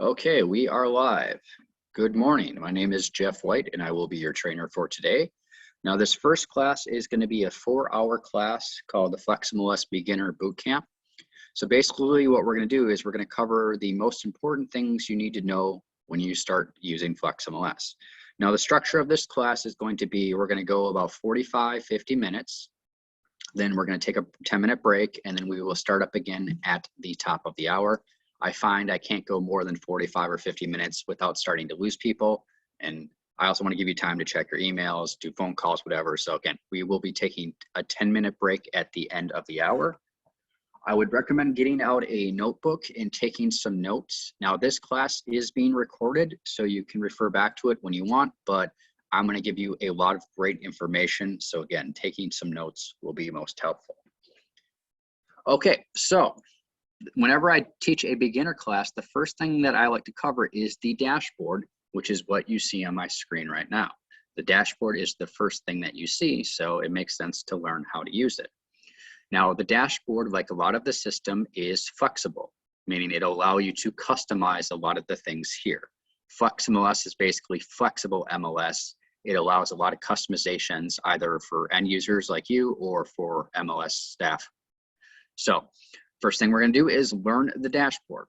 Okay, we are live. Good morning. My name is Jeff White and I will be your trainer for today. Now this first class is going to be a 4-hour class called the FlexMLS Beginner Bootcamp. So basically what we're going to do is we're going to cover the most important things you need to know when you start using FlexMLS. Now the structure of this class is going to be, we're going to go about 45-50 minutes. Then we're going to take a 10-minute break and then we will start up again at the top of the hour. I find I can't go more than 45 or 50 minutes without starting to lose people. And I also want to give you time to check your emails, do phone calls, whatever. So again, we will be taking a 10-minute break at the end of the hour. I would recommend getting out a notebook and taking some notes. Now this class is being recorded, so you can refer back to it when you want, but I'm going to give you a lot of great information. So again, taking some notes will be most helpful. Okay, so whenever I teach a beginner class, the first thing that I like to cover is the dashboard, which is what you see on my screen right now. The dashboard is the first thing that you see, so it makes sense to learn how to use it. Now, the dashboard, like a lot of the system, is flexible, meaning it'll allow you to customize a lot of the things here. FlexMLS is basically flexible MLS. It allows a lot of customizations, either for end users like you or for MLS staff. So, first thing we're going to do is learn the dashboard.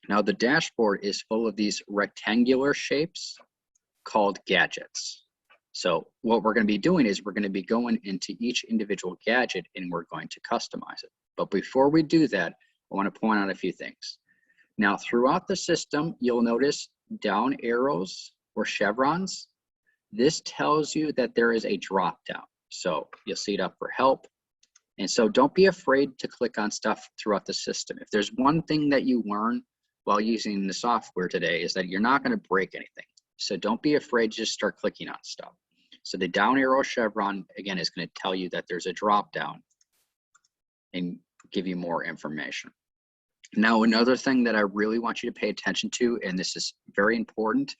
Now the dashboard is full of these rectangular shapes called gadgets. So what we're going to be doing is we're going to be going into each individual gadget and we're going to customize it. But before we do that, I want to point out a few things. Now throughout the system, you'll notice down arrows or chevrons. This tells you that there is a drop down. So you'll see it up for help. And so don't be afraid to click on stuff throughout the system. If there's one thing that you learn while using the software today is that you're not going to break anything. So don't be afraid to just start clicking on stuff. So the down arrow chevron, again, is going to tell you that there's a drop down and give you more information. Now, another thing that I really want you to pay attention to, and this is very important,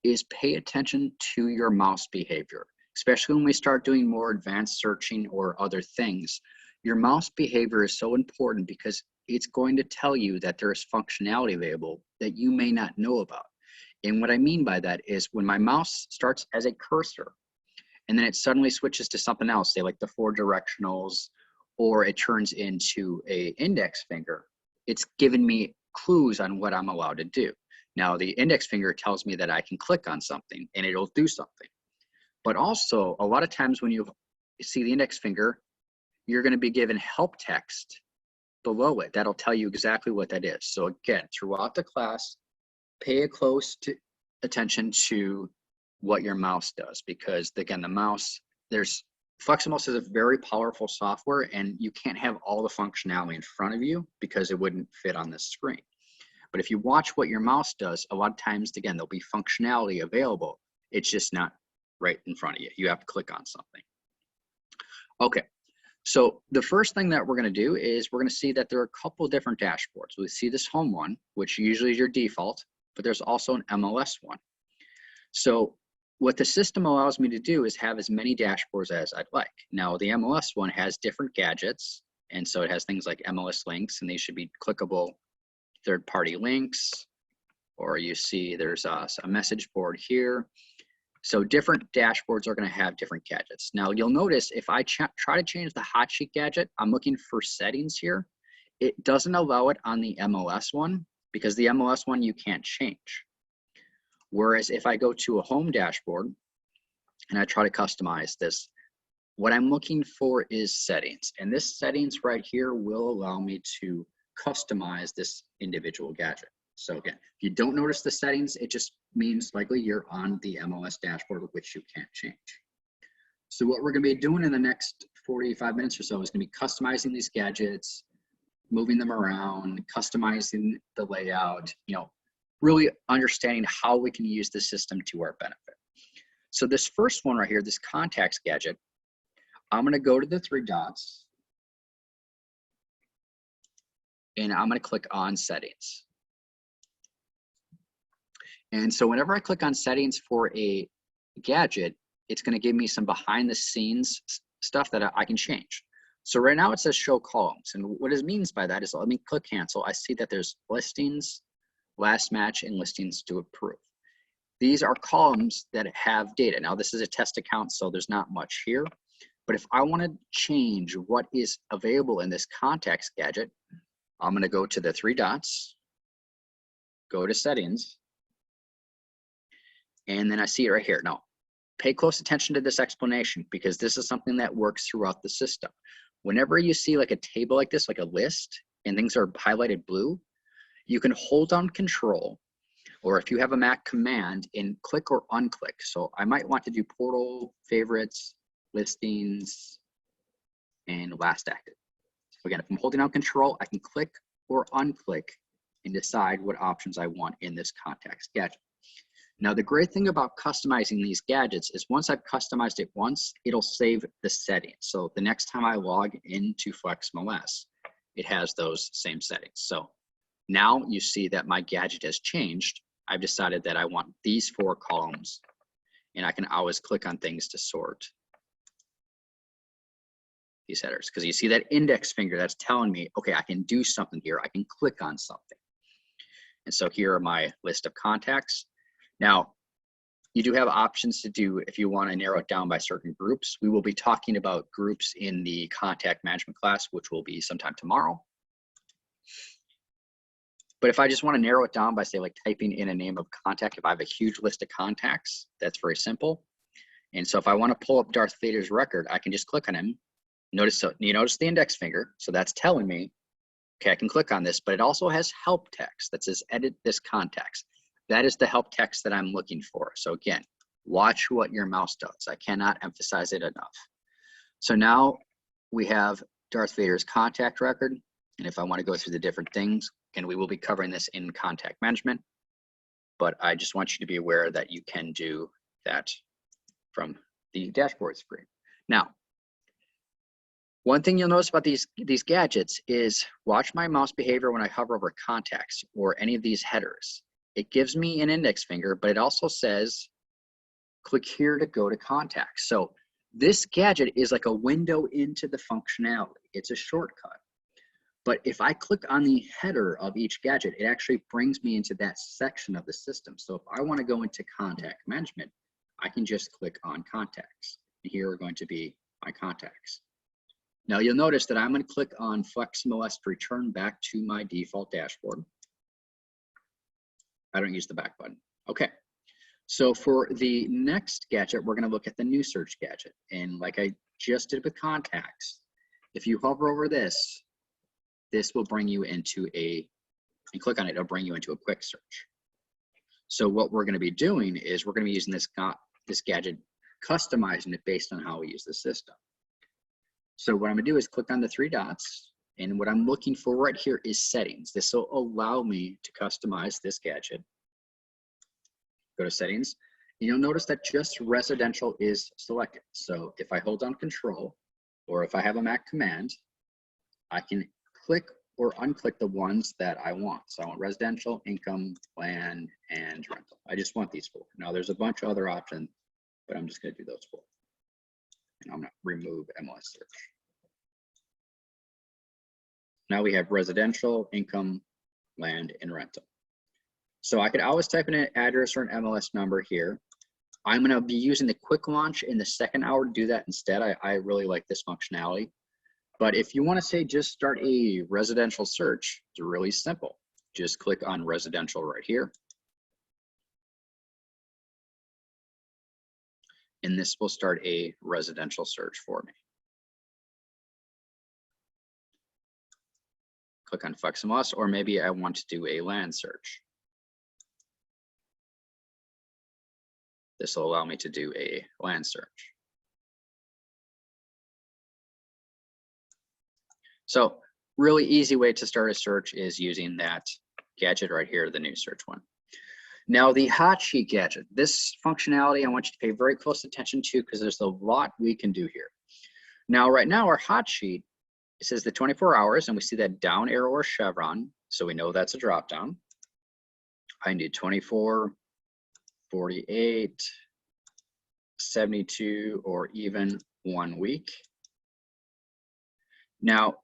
is pay attention to your mouse behavior. Especially when we start doing more advanced searching or other things, your mouse behavior is so important because it's going to tell you that there is functionality available that you may not know about. And what I mean by that is when my mouse starts as a cursor and then it suddenly switches to something else, say like the 4 directionals, or it turns into an index finger, it's given me clues on what I'm allowed to do. Now the index finger tells me that I can click on something and it'll do something. But also, a lot of times when you see the index finger, you're going to be given help text below it. That'll tell you exactly what that is. So again, throughout the class, pay a close attention to what your mouse does, because again, the mouse, FlexMLS is a very powerful software and you can't have all the functionality in front of you because it wouldn't fit on this screen. But if you watch what your mouse does, a lot of times, again, there'll be functionality available. It's just not right in front of you. You have to click on something. Okay, so the first thing that we're going to do is we're going to see that there are a couple different dashboards. We see this home one, which usually is your default, but there's also an MLS one. So what the system allows me to do is have as many dashboards as I'd like. Now the MLS one has different gadgets, and so it has things like MLS links, and these should be clickable third-party links, or you see there's a message board here. So different dashboards are going to have different gadgets. Now you'll notice if I try to change the hot sheet gadget, I'm looking for settings here. It doesn't allow it on the MLS one because the MLS one you can't change. Whereas if I go to a home dashboard and I try to customize this, what I'm looking for is settings. And this settings right here will allow me to customize this individual gadget. So again, if you don't notice the settings, it just means likely you're on the MLS dashboard, which you can't change. So what we're going to be doing in the next 45 minutes or so is going to be customizing these gadgets, moving them around, customizing the layout, really understanding how we can use the system to our benefit. So this first one right here, this contacts gadget, I'm going to go to the 3 dots and I'm going to click on settings. And so whenever I click on settings for a gadget, it's going to give me some behind the scenes stuff that I can change. So right now it says show columns. And what it means by that is, let me click cancel. I see that there's listings, last match, and listings to approve. These are columns that have data. Now this is a test account, so there's not much here. But if I want to change what is available in this contacts gadget, I'm going to go to the three dots, go to settings, and then I see it right here. Now, pay close attention to this explanation because this is something that works throughout the system. Whenever you see like a table like this, like a list, and things are highlighted blue, you can hold down Control, or if you have a Mac, Command, and click or unclick. So I might want to do portal, favorites, listings, and last active. So again, if I'm holding down Control, I can click or unclick and decide what options I want in this contacts gadget. Now, the great thing about customizing these gadgets is once I've customized it once, it'll save the settings. So the next time I log into FlexMLS, it has those same settings. So now you see that my gadget has changed. I've decided that I want these 4 columns, and I can always click on things to sort these headers, because you see that index finger that's telling me, okay, I can do something here. I can click on something. And so here are my list of contacts. Now, you do have options to do if you want to narrow it down by certain groups. We will be talking about groups in the contact management class, which will be sometime tomorrow. But if I just want to narrow it down by, say, like typing in a name of contact, if I have a huge list of contacts, that's very simple. And so if I want to pull up Darth Vader's record, I can just click on him. You notice the index finger, so that's telling me, okay, I can click on this, but it also has help text that says edit this contacts. That is the help text that I'm looking for. So again, watch what your mouse does. I cannot emphasize it enough. So now we have Darth Vader's contact record, and if I want to go through the different things, and we will be covering this in contact management, but I just want you to be aware that you can do that from the dashboard screen. Now, one thing you'll notice about these gadgets is watch my mouse behavior when I hover over contacts or any of these headers. It gives me an index finger, but it also says, click here to go to contacts. So this gadget is like a window into the functionality. It's a shortcut. But if I click on the header of each gadget, it actually brings me into that section of the system. So if I want to go into contact management, I can just click on contacts. And here are going to be my contacts. Now you'll notice that I'm going to click on FlexMLS to return back to my default dashboard. I don't use the back button. Okay, so for the next gadget, we're going to look at the new search gadget. And like I just did with contacts, if you hover over this, this will bring you into and click on it, it'll bring you into a quick search. So what we're going to be doing is we're going to be using this gadget, customizing it based on how we use the system. So what I'm going to do is click on the 3 dots, and what I'm looking for right here is settings. This will allow me to customize this gadget. Go to settings, and you'll notice that just residential is selected. So if I hold down Control, or if I have a Mac Command, I can click or unclick the ones that I want. So I want residential, income, land, and rental. I just want these 4. Now there's a bunch of other options, but I'm just going to do those 4. And I'm going to remove MLS search. Now we have residential, income, land, and rental. So I could always type in an address or an MLS number here. I'm going to be using the quick launch in the second hour to do that instead. I really like this functionality. But if you want to say just start a residential search, it's really simple. Just click on residential right here. And this will start a residential search for me. Click on FlexMLS, or maybe I want to do a land search. This will allow me to do a land search. So really easy way to start a search is using that gadget right here, the new search one. Now the hot sheet gadget, this functionality I want you to pay very close attention to because there's a lot we can do here. Now right now our hot sheet, it says the 24 hours and we see that down arrow or chevron. So we know that's a drop down. I can do 24, 48, 72, or even 1 week. Now,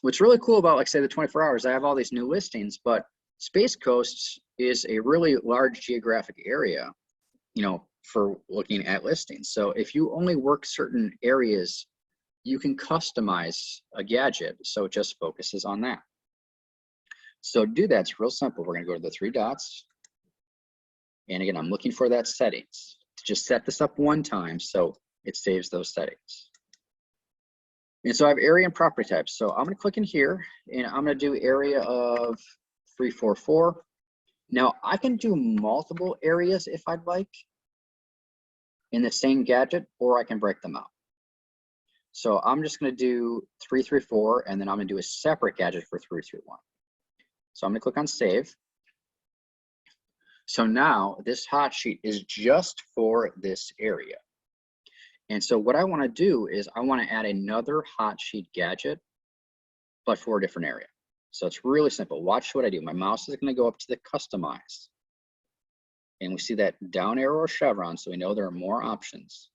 what's really cool about, like say, the 24 hours, I have all these new listings, but Space Coast is a really large geographic area, you know, for looking at listings. So if you only work certain areas, you can customize a gadget so it just focuses on that. So to do that, it's real simple. We're going to go to the three dots. And again, I'm looking for that settings. Just set this up one time so it saves those settings. And so I have area and property types. So I'm going to click in here and I'm going to do area of 344. Now I can do multiple areas if I'd like in the same gadget, or I can break them out. So I'm just going to do 334, and then I'm going to do a separate gadget for 331. So I'm going to click on save. So now this hot sheet is just for this area. And so what I want to do is I want to add another hot sheet gadget, but for a different area. So it's really simple. Watch what I do. My mouse is going to go up to the customize. And we see that down arrow or chevron, so we know there are more options.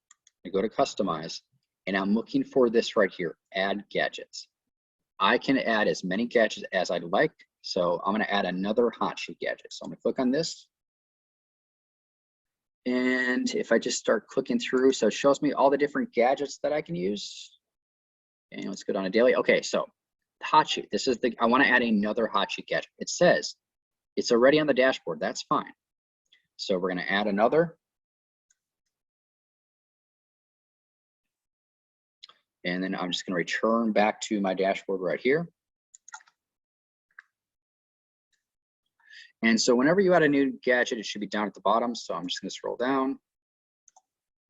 I go to customize, and I'm looking for this right here, add gadgets. I can add as many gadgets as I'd like. So I'm going to add another hot sheet gadget. So I'm going to click on this. And if I just start clicking through, so it shows me all the different gadgets that I can use. And let's go down to daily. Okay, so hot sheet. This is I want to add another hot sheet gadget. It says it's already on the dashboard. That's fine. So we're going to add another. And then I'm just going to return back to my dashboard right here. And so whenever you add a new gadget, it should be down at the bottom. So I'm just going to scroll down.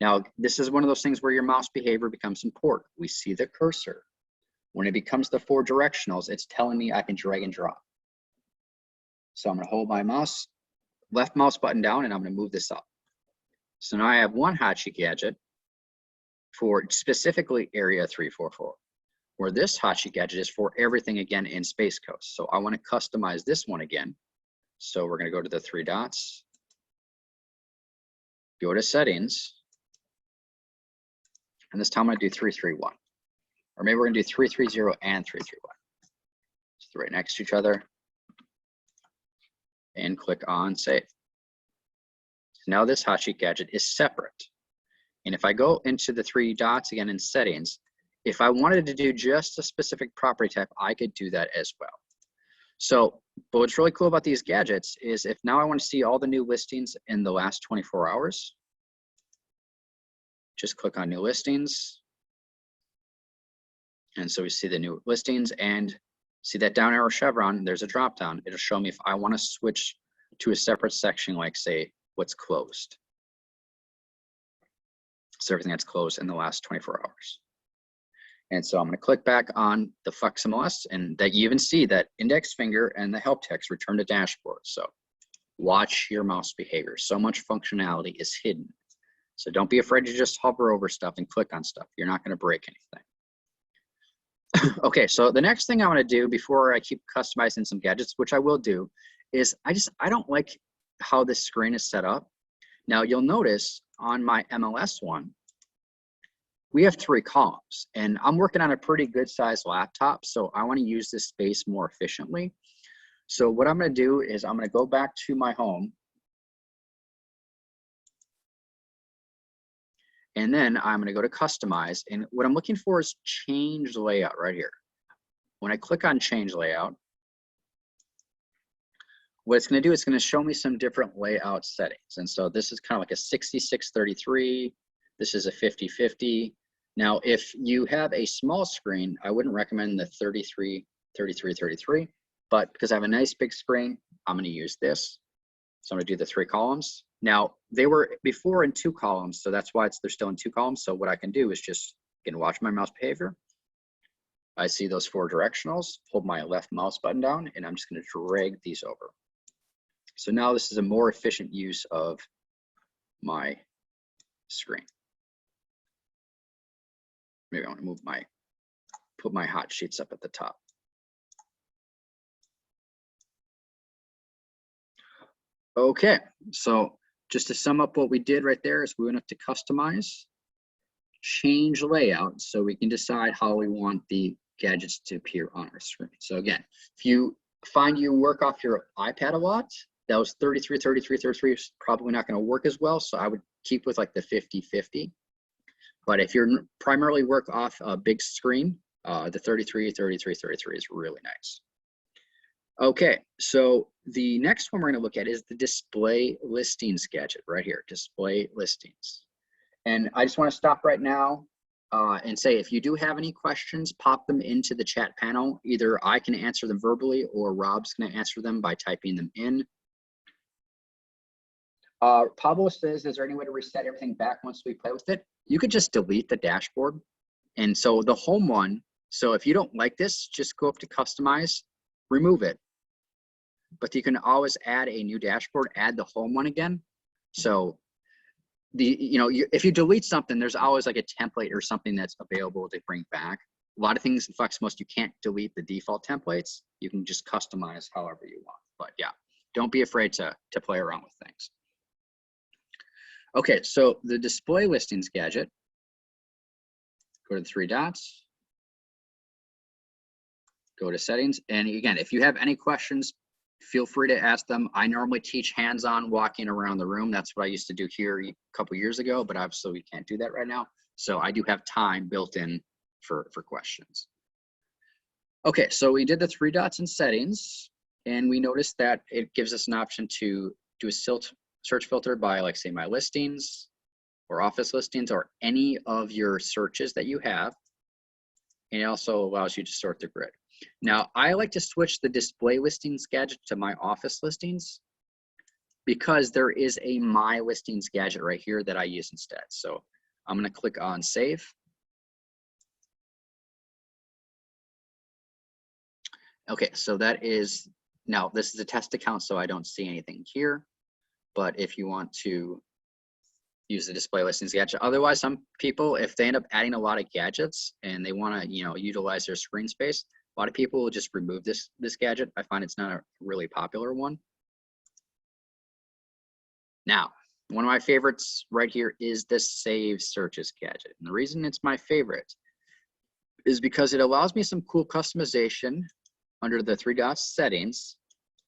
Now, this is one of those things where your mouse behavior becomes important. We see the cursor. When it becomes the 4 directionals, it's telling me I can drag and drop. So I'm going to hold my mouse, left mouse button down, and I'm going to move this up. So now I have one hot sheet gadget for specifically area 344, where this hot sheet gadget is for everything again in Space Coast. So I want to customize this one again. So we're going to go to the 3 dots, go to settings, and this time I'm going to do 331. Or maybe we're going to do 330 and 331. Just right next to each other. And click on save. So now this hot sheet gadget is separate. And if I go into the 3 dots again in settings, if I wanted to do just a specific property type, I could do that as well. So, but what's really cool about these gadgets is if now I want to see all the new listings in the last 24 hours, just click on new listings. And so we see the new listings and see that down arrow chevron, there's a drop down. It'll show me if I want to switch to a separate section, like say what's closed. So everything that's closed in the last 24 hours. And so I'm going to click back on the FlexMLS, and that you even see that index finger and the help text return to dashboard. So watch your mouse behavior. So much functionality is hidden. So don't be afraid to just hover over stuff and click on stuff. You're not going to break anything. Okay, so the next thing I want to do before I keep customizing some gadgets, which I will do, is I don't like how this screen is set up. Now you'll notice on my MLS one, we have 3 columns, and I'm working on a pretty good sized laptop, so I want to use this space more efficiently. So what I'm going to do is I'm going to go back to my home, and then I'm going to go to customize, and what I'm looking for is change layout right here. When I click on change layout, what it's going to do, it's going to show me some different layout settings. And so this is kind of like a 66-33. This is a 50-50. Now, if you have a small screen, I wouldn't recommend the 33-33-33, but because I have a nice big screen, I'm going to use this. So I'm going to do the 3 columns. Now, they were before in 2 columns, so that's why they're still in 2 columns. So what I can do is just, again, watch my mouse behavior. I see those 4 directionals, hold my left mouse button down, and I'm just going to drag these over. So now this is a more efficient use of my screen. Maybe I want to put my hot sheets up at the top. Okay, so just to sum up what we did right there is we went up to customize, change layout, so we can decide how we want the gadgets to appear on our screen. So again, if you find you work off your iPad a lot, that was 33, 33, 33 is probably not going to work as well. So I would keep with like the 50-50. But if you're primarily work off a big screen, the 33, 33, 33 is really nice. Okay, so the next one we're going to look at is the display listings gadget right here, display listings. And I just want to stop right now and say, if you do have any questions, pop them into the chat panel. Either I can answer them verbally or Rob's going to answer them by typing them in. Pablo says, is there any way to reset everything back once we play with it? You could just delete the dashboard. And so the home one, so if you don't like this, just go up to customize, remove it. But you can always add a new dashboard, add the home one again. So if you delete something, there's always like a template or something that's available to bring back. A lot of things in FlexMLS, you can't delete the default templates. You can just customize however you want. But yeah, don't be afraid to play around with things. Okay, so the display listings gadget, go to the three dots, go to settings. And again, if you have any questions, feel free to ask them. I normally teach hands-on walking around the room. That's what I used to do here a couple years ago, but obviously we can't do that right now. So I do have time built in for questions. Okay, so we did the three dots in settings, and we noticed that it gives us an option to do a search filter by, like, say, my listings or office listings or any of your searches that you have. And it also allows you to sort the grid. Now, I like to switch the display listings gadget to my office listings because there is a my listings gadget right here that I use instead. So I'm going to click on save. Okay, so that is, now this is a test account, so I don't see anything here. But if you want to use the display listings gadget, otherwise some people, if they end up adding a lot of gadgets and they want to, utilize their screen space, a lot of people will just remove this gadget. I find it's not a really popular one. Now, one of my favorites right here is the Save Searches gadget. And the reason it's my favorite is because it allows me some cool customization under the three dots settings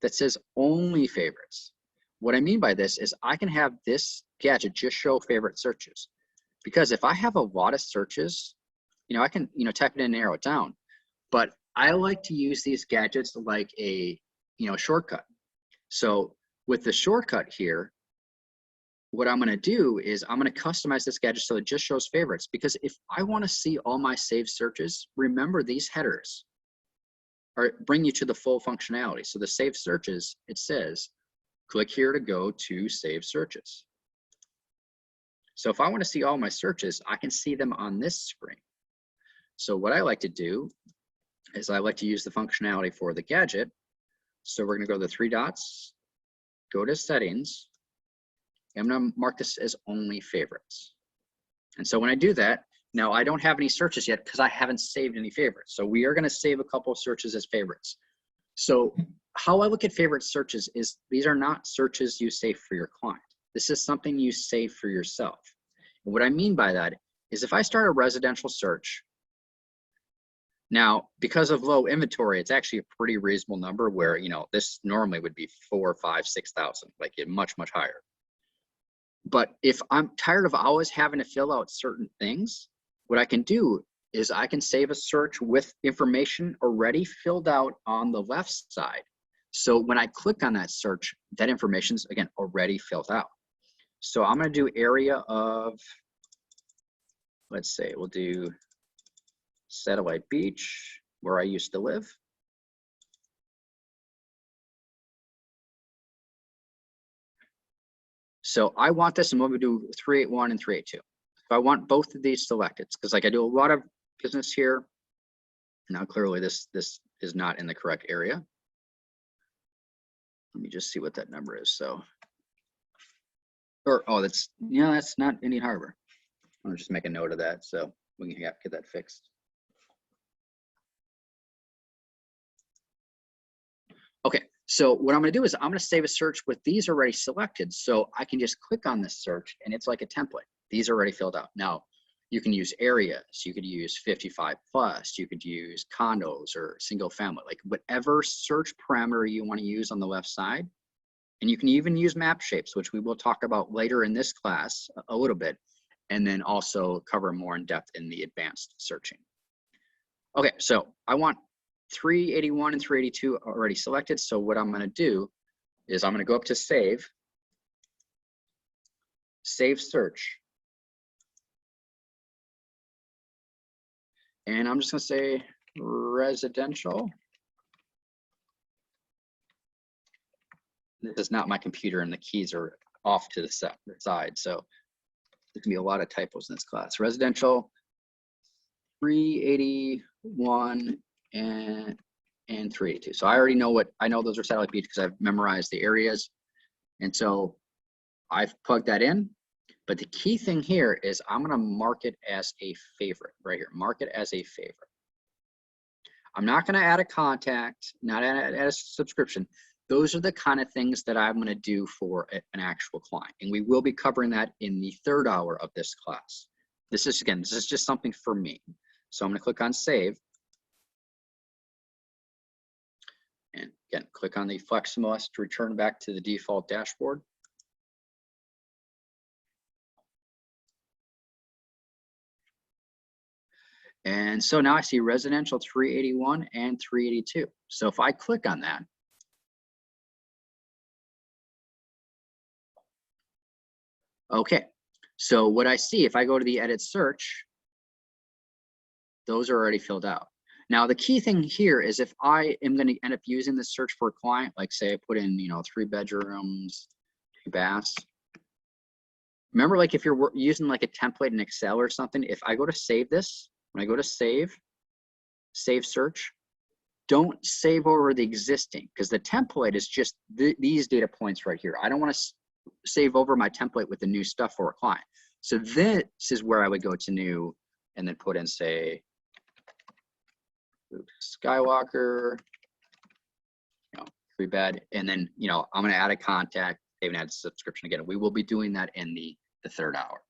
that says only favorites. What I mean by this is I can have this gadget just show favorite searches. Because if I have a lot of searches, I can, type it in and narrow it down. But I like to use these gadgets like a, shortcut. So with the shortcut here, what I'm going to do is I'm going to customize this gadget so it just shows favorites. Because if I want to see all my saved searches, remember these headers bring you to the full functionality. So the saved searches, it says, click here to go to save searches. So if I want to see all my searches, I can see them on this screen. So what I like to do is I like to use the functionality for the gadget. So we're going to go to the three dots, go to settings. I'm going to mark this as only favorites. And so when I do that, now I don't have any searches yet because I haven't saved any favorites. So we are going to save a couple of searches as favorites. So how I look at favorite searches is these are not searches you save for your client. This is something you save for yourself. And what I mean by that is if I start a residential search, now because of low inventory, it's actually a pretty reasonable number where, this normally would be 4, 5, 6,000, like much, much higher. But if I'm tired of always having to fill out certain things, what I can do is I can save a search with information already filled out on the left side. So when I click on that search, that information's, again, already filled out. So I'm going to do area of, let's say, we'll do Satellite Beach, where I used to live. So I want this, and we'll do 381 and 382. If I want both of these selected, because like I do a lot of business here. Now clearly this is not in the correct area. Let me just see what that number is. So, that's not Indian Harbor. I'll just make a note of that so we can get that fixed. Okay, so what I'm going to do is I'm going to save a search with these already selected, so I can just click on this search and it's like a template. These are already filled out. Now, you can use areas, you could use 55 plus, you could use condos or single family, like whatever search parameter you want to use on the left side, And you can even use map shapes, which we will talk about later in this class a little bit, and then also cover more in depth in the advanced searching. Okay, so I want 381 and 382 already selected. So what I'm gonna do is I'm gonna go up to save search. And I'm just gonna say residential. This is not my computer and the keys are off to the side. So there's gonna be a lot of typos in this class. Residential 381 and 382. So I already know I know those are satellite beach because I've memorized the areas. And so I've plugged that in. But the key thing here is I'm gonna mark it as a favorite right here. Mark it as a favorite. I'm not gonna add a contact, not add a subscription. Those are the kind of things that I'm gonna do for an actual client. And we will be covering that in the 3rd hour of this class. This is just something for me. So I'm gonna click on save. And again, click on the FlexMLS to return back to the default dashboard. And so now I see residential 381 and 382. So if I click on that, okay, so what I see, if I go to the edit search, those are already filled out. Now the key thing here is if I am going to end up using this search for a client, like say I put in, 3 bedrooms, 2 baths. Remember, like if you're using like a template in Excel or something, if I go to save this, when I go to save search, don't save over the existing because the template is just these data points right here. I don't want to save over my template with the new stuff for a client. So this is where I would go to new and then put in, say, Skywalker, 3 bed, and then, I'm going to add a contact, even add a subscription again. We will be doing that in the 3rd hour.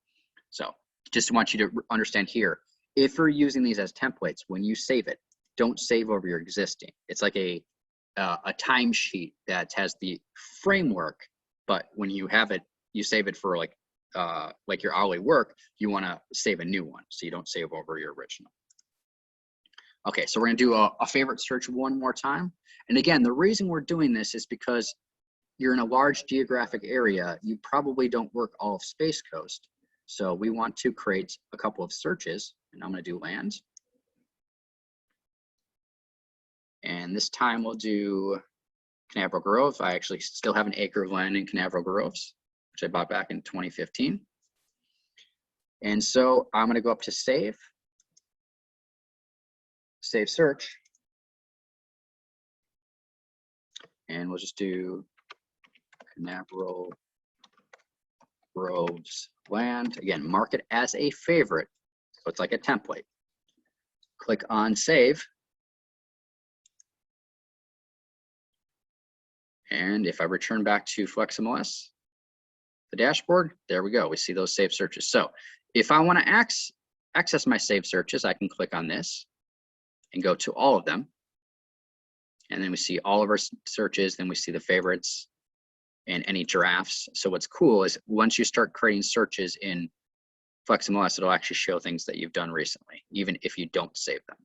So just want you to understand here, if you're using these as templates, when you save it, don't save over your existing. It's like a timesheet that has the framework, but when you have it, you save it for like your hourly work, you want to save a new one, so you don't save over your original. Okay, so we're gonna do a favorite search one more time. And again, the reason we're doing this is because you're in a large geographic area, you probably don't work all of Space Coast. So we want to create a couple of searches, and I'm gonna do land. And this time we'll do Canaveral Grove. I actually still have an acre of land in Canaveral Groves, which I bought back in 2015. And so I'm gonna go up to save search, and we'll just do Canaveral Groves land. Again, mark it as a favorite, so it's like a template. Click on save, and if I return back to FlexMLS, the dashboard, there we go. We see those saved searches. So if I want to access my saved searches, I can click on this and go to all of them. And then we see all of our searches, then we see the favorites and any drafts. So what's cool is once you start creating searches in FlexMLS, it'll actually show things that you've done recently, even if you don't save them.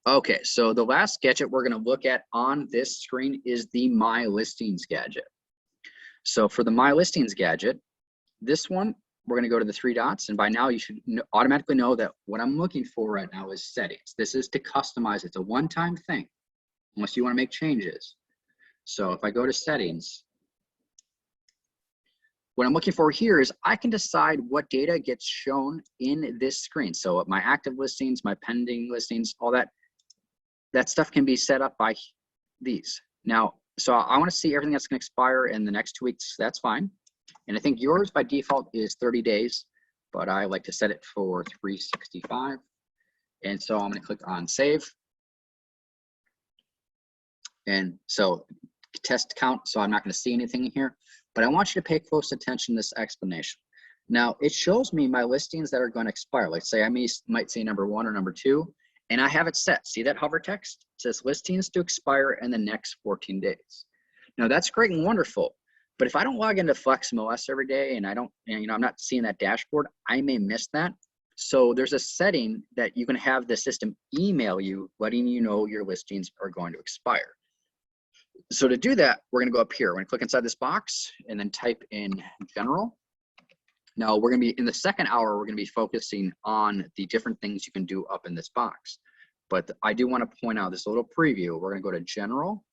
Okay, so the last gadget we're gonna look at on this screen is the My Listings gadget. So for the My Listings gadget, this one, we're going to go to the 3 dots, and by now you should automatically know that what I'm looking for right now is settings. This is to customize. It's a one-time thing unless you want to make changes. So if I go to settings, what I'm looking for here is I can decide what data gets shown in this screen. So my active listings, my pending listings, all that stuff can be set up by these. Now, so I want to see everything that's going to expire in the next 2 weeks. That's fine. And I think yours by default is 30 days, but I like to set it for 365. And so I'm going to click on save. And so test count, so I'm not going to see anything here, but I want you to pay close attention to this explanation. Now it shows me my listings that are going to expire. Like say I might say number 1 or number 2, And I have it set. See that hover text? It says listings to expire in the next 14 days. Now that's great and wonderful, but if I don't log into FlexMLS every day and I'm not seeing that dashboard, I may miss that. So there's a setting that you can have the system email you, letting you know your listings are going to expire. So to do that, we're gonna go up here. We're gonna click inside this box and then type in general. Now we're gonna be, in the second hour, we're gonna be focusing on the different things you can do up in this box. But I do wanna point out this little preview. We're gonna go to general,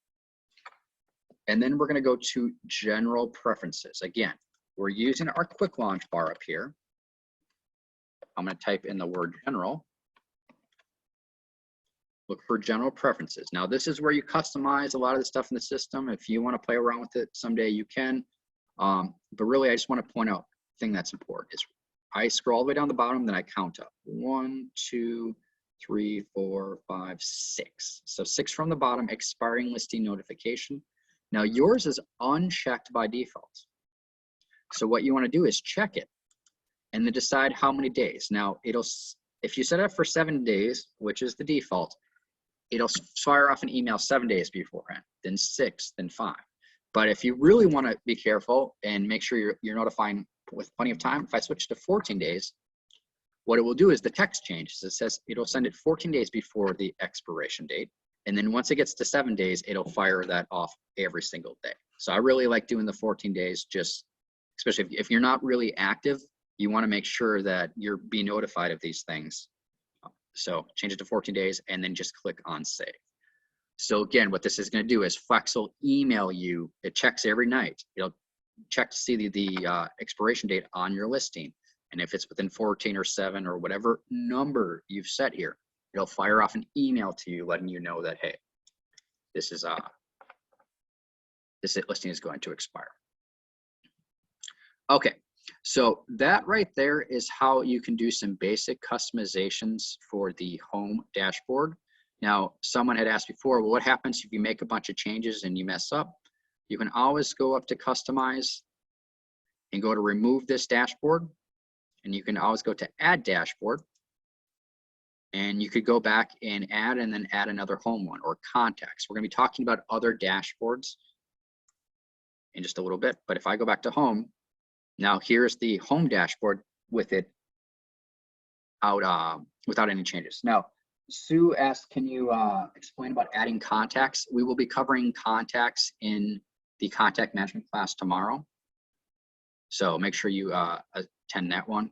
and then we're gonna go to general preferences. Again, we're using our quick launch bar up here. I'm gonna type in the word general. Look for general preferences. Now this is where you customize a lot of the stuff in the system. If you wanna play around with it someday, you can. But really, I just wanna point out thing that's important is I scroll all the way down the bottom, then I count up 1, 2, 3, 4, 5, 6. So 6 from the bottom, expiring listing notification. Now yours is unchecked by default. So what you want to do is check it and then decide how many days. Now if you set it up for 7 days, which is the default, it'll fire off an email 7 days beforehand, then 6, then 5. But if you really want to be careful and make sure you're notifying with plenty of time, if I switch to 14 days, what it will do is the text changes. It says it'll send it 14 days before the expiration date. And then once it gets to 7 days, it'll fire that off every single day. So I really like doing the 14 days, just especially if you're not really active, you want to make sure that you're being notified of these things. So change it to 14 days and then just click on save. So again, what this is going to do is Flex will email you. It checks every night. It'll check to see the expiration date on your listing. And if it's within 14 or 7 or whatever number you've set here, it'll fire off an email to you letting you know that, hey, this listing is going to expire. Okay, so that right there is how you can do some basic customizations for the home dashboard. Now, someone had asked before, well, what happens if you make a bunch of changes and you mess up? You can always go up to customize and go to remove this dashboard. And you can always go to add dashboard. And you could go back and then add another home one or contacts. We're gonna be talking about other dashboards in just a little bit. But if I go back to home, now here's the home dashboard with it out without any changes. Now, Sue asked, can you explain about adding contacts? We will be covering contacts in the contact management class tomorrow. So make sure you attend that one.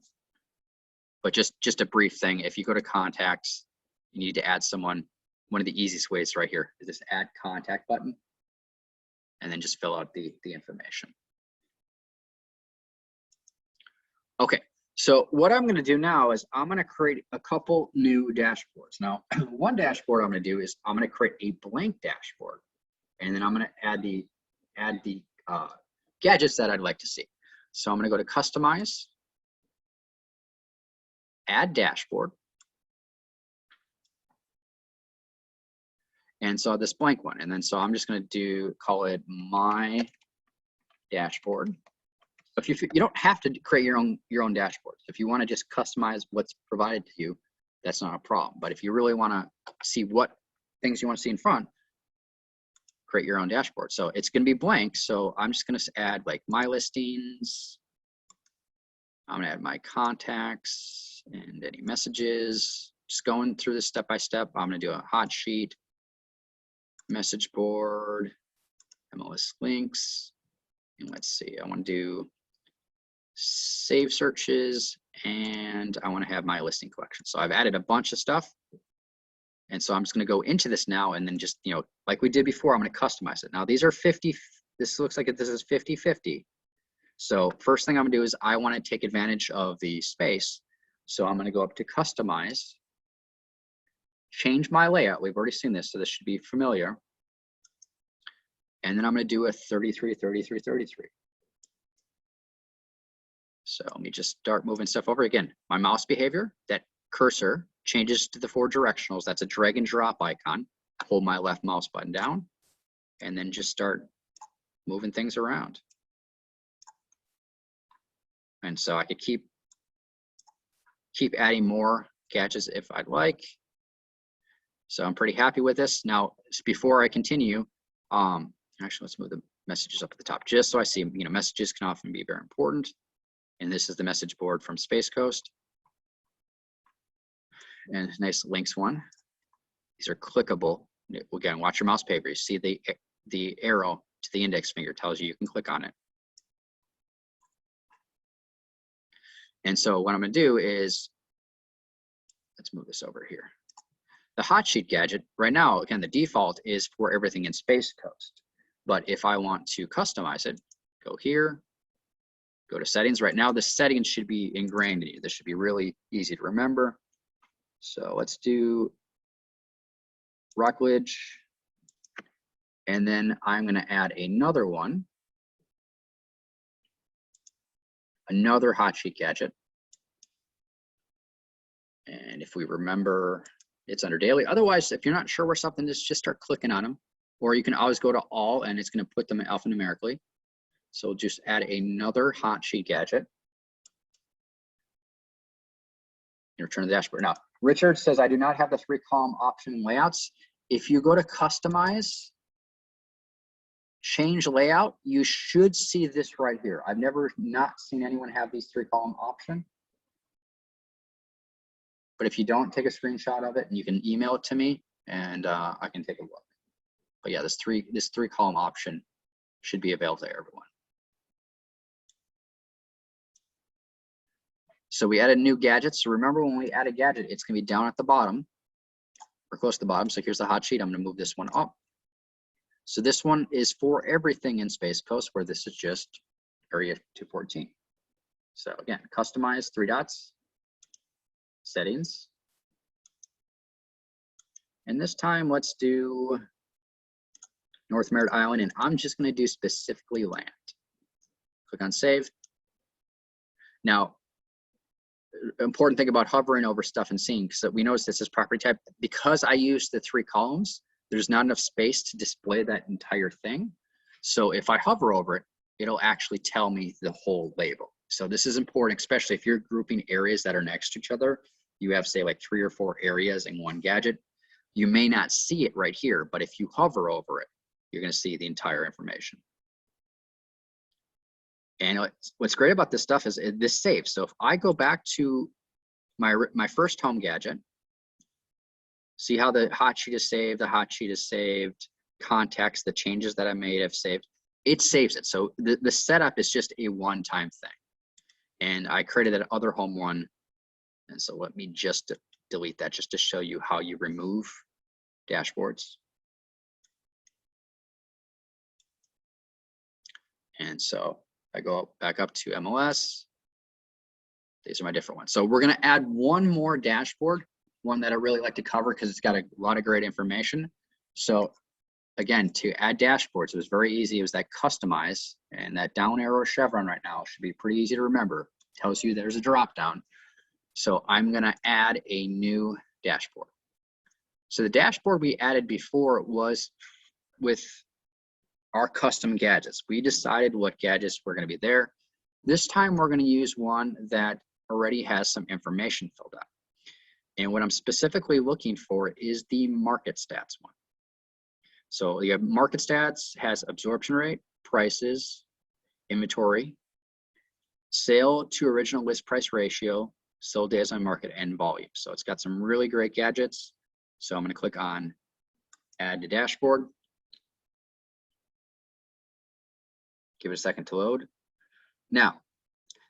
But just a brief thing, if you go to contacts, you need to add someone. One of the easiest ways right here is this add contact button, and then just fill out the information. Okay, so what I'm gonna do now is I'm gonna create a couple new dashboards. Now, one dashboard I'm gonna do is I'm gonna create a blank dashboard, and then I'm gonna add the gadgets that I'd like to see. So I'm gonna go to customize, add dashboard. And so this blank one. And then so I'm just going to call it my dashboard. If you don't have to create your own dashboard. If you want to just customize what's provided to you, that's not a problem. But if you really want to see what things you want to see in front, create your own dashboard. So it's going to be blank. So I'm just going to add like my listings. I'm going to add my contacts and any messages. Just going through this step by step. I'm going to do a hot sheet, message board, MLS links, and let's see, I want to do save searches, and I want to have my listing collection. So I've added a bunch of stuff, and so I'm just going to go into this now, and then just, like we did before, I'm going to customize it. Now these are 50. This looks like this is 50-50. So first thing I'm going to do is I want to take advantage of the space. So I'm going to go up to customize, change my layout. We've already seen this, so this should be familiar. And then I'm going to do a 33-33-33. So let me just start moving stuff over. Again, my mouse behavior, that cursor changes to the 4 directionals. That's a drag and drop icon. Hold my left mouse button down and then just start moving things around. And so I could keep adding more gadgets if I'd like. So I'm pretty happy with this. Now, before I continue, actually, let's move the messages up at the top, just so I see, messages can often be very important. And this is the message board from Space Coast. And nice links one. These are clickable. Again, watch your mouse paper. You see the arrow to the index finger tells you can click on it. And so what I'm going to do is, let's move this over here. The hot sheet gadget, right now, again, the default is for everything in Space Coast. But if I want to customize it, go here, go to settings. Right now, the settings should be ingrained in you. This should be really easy to remember. So let's do Rockledge. And then I'm going to add another one, another hot sheet gadget. And if we remember, it's under daily. Otherwise, if you're not sure where something is, just start clicking on them. Or you can always go to all and it's going to put them alphanumerically. So just add another hot sheet gadget. And return to the dashboard. Now, Richard says, I do not have the 3-column option layouts. If you go to customize, change layout, you should see this right here. I've never not seen anyone have these 3-column option. But if you don't, take a screenshot of it and you can email it to me and I can take a look. But yeah, this 3-column option should be available to everyone. So we added new gadgets. So remember, when we add a gadget, it's gonna be down at the bottom or close to the bottom. So here's the hot sheet. I'm gonna move this one up. So this one is for everything in Space Coast, where this is just area 214. So again, customize, 3 dots, settings. And this time, let's do North Merritt Island, and I'm just gonna do specifically land. Click on save. Now, important thing about hovering over stuff and seeing, because we notice this is property type, because I use the 3 columns, there's not enough space to display that entire thing. So if I hover over it, it'll actually tell me the whole label. So this is important, especially if you're grouping areas that are next to each other. You have, say, like 3 or 4 areas in one gadget. You may not see it right here, but if you hover over it, you're going to see the entire information. And what's great about this stuff is this saves. So if I go back to my first home gadget, see how the hot sheet is saved, the hot sheet is saved, context, the changes that I made have saved, it saves it. So the setup is just a one-time thing. And I created that other home one. And so let me just delete that just to show you how you remove dashboards. And so I go back up to MLS. These are my different ones. So we're going to add one more dashboard, one that I really like to cover because it's got a lot of great information. So again, to add dashboards, it was very easy. It was that customize, and that down arrow chevron right now should be pretty easy to remember. It tells you there's a drop down. So I'm going to add a new dashboard. So the dashboard we added before was with our custom gadgets. We decided what gadgets were going to be there. This time we're going to use one that already has some information filled out. And what I'm specifically looking for is the market stats one. So you have market stats, has absorption rate, prices, inventory, sale to original list price ratio, sold days on market, and volume. So it's got some really great gadgets. So I'm going to click on add to dashboard. Give it a second to load. Now,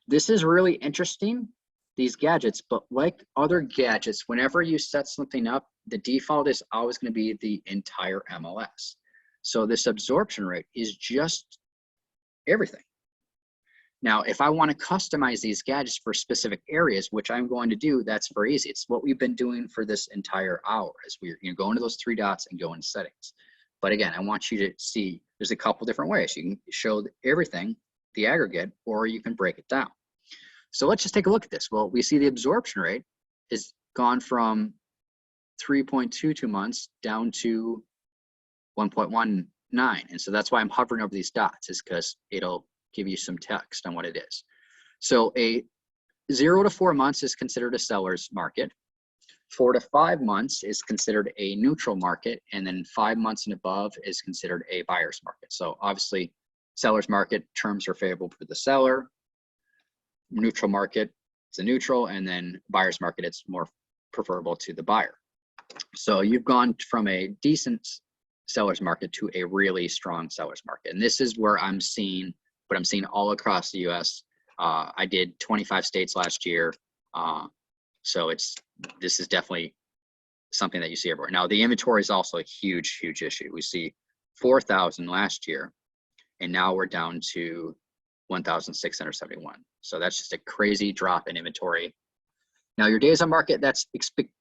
this is really interesting, these gadgets, but like other gadgets, whenever you set something up, the default is always going to be the entire MLS. So this absorption rate is just everything. Now, if I want to customize these gadgets for specific areas, which I'm going to do, that's very easy. It's what we've been doing for this entire hour, is we're go into those 3 dots and go into settings. But again, I want you to see there's a couple different ways. You can show everything, the aggregate, or you can break it down. So let's just take a look at this. Well, we see the absorption rate is gone from 3.22 months down to 1.19. And so that's why I'm hovering over these dots, is because it'll give you some text on what it is. So a 0 to 4 months is considered a seller's market. 4 to 5 months is considered a neutral market, and then 5 months and above is considered a buyer's market. So obviously, seller's market terms are favorable for the seller, neutral market is a neutral, and then buyer's market, it's more preferable to the buyer. So you've gone from a decent seller's market to a really strong seller's market. And this is where I'm seeing, what I'm seeing all across the US. I did 25 states last year. So this is definitely something that you see everywhere. Now the inventory is also a huge, huge issue. We see 4,000 last year, and now we're down to 1,671. So that's just a crazy drop in inventory. Now your days on market,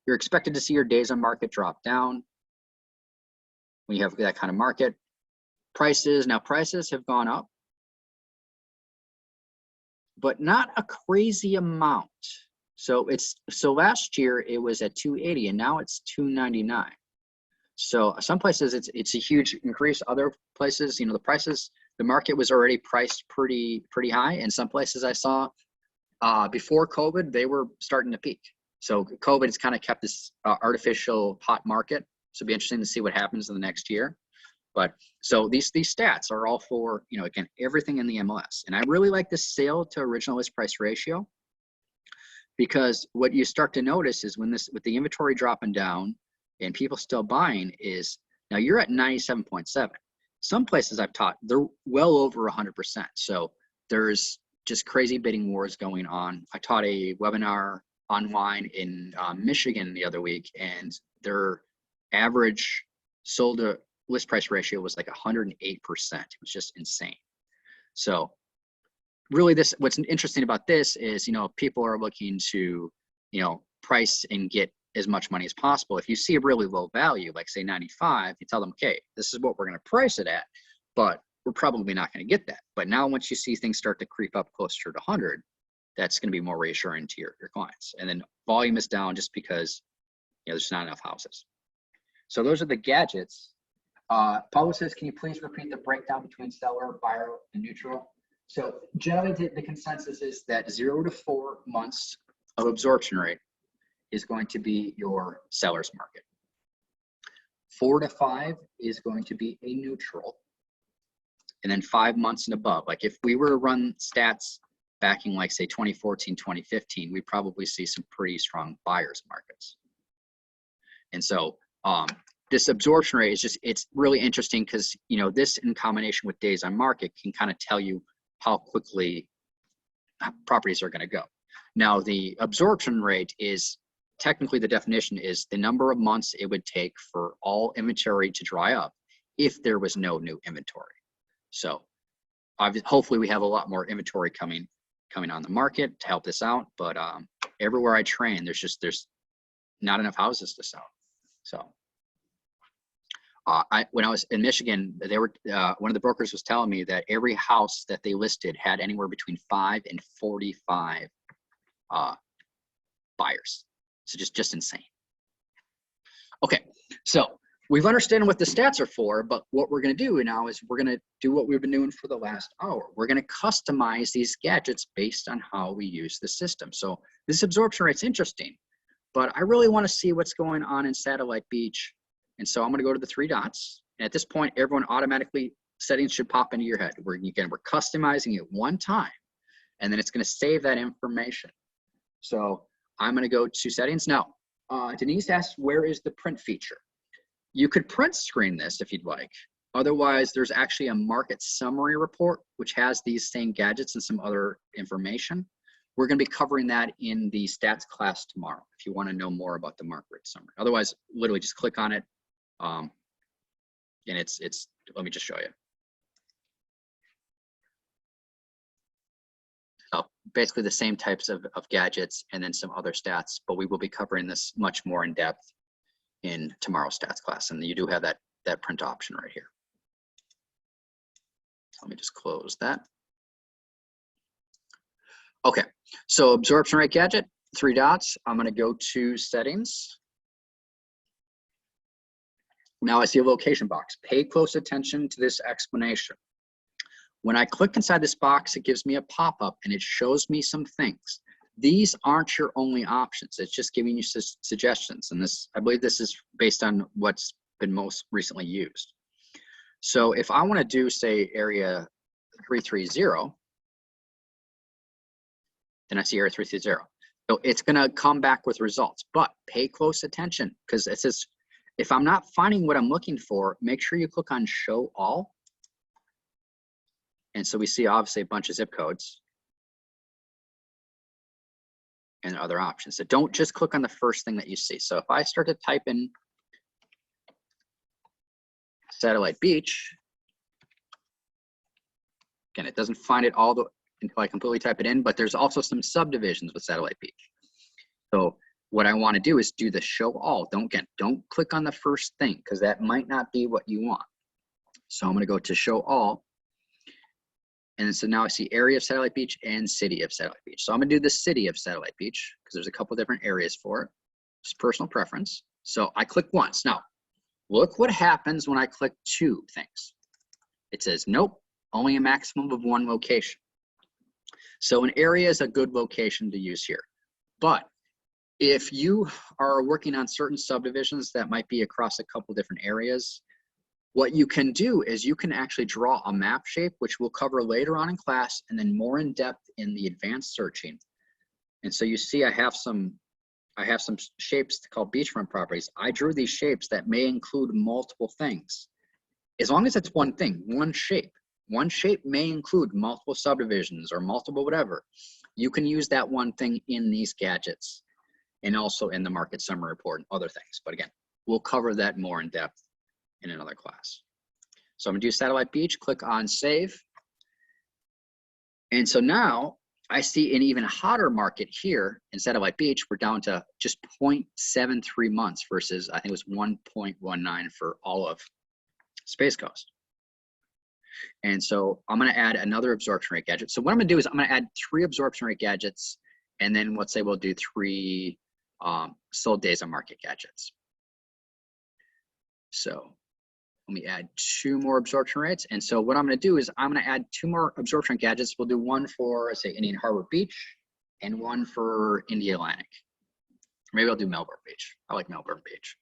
you're expected to see your days on market drop down when you have that kind of market. Prices, now prices have gone up, but not a crazy amount. So last year it was at 280 and now it's 299. So some places it's a huge increase. Other places, you know, the market was already priced pretty high. And some places I saw before COVID, they were starting to peak. So COVID has kind of kept this artificial hot market. So it'll be interesting to see what happens in the next year. But so these stats are all for, you know, again, everything in the MLS. And I really like this sale to original list price ratio, because what you start to notice is with the inventory dropping down and people still buying is, now you're at 97.7. Some places I've taught, they're well over 100%. So there's just crazy bidding wars going on. I taught a webinar online in Michigan the other week, and their average sold to list price ratio was like 108%. It was just insane. So really what's interesting about this is, you know, people are looking to, you know, price and get as much money as possible. If you see a really low value, like say 95, you tell them, okay, this is what we're going to price it at, but we're probably not going to get that. But now once you see things start to creep up closer to 100, that's going to be more reassuring to your clients. And then volume is down just because, you know, there's not enough houses. So those are the gadgets. Paula says, can you please repeat the breakdown between seller, buyer, and neutral? So generally the consensus is that 0 to 4 months of absorption rate is going to be your seller's market. 4 to 5 is going to be a neutral. And then 5 months and above, like if we were to run stats backing like say 2014, 2015, we probably see some pretty strong buyers markets. And so this absorption rate is just, it's really interesting because, you know, this in combination with days on market can kind of tell you how quickly properties are going to go. Now the absorption rate is technically, the definition is the number of months it would take for all inventory to dry up if there was no new inventory. So hopefully we have a lot more inventory coming on the market to help this out. But everywhere I train, there's not enough houses to sell. So when I was in Michigan, they were one of the brokers was telling me that every house that they listed had anywhere between 5 and 45 buyers. So just insane. Okay, so we've understood what the stats are for, but what we're going to do now is we're going to do what we've been doing for the last hour. We're going to customize these gadgets based on how we use the system. So this absorption rate's interesting, but I really want to see what's going on in Satellite Beach. And so I'm going to go to the 3 dots. And at this point, everyone automatically, settings should pop into your head. We're customizing it one time, and then it's going to save that information. So I'm going to go to settings. Now, Denise asks, where is the print feature? You could print screen this if you'd like. Otherwise, there's actually a market summary report, which has these same gadgets and some other information. We're going to be covering that in the stats class tomorrow if you want to know more about the market summary. Otherwise, literally just click on it. And let me just show you. So basically the same types of gadgets and then some other stats, but we will be covering this much more in depth in tomorrow's stats class. And you do have that print option right here. Let me just close that. Okay, so absorption rate gadget, 3 dots. I'm going to go to settings. Now I see a location box. Pay close attention to this explanation. When I click inside this box, it gives me a pop-up and it shows me some things. these aren't your only options. It's just giving you suggestions. And this, I believe this is based on what's been most recently used. So if I want to do, say, area 330, then I see area 330. So it's going to come back with results, but pay close attention, because it says, if I'm not finding what I'm looking for, make sure you click on show all. And so we see obviously a bunch of zip codes and other options. So don't just click on the first thing that you see. So if I start to type in Satellite Beach, again, it doesn't find it all until I completely type it in, but there's also some subdivisions with Satellite Beach. So what I want to do is do the show all. Don't click on the first thing, because that might not be what you want. So I'm going to go to show all. And so now I see area of Satellite Beach and city of Satellite Beach. So I'm going to do the city of Satellite Beach, because there's a couple different areas for it. It's personal preference. So I click once. Now, look what happens when I click two things. It says, nope, only a maximum of one location. So an area is a good location to use here. But if you are working on certain subdivisions that might be across a couple different areas, what you can do is you can actually draw a map shape, which we'll cover later on in class, and then more in depth in the advanced searching. And so you see I have some shapes called beachfront properties. I drew these shapes that may include multiple things. As long as it's one thing, one shape. One shape may include multiple subdivisions or multiple whatever. You can use that one thing in these gadgets and also in the market summary report and other things. But again, we'll cover that more in depth in another class. So I'm gonna do Satellite Beach, click on save. And so now I see an even hotter market here in Satellite Beach. We're down to just 0.73 months versus I think it was 1.19 for all of Space Coast. And so I'm gonna add another absorption rate gadget. So what I'm gonna do is I'm gonna add 3 absorption rate gadgets, and then let's say we'll do 3 sold days on market gadgets. So let me add 2 more absorption rates. And so what I'm going to do is I'm going to add 2 more absorption gadgets. We'll do one for, say, Indian Harbor Beach and one for India Atlantic. Maybe I'll do Melbourne Beach. I like Melbourne Beach.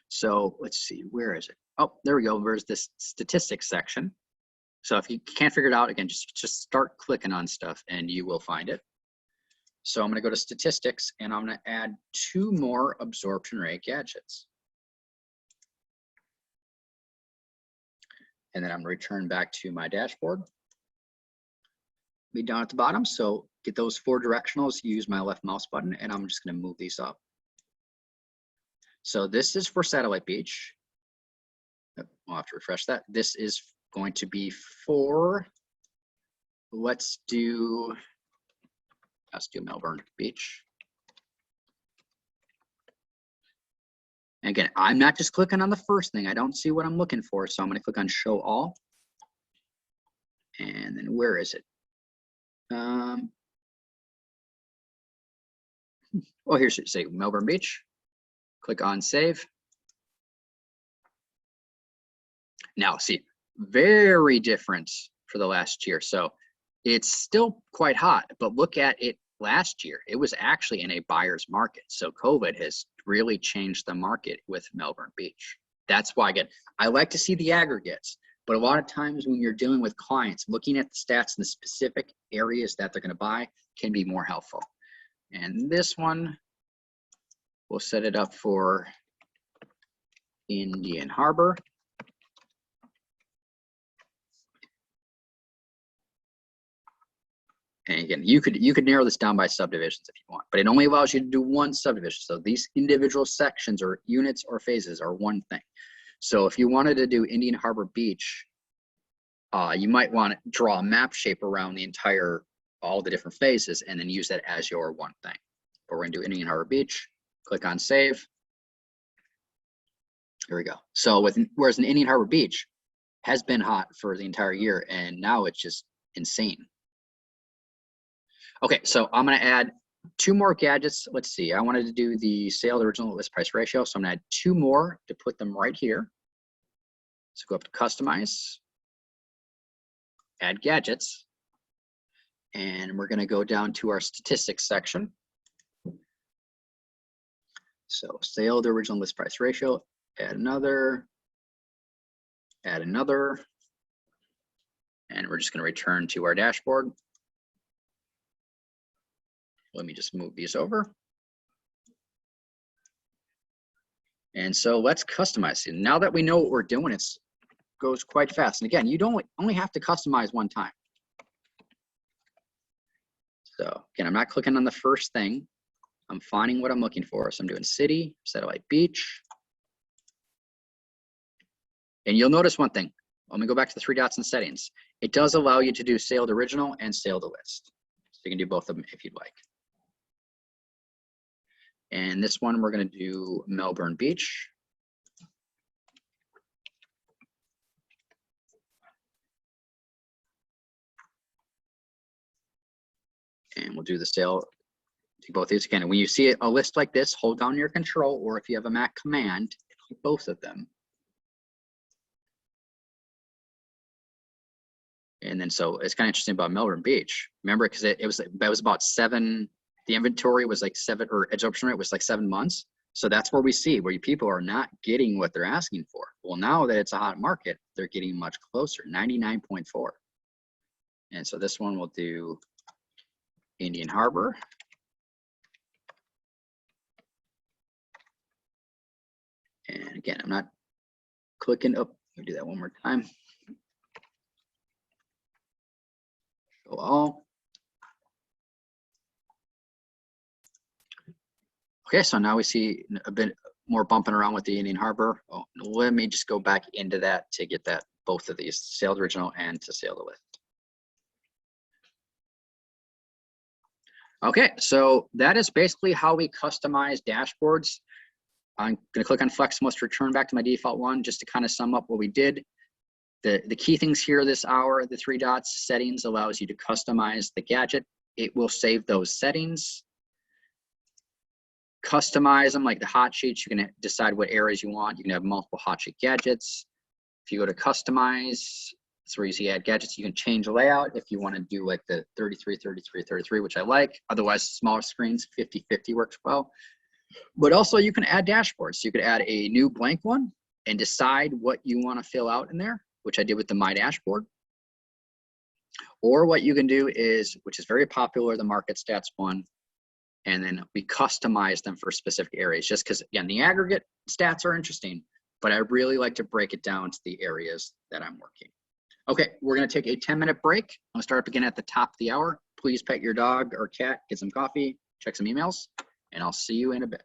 So let's see, where is it? Oh, there we go. There's this statistics section. So if you can't figure it out, again, just start clicking on stuff and you will find it. So I'm going to go to statistics and I'm going to add 2 more absorption rate gadgets. And then I'm going to return back to my dashboard. Be down at the bottom. So get those 4 directionals, use my left mouse button, and I'm just going to move these up. So this is for Satellite Beach. I'll have to refresh that. This is going to be for, let's do Melbourne Beach. And again, I'm not just clicking on the first thing. I don't see what I'm looking for. So I'm going to click on show all. And then where is it? Oh, here should say Melbourne Beach. Click on save. Now see, very different for the last year. So it's still quite hot, but look at it last year. It was actually in a buyer's market. So COVID has really changed the market with Melbourne Beach. That's why, again, I like to see the aggregates, but a lot of times when you're dealing with clients, looking at the stats in the specific areas that they're going to buy can be more helpful. And this one, we'll set it up for Indian Harbor. And again, you could narrow this down by subdivisions if you want, but it only allows you to do one subdivision. So these individual sections or units or phases are one thing. So if you wanted to do Indian Harbor Beach, you might want to draw a map shape around the entire, all the different phases, and then use that as your one thing. But we're gonna do Indian Harbor Beach, click on save. Here we go. So whereas an Indian Harbor Beach has been hot for the entire year, and now it's just insane. Okay, so I'm going to add 2 more gadgets. Let's see, I wanted to do the sale to original list price ratio. So I'm going to add 2 more to put them right here. So go up to customize, add gadgets. And we're going to go down to our statistics section. So sale to original list price ratio, add another, and we're just going to return to our dashboard. Let me just move these over. And so let's customize it. Now that we know what we're doing, it goes quite fast. And again, you don't only have to customize one time. So again, I'm not clicking on the first thing. I'm finding what I'm looking for. So I'm doing city, satellite beach. And you'll notice one thing. Let me go back to the 3 dots in settings. It does allow you to do sale to original and sale to list. So you can do both of them if you'd like. And this one, we're going to do Melbourne Beach. And we'll do the sale to both these again. And when you see a list like this, hold down your control, or if you have a Mac command, click both of them. And then so it's kind of interesting about Melbourne Beach. Remember, because it was about 7. The inventory was like 7, or absorption rate was like 7 months. So that's where we see where people are not getting what they're asking for. Well, now that it's a hot market, they're getting much closer, 99.4. And so this one we'll do Indian Harbor. And again, I'm not clicking up. Let me do that one more time. Show all. Okay, so now we see a bit more bumping around with the Indian Harbor. Oh, let me just go back into that to get that both of these, sale to original and to sale to list. Okay, so that is basically how we customize dashboards. I'm going to click on FlexMLS to return back to my default one just to kind of sum up what we did. The key things here this hour, the 3 dots, settings allows you to customize the gadget. It will save those settings. Customize them like the hot sheets. You can decide what areas you want. You can have multiple hot sheet gadgets. If you go to customize, that's where you see add gadgets. You can change the layout if you want to do like the 33, 33, 33, which I like. Otherwise, smaller screens, 50, 50 works well. But also you can add dashboards. So you could add a new blank one and decide what you want to fill out in there, which I did with the My Dashboard. Or what you can do is, which is very popular, the market stats one, and then we customize them for specific areas, just because, again, the aggregate stats are interesting, but I really like to break it down to the areas that I'm working. Okay, we're going to take a 10-minute break. I'll start up again at the top of the hour. Please pet your dog or cat, get some coffee, check some emails, and I'll see you in a bit.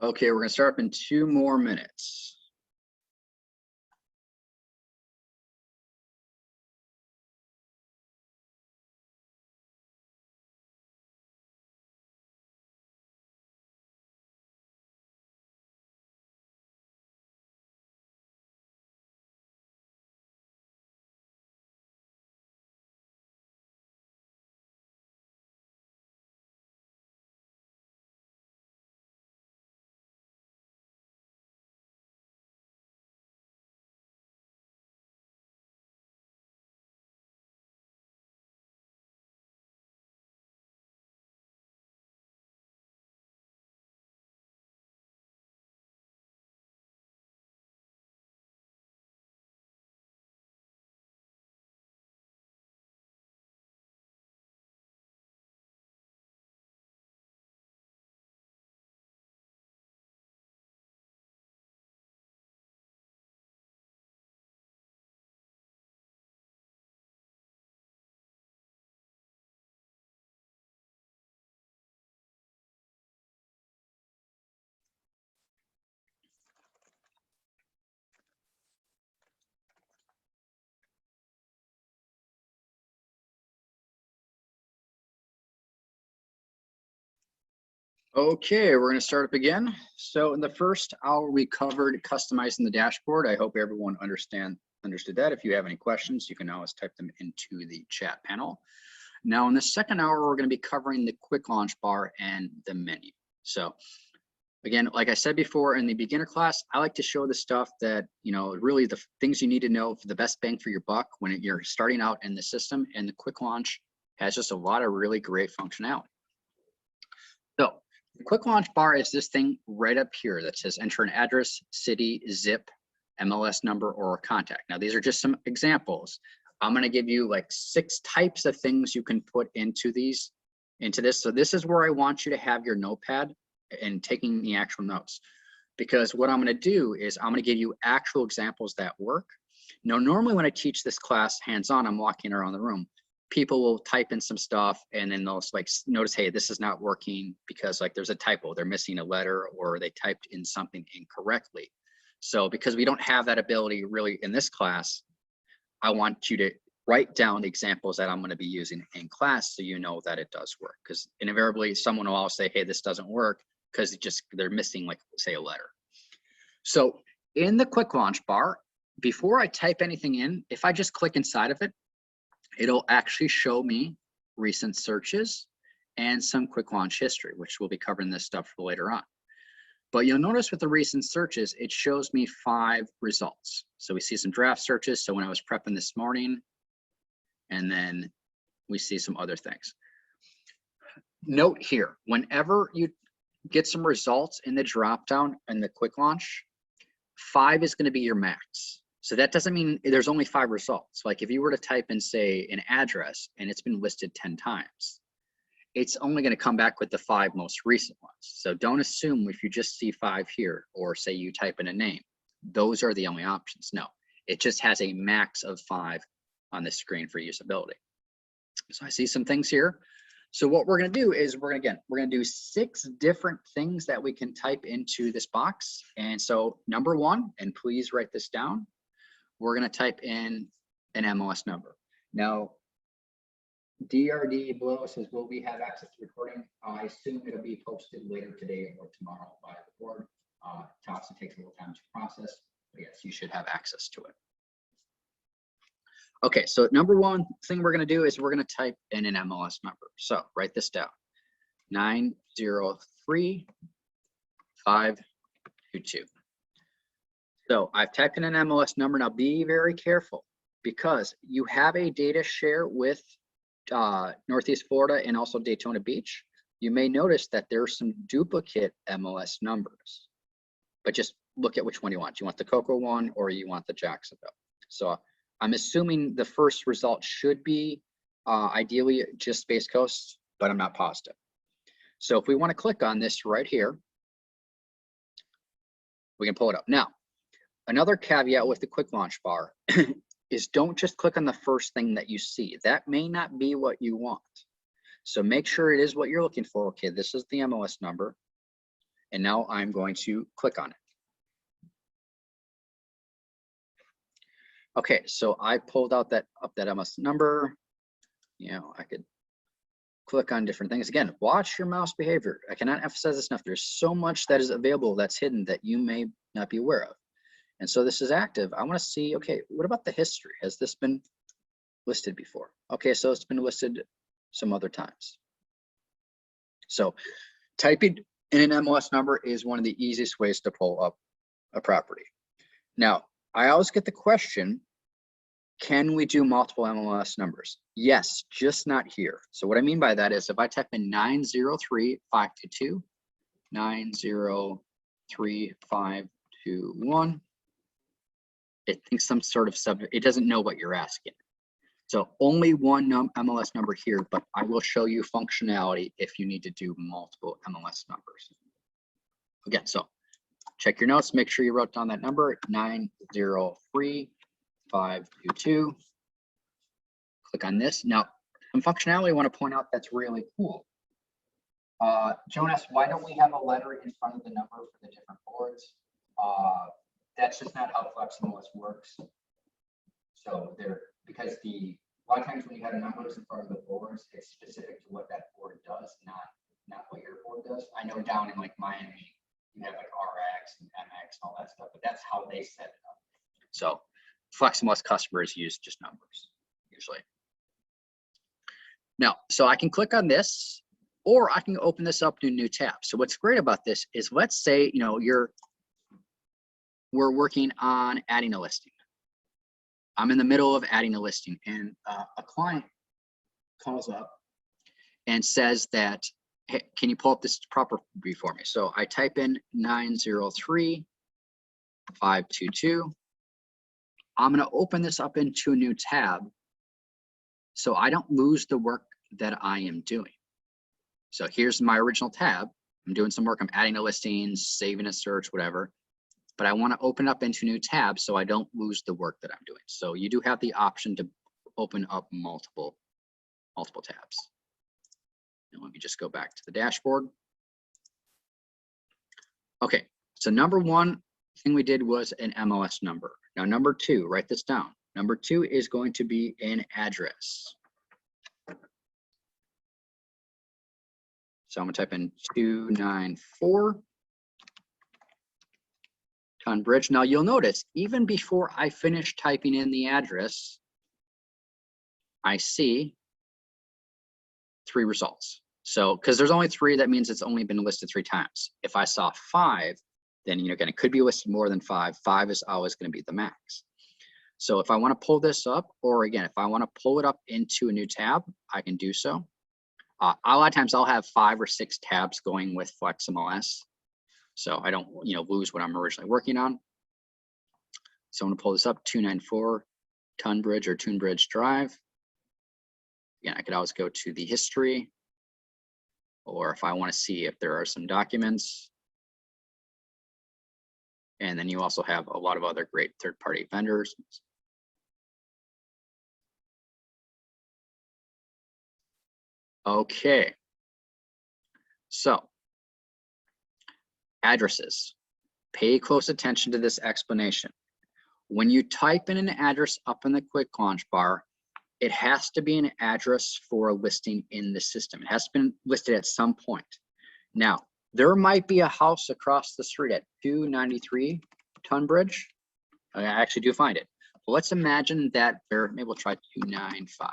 Okay, we're gonna start up in 2 more minutes. Okay, we're gonna start up again. So in the first hour, we covered customizing the dashboard. I hope everyone understood that. If you have any questions, you can always type them into the chat panel. Now in the second hour, we're gonna be covering the quick launch bar and the menu. So again, like I said before in the beginner class, I like to show the stuff that, really the things you need to know for the best bang for your buck when you're starting out in the system, and the quick launch has just a lot of really great functionality. So the quick launch bar is this thing right up here that says enter an address, city, zip, MLS number, or contact. Now, these are just some examples. I'm going to give you like 6 types of things you can put into this. So this is where I want you to have your notepad and taking the actual notes, because what I'm going to do is I'm going to give you actual examples that work. Now, normally when I teach this class hands-on, I'm walking around the room. People will type in some stuff and then they'll like notice, hey, this is not working because like there's a typo, they're missing a letter, or they typed in something incorrectly. So because we don't have that ability really in this class, I want you to write down the examples that I'm going to be using in class so you know that it does work. Because invariably someone will always say, hey, this doesn't work because they're missing, like, say, a letter. So in the quick launch bar, before I type anything in, if I just click inside of it, it'll actually show me recent searches and some quick launch history, which we'll be covering this stuff for later on. But you'll notice with the recent searches, it shows me 5 results. So we see some draft searches. So when I was prepping this morning, and then we see some other things. Note here, whenever you get some results in the dropdown and the quick launch, 5 is going to be your max. So that doesn't mean there's only 5 results. Like if you were to type in, say, an address and it's been listed 10 times, it's only going to come back with the 5 most recent ones. So don't assume if you just see 5 here, or say you type in a name, those are the only options. No, it just has a max of 5 on the screen for usability. So I see some things here. So what we're going to do is we're going to do 6 different things that we can type into this box. And so number 1, and please write this down, we're going to type in an MLS number. Now, DRD below says, will we have access to recording? I assume it'll be posted later today or tomorrow by the board. It obviously takes a little time to process, but yes, you should have access to it. Okay, so number 1 thing we're going to do is we're going to type in an MLS number. So write this down, 903522. So I've typed in an MLS number. Now be very careful, because you have a data share with Northeast Florida and also Daytona Beach. You may notice that there's some duplicate MLS numbers, but just look at which one you want. Do you want the Cocoa one or you want the Jacksonville? So I'm assuming the first result should be ideally just Space Coast, but I'm not positive. So if we want to click on this right here, we can pull it up. Now, another caveat with the quick launch bar is don't just click on the first thing that you see. That may not be what you want. So make sure it is what you're looking for. Okay, this is the MLS number. And now I'm going to click on it. Okay, so I pulled out that MLS number. You know, I could click on different things. Again, watch your mouse behavior. I cannot emphasize this enough. There's so much that is available that's hidden that you may not be aware of. And so this is active. I want to see, okay, what about the history? Has this been listed before? Okay, so it's been listed some other times. So typing in an MLS number is one of the easiest ways to pull up a property. Now, I always get the question, can we do multiple MLS numbers? Yes, just not here. So what I mean by that is if I type in 903-522, 903-521, it thinks some sort of it doesn't know what you're asking. So only one MLS number here, but I will show you functionality if you need to do multiple MLS numbers. Again, so check your notes, make sure you wrote down that number, 903-522. Click on this. Now, some functionality I want to point out that's really cool. Jonas, why don't we have a letter in front of the number for the different boards? That's just not how FlexMLS works. So because a lot of times when you have numbers in front of the boards, it's specific to what that board does, not what your board does. I know down in like Miami, you have like RX and MX and all that stuff, but that's how they set it up. So FlexMLS customers use just numbers usually. Now, so I can click on this, or I can open this up to a new tab. So what's great about this is, let's say, you know, we're working on adding a listing. I'm in the middle of adding a listing, and a client calls up and says that, hey, can you pull up this property for me? So I type in 903-522. I'm going to open this up into a new tab so I don't lose the work that I am doing. So here's my original tab. I'm doing some work. I'm adding a listing, saving a search, whatever. But I want to open up into a new tab so I don't lose the work that I'm doing. So you do have the option to open up multiple tabs. And let me just go back to the dashboard. Okay, so number one thing we did was an MLS number. Now number two, write this down. Number two is going to be an address. So I'm gonna type in 294 Tunbridge. Now you'll notice, even before I finish typing in the address, I see 3 results. So, because there's only 3, that means it's only been listed 3 times. If I saw 5, then, you know, again, it could be listed more than 5. 5 is always going to be the max. So if I want to pull this up, or again, if I want to pull it up into a new tab, I can do so. A lot of times I'll have 5 or 6 tabs going with FlexMLS, so I don't, you know, lose what I'm originally working on. So I'm going to pull this up, 294 Tunbridge or Tunbridge Drive. Again, I could always go to the history, or if I want to see if there are some documents. And then you also have a lot of other great third-party vendors. Okay, so addresses. Pay close attention to this explanation. When you type in an address up in the quick launch bar, it has to be an address for a listing in the system. It has been listed at some point. Now, there might be a house across the street at 293 Tunbridge. I actually do find it. But let's imagine that there, maybe we'll try 295.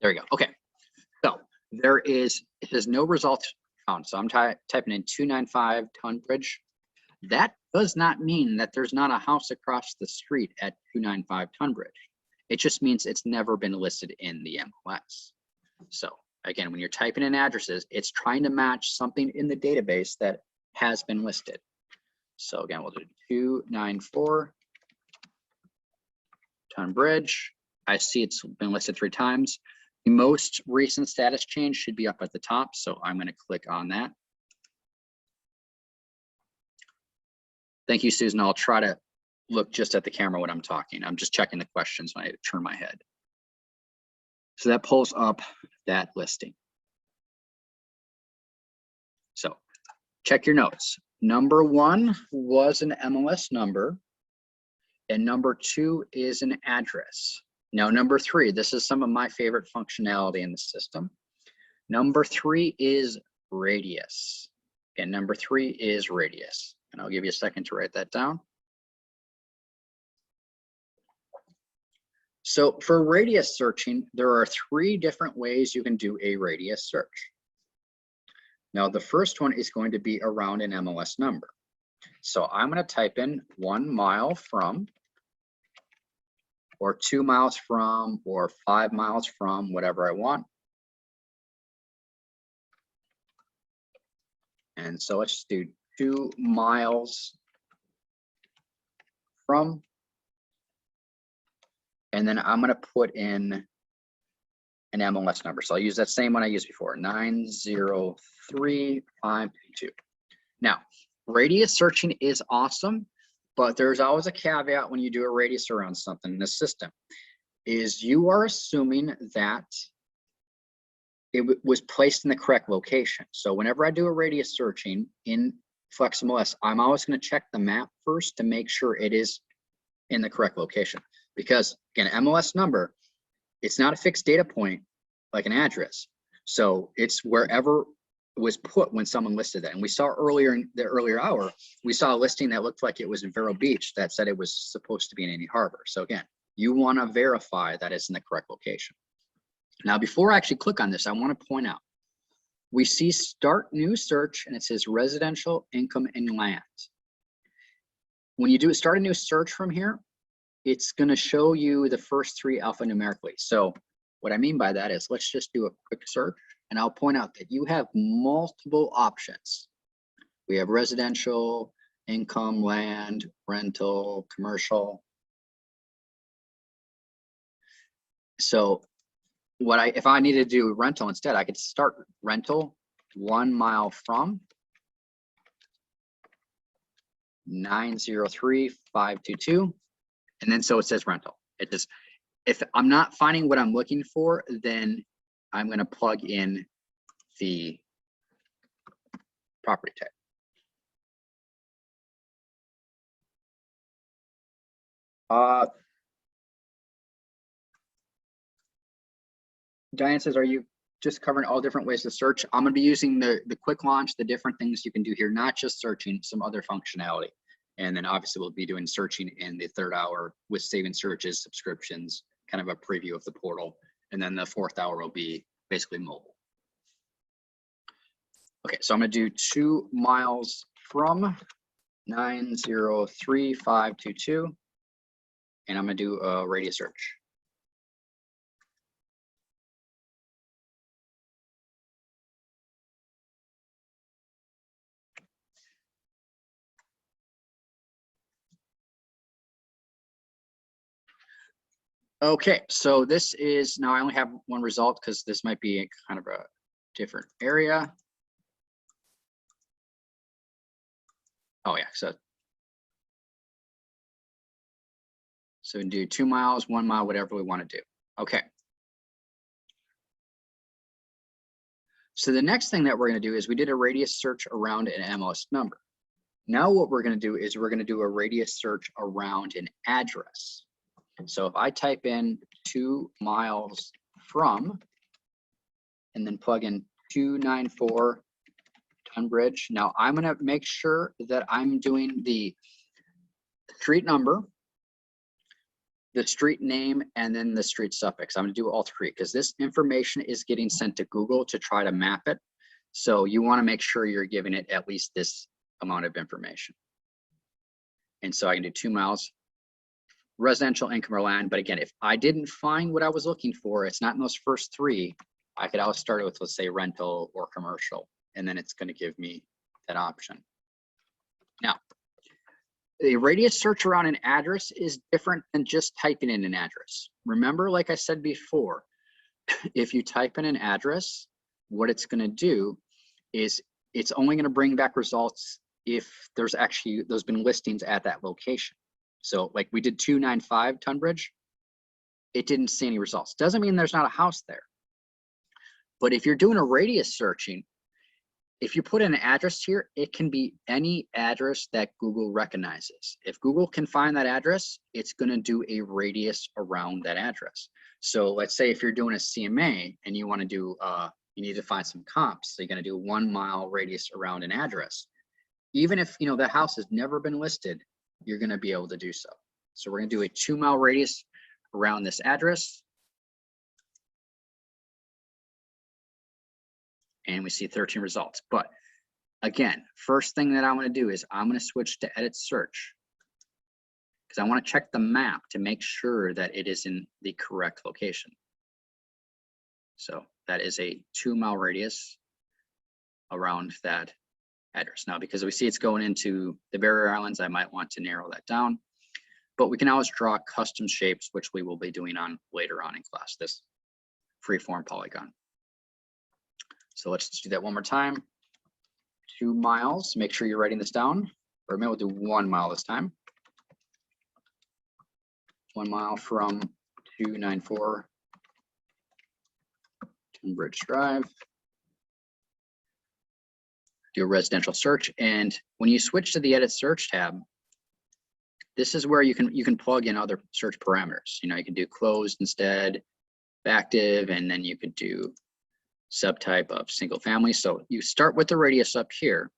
There we go. Okay. So it has no results found. So I'm typing in 295 Tunbridge. That does not mean that there's not a house across the street at 295 Tunbridge. It just means it's never been listed in the MLS. So again, when you're typing in addresses, it's trying to match something in the database that has been listed. So again, we'll do 294 Tunbridge. I see it's been listed 3 times. The most recent status change should be up at the top, so I'm going to click on that. Thank you, Susan. I'll try to look just at the camera when I'm talking. I'm just checking the questions when I turn my head. So that pulls up that listing. check your notes. Number 1 was an MLS number, and number 2 is an address. Now, number 3, this is some of my favorite functionality in the system. Number 3 is radius. And number 3 is radius. And I'll give you a second to write that down. So for radius searching, there are 3 different ways you can do a radius search. Now, the first one is going to be around an MLS number. So I'm going to type in 1 mile from, or 2 miles from, or 5 miles from, whatever I want. And so let's do 2 miles from. And then I'm going to put in an MLS number. So I'll use that same one I used before, 903522. Now, radius searching is awesome, but there's always a caveat when you do a radius around something in the system, is you are assuming that it was placed in the correct location. So whenever I do a radius searching in FlexMLS, I'm always going to check the map first to make sure it is in the correct location. Because again, MLS number, it's not a fixed data point like an address. So it's wherever it was put when someone listed that. And we saw earlier in the earlier hour, we saw a listing that looked like it was in Vero Beach that said it was supposed to be in Indy Harbor. So again, you want to verify that it's in the correct location. Now, before I actually click on this, I want to point out, we see start new search and it says residential, income, and land. When you do start a new search from here, it's going to show you the first 3 alphanumerically. So what I mean by that is, let's just do a quick search and I'll point out that you have multiple options. We have residential, income, land, rental, commercial. So if I needed to do rental instead, I could start rental 1 mile from 903522. And then so it says rental. It just, if I'm not finding what I'm looking for, then I'm going to plug in the property type. Diane says, are you just covering all different ways to search? I'm going to be using the quick launch, the different things you can do here, not just searching, some other functionality. And then obviously we'll be doing searching in the 3rd hour with saving searches, subscriptions, kind of a preview of the portal. And then the 4th hour will be basically mobile. Okay, so I'm going to do 2 miles from 903522. And I'm going to do a radius search. Okay, so this is, now I only have one result because this might be a kind of a different area. Oh yeah, so we can do 2 miles, 1 mile, whatever we want to do. Okay. So the next thing that we're going to do is we did a radius search around an MLS number. Now what we're going to do is we're going to do a radius search around an address. So if I type in 2 miles from, and then plug in 294 Tunbridge. Now I'm going to make sure that I'm doing the street number, the street name, and then the street suffix. I'm going to do all 3 because this information is getting sent to Google to try to map it. So you want to make sure you're giving it at least this amount of information. And so I can do 2 miles. Residential, income, or land. But again, if I didn't find what I was looking for, it's not in those first 3, I could always start it with, let's say, rental or commercial, and then it's going to give me that option. Now, a radius search around an address is different than just typing in an address. Remember, like I said before, if you type in an address, what it's going to do is it's only going to bring back results if there's been listings at that location. So like we did 295 Tunbridge, it didn't see any results. Doesn't mean there's not a house there. But if you're doing a radius searching, if you put in an address here, it can be any address that Google recognizes. If Google can find that address, it's going to do a radius around that address. So let's say if you're doing a CMA and you want to do, you need to find some comps. So you're going to do 1 mile radius around an address. Even if, the house has never been listed, you're going to be able to do so. So we're going to do a 2 mile radius around this address. And we see 13 results. But again, first thing that I'm going to do is I'm going to switch to edit search, because I want to check the map to make sure that it is in the correct location. So that is a 2 mile radius around that address. Now, because we see it's going into the barrier islands, I might want to narrow that down, but we can always draw custom shapes, which we will be doing on later on in class, this freeform polygon. So let's just do that one more time. 2 miles, make sure you're writing this down. Or maybe we'll do 1 mile this time. 1 mile from 294 Tunbridge Drive. Do a residential search, and when you switch to the edit search tab, this is where you can plug in other search parameters. You can do closed instead, active, and then you could do subtype of single family. So you start with the radius up here,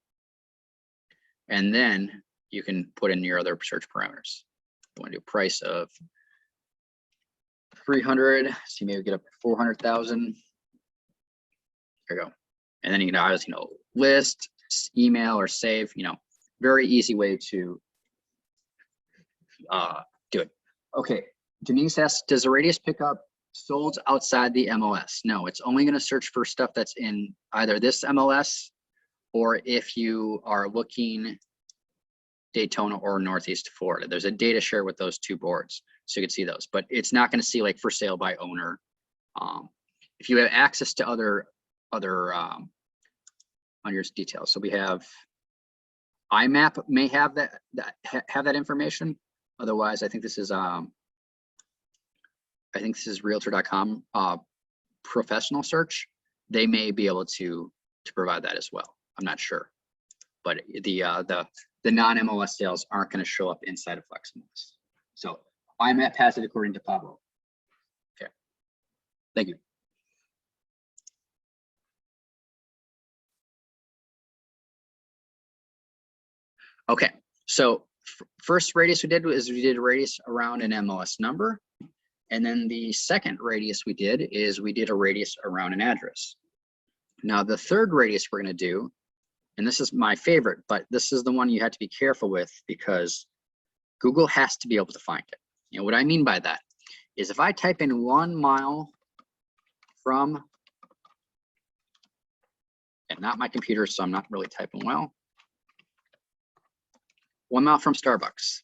and then you can put in your other search parameters. You want to do price of 300, so you maybe get up to 400,000. There you go. And then you can obviously, list, email, or save, very easy way to do it. Okay, Denise asks, does the radius pick up sold outside the MLS? No, it's only going to search for stuff that's in either this MLS, or if you are looking Daytona or Northeast Florida. There's a data share with those 2 boards, so you can see those, but it's not going to see like for sale by owner. If you have access to other on your details, so we have IMAP may have that information. Otherwise, I think this is realtor.com professional search. They may be able to provide that as well. I'm not sure, but the non-MLS sales aren't going to show up inside of FlexMLS. So IMAP has it according to Pablo. Okay, thank you. Okay, so first radius we did is we did a radius around an MLS number. And then the second radius we did is we did a radius around an address. Now the third radius we're going to do, and this is my favorite, but this is the one you have to be careful with because Google has to be able to find it. What I mean by that is if I type in 1 mile from, and not my computer, so I'm not really typing well, 1 mile from Starbucks.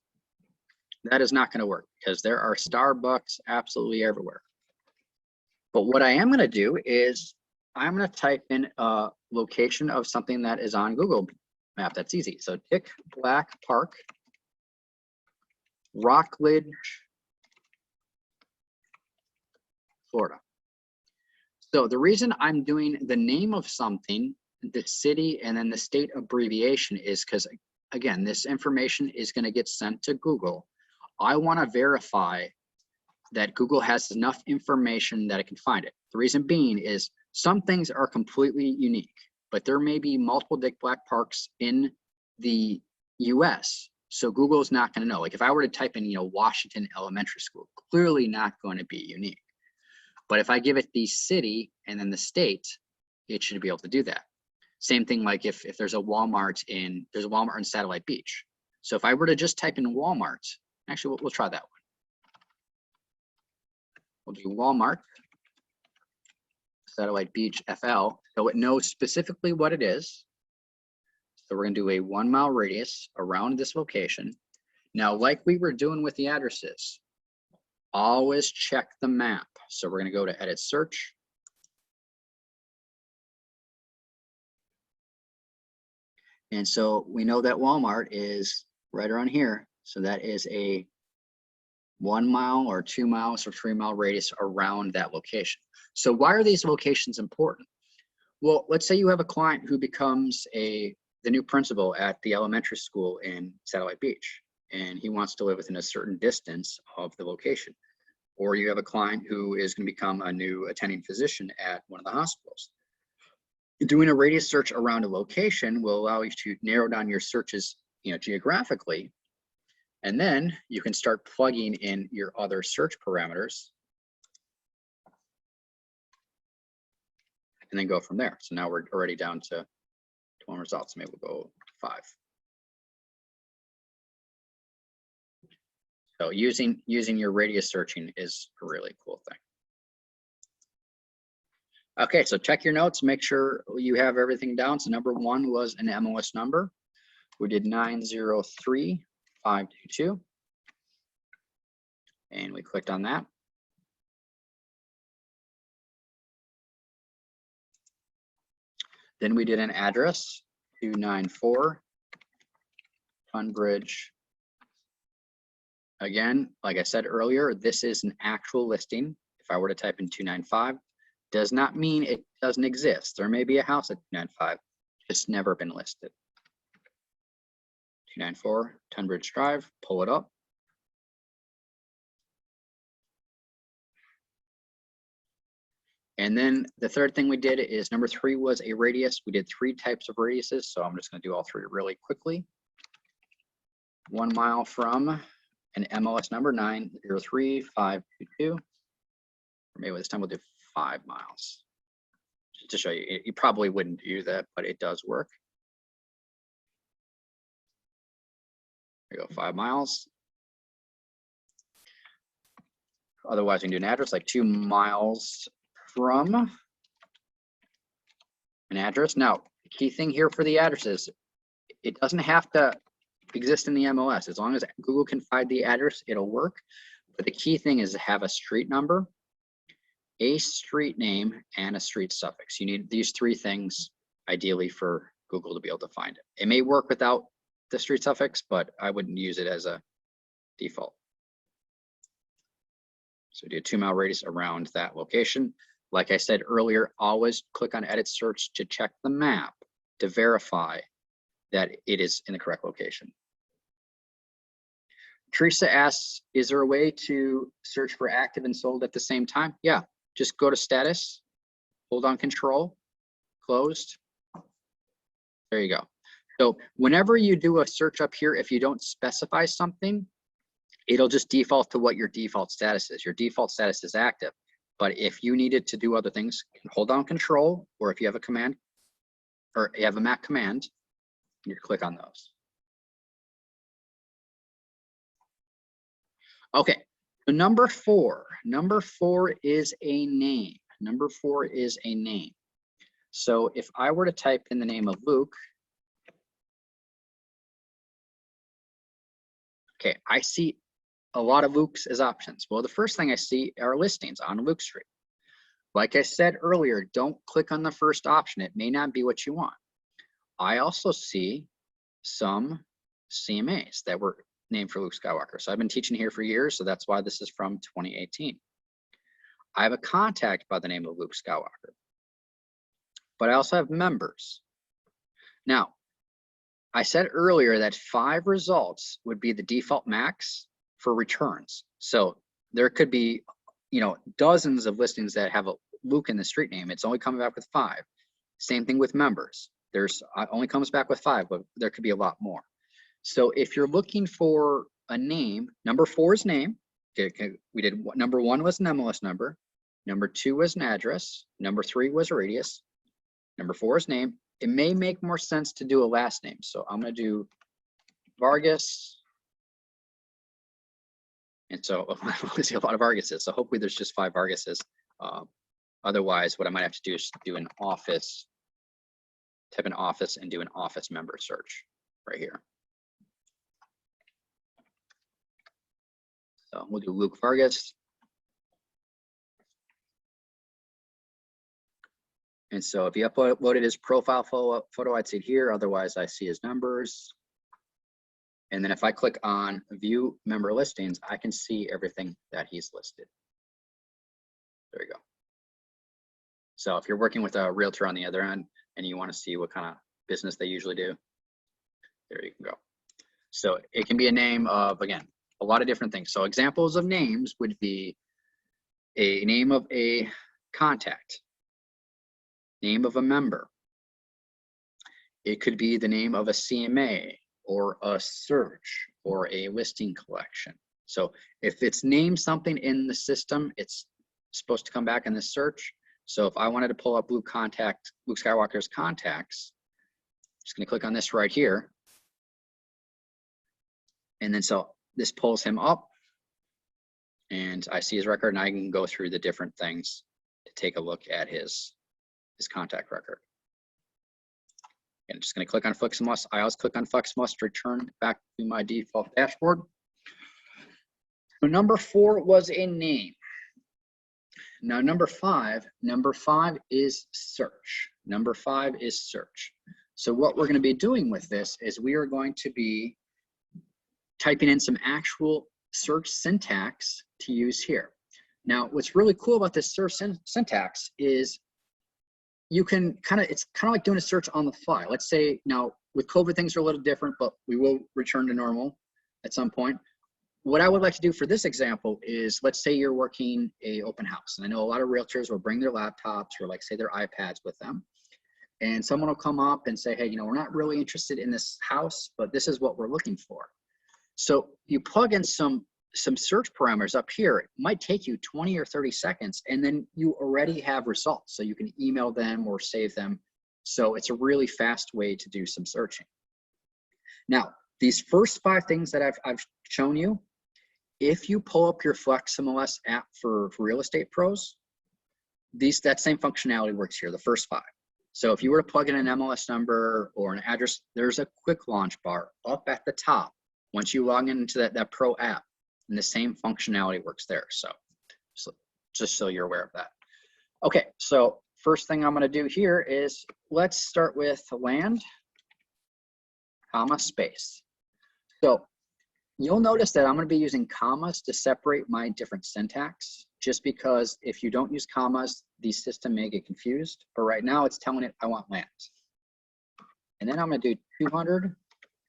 That is not going to work because there are Starbucks absolutely everywhere. But what I am going to do is I'm going to type in a location of something that is on Google Map. That's easy. So Dick Black Park, Rockledge, Florida. So the reason I'm doing the name of something, the city, and then the state abbreviation is because, again, this information is going to get sent to Google. I want to verify that Google has enough information that it can find it. The reason being is some things are completely unique, but there may be multiple Dick Black Parks in the US. So Google's not going to know. Like if I were to type in, Washington Elementary School, clearly not going to be unique. But if I give it the city and then the state, it should be able to do that. Same thing like if there's a Walmart in Satellite Beach. So if I were to just type in Walmart, actually, we'll try that one. We'll do Walmart, Satellite Beach, FL, so it knows specifically what it is. So we're going to do a 1 mile radius around this location. Now, like we were doing with the addresses, always check the map. So we're going to go to Edit Search. And so we know that Walmart is right around here. So that is a 1 mile or 2 miles or 3 mile radius around that location. So why are these locations important? Well, let's say you have a client who becomes the new principal at the elementary school in Satellite Beach, and he wants to live within a certain distance of the location. Or you have a client who is going to become a new attending physician at one of the hospitals. Doing a radius search around a location will allow you to narrow down your searches, geographically, and then you can start plugging in your other search parameters and then go from there. So now we're already down to 1 result. So maybe we'll go 5. So using your radius searching is a really cool thing. Okay, so check your notes, make sure you have everything down. So number 1 was an MLS number. We did 903522. And we clicked on that. Then we did an address, 294 Tunbridge. Again, like I said earlier, this is an actual listing. If I were to type in 295, does not mean it doesn't exist. There may be a house at 295, it's never been listed. 294 Tunbridge Drive, pull it up. And then the third thing we did is number 3 was a radius. We did 3 types of radiuses, so I'm just going to do all 3 really quickly. 1 mile from an MLS number, 903522. Or maybe this time we'll do 5 miles. Just to show you, you probably wouldn't do that, but it does work. There you go, 5 miles. Otherwise, we can do an address like 2 miles from an address. Now, the key thing here for the address is it doesn't have to exist in the MLS. As long as Google can find the address, it'll work. But the key thing is to have a street number, a street name, and a street suffix. You need these 3 things ideally for Google to be able to find it. It may work without the street suffix, but I wouldn't use it as a default. So do a 2 mile radius around that location. Like I said earlier, always click on edit search to check the map to verify that it is in the correct location. Teresa asks, is there a way to search for active and sold at the same time? Yeah, just go to status, hold on control, closed. There you go. So whenever you do a search up here, if you don't specify something, it'll just default to what your default status is. Your default status is active. But if you needed to do other things, hold down control, or if you have a command, or you have a map command, you click on those. Okay, so number 4 is a name. Number 4 is a name. So if I were to type in the name of Luke, okay, I see a lot of Lukes as options. Well, the first thing I see are listings on Luke Street. Like I said earlier, don't click on the first option. It may not be what you want. I also see some CMAs that were named for Luke Skywalker. So I've been teaching here for years, so that's why this is from 2018. I have a contact by the name of Luke Skywalker, but I also have members. Now, I said earlier that 5 results would be the default max for returns. So there could be, dozens of listings that have a Luke in the street name. It's only coming back with 5. Same thing with members. There's only comes back with 5, but there could be a lot more. So if you're looking for a name, number 4 is name. Okay, we did number 1 was an MLS number. Number 2 was an address. Number 3 was a radius. Number 4 is name. It may make more sense to do a last name. So I'm going to do Vargas. And so I see a lot of Vargases. So hopefully there's just 5 Vargases. Otherwise, what I might have to do is do an office, type in office and do an office member search right here. So we'll do Luke Vargas. And so if you uploaded his profile photo, I'd see it here. Otherwise, I see his numbers. And then if I click on view member listings, I can see everything that he's listed. There you go. So if you're working with a realtor on the other end and you want to see what kind of business they usually do, there you can go. So it can be a name of, again, a lot of different things. So examples of names would be a name of a contact, name of a member. It could be the name of a CMA or a search or a listing collection. So if it's named something in the system, it's supposed to come back in the search. So if I wanted to pull up Luke Skywalker's contacts, I'm just gonna click on this right here. And then so this pulls him up and I see his record and I can go through the different things to take a look at his contact record. And I'm just going to click on FlexMLS. I always click on FlexMLS to return back to my default dashboard. So number 4 was a name. Now number 5 is search. Number 5 is search. So what we're going to be doing with this is we are going to be typing in some actual search syntax to use here. Now, what's really cool about this search syntax is you can it's kind of like doing a search on the fly. Let's say now with COVID, things are a little different, but we will return to normal at some point. What I would like to do for this example is, let's say you're working a open house. And I know a lot of realtors will bring their laptops or like say their iPads with them. And someone will come up and say, hey, you know, we're not really interested in this house, but this is what we're looking for. So you plug in some search parameters up here. It might take you 20 or 30 seconds, and then you already have results. So you can email them or save them. So it's a really fast way to do some searching. Now, these first 5 things that I've shown you, if you pull up your FlexMLS app for real estate pros, that same functionality works here, the first 5. So if you were to plug in an MLS number or an address, there's a quick launch bar up at the top. Once you log into that pro app, and the same functionality works there. So just so you're aware of that. Okay, so first thing I'm gonna do here is let's start with land, comma, space. So you'll notice that I'm gonna be using commas to separate my different syntax, just because if you don't use commas, the system may get confused. But right now it's telling it I want land. And then I'm gonna do 200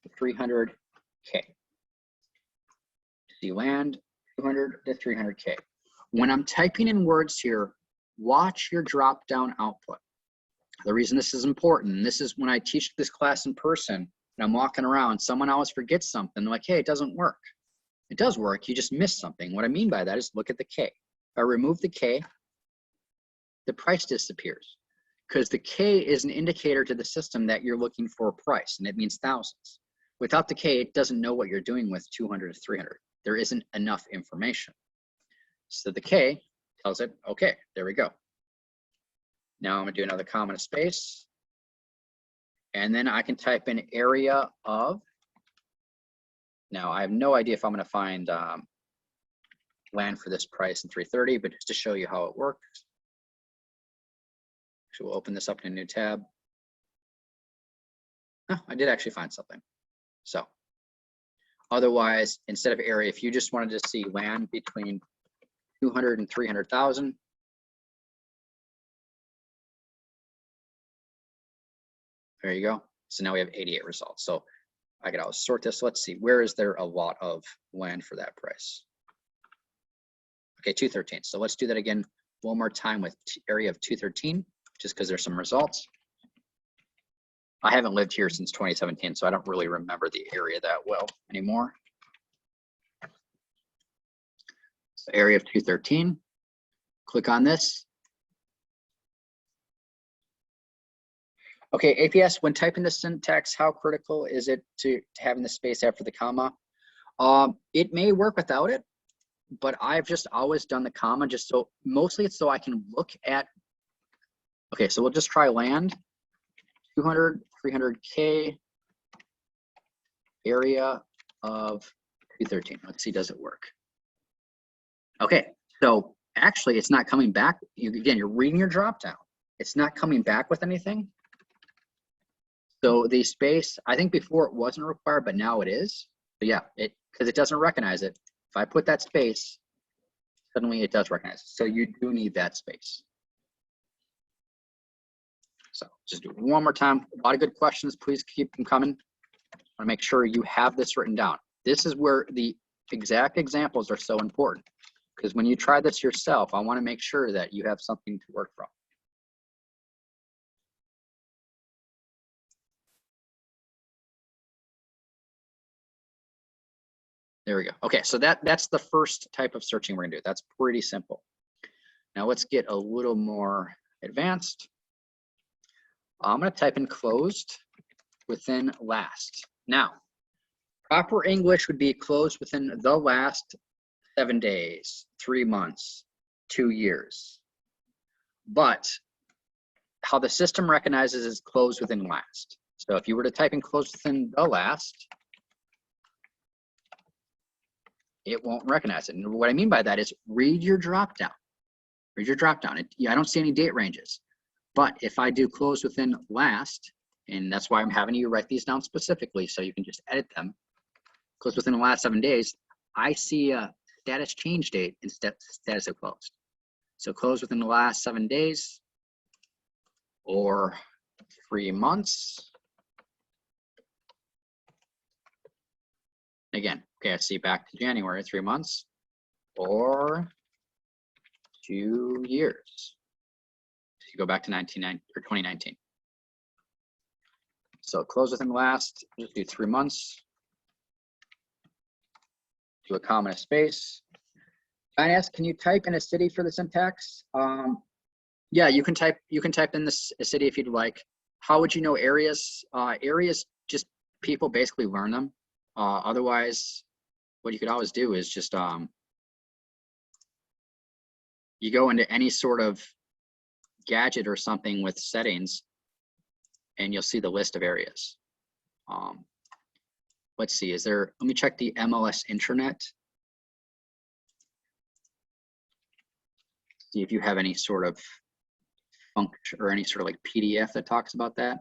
to 300K. See land, 200 to 300K. When I'm typing in words here, watch your drop-down output. The reason this is important, this is when I teach this class in person, and I'm walking around, someone always forgets something. They're like, hey, it doesn't work. It does work, you just missed something. What I mean by that is look at the K. If I remove the K, the price disappears, because the K is an indicator to the system that you're looking for a price, and it means thousands. Without the K, it doesn't know what you're doing with 200 to 300. There isn't enough information. So the K tells it, okay, there we go. Now I'm gonna do another comma and a space. And then I can type in area of. Now I have no idea if I'm gonna find land for this price in 330, but just to show you how it works. So we'll open this up in a new tab. Oh, I did actually find something. So otherwise, instead of area, if you just wanted to see land between 200 and 300,000, there you go. So now we have 88 results. So I could always sort this. Let's see, where is there a lot of land for that price? Okay, 213. So let's do that again one more time with area of 213, just because there's some results. I haven't lived here since 2017, so I don't really remember the area that well anymore. So area of 213, click on this. Okay, APS, when typing the syntax, how critical is it to having the space after the comma? It may work without it, but I've just always done the comma just so, mostly it's so I can look at, okay, so we'll just try land, 200, 300K, area of 213. Let's see, does it work? Okay, so actually it's not coming back. Again, you're reading your drop down. It's not coming back with anything. So the space, I think before it wasn't required, but now it is. So yeah, because it doesn't recognize it. If I put that space, suddenly it does recognize it. So you do need that space. So just do it one more time. A lot of good questions. Please keep them coming. I want to make sure you have this written down. This is where the exact examples are so important, because when you try this yourself, I want to make sure that you have something to work from. There we go. Okay, so that's the first type of searching we're gonna do. That's pretty simple. Now let's get a little more advanced. I'm gonna type in closed within last. Now, proper English would be closed within the last 7 days, 3 months, 2 years. But how the system recognizes is closed within last. So if you were to type in closed within the last, it won't recognize it. And what I mean by that is read your dropdown. Read your dropdown. I don't see any date ranges. But if I do close within last, and that's why I'm having you write these down specifically so you can just edit them, close within the last 7 days, I see a status change date instead of status of closed. So close within the last 7 days or 3 months. Again, okay, I see back to January, 3 months or 2 years. So you go back to 2019. So close within the last, just do 3 months. Do a comma and a space. I ask, can you type in a city for the syntax? Yeah, you can type in this a city if you'd like. How would you know areas? Areas, just people basically learn them. Otherwise, what you could always do is just you go into any sort of gadget or something with settings, and you'll see the list of areas. Let's see, let me check the MLS intranet. See if you have any sort of function or any sort of like PDF that talks about that.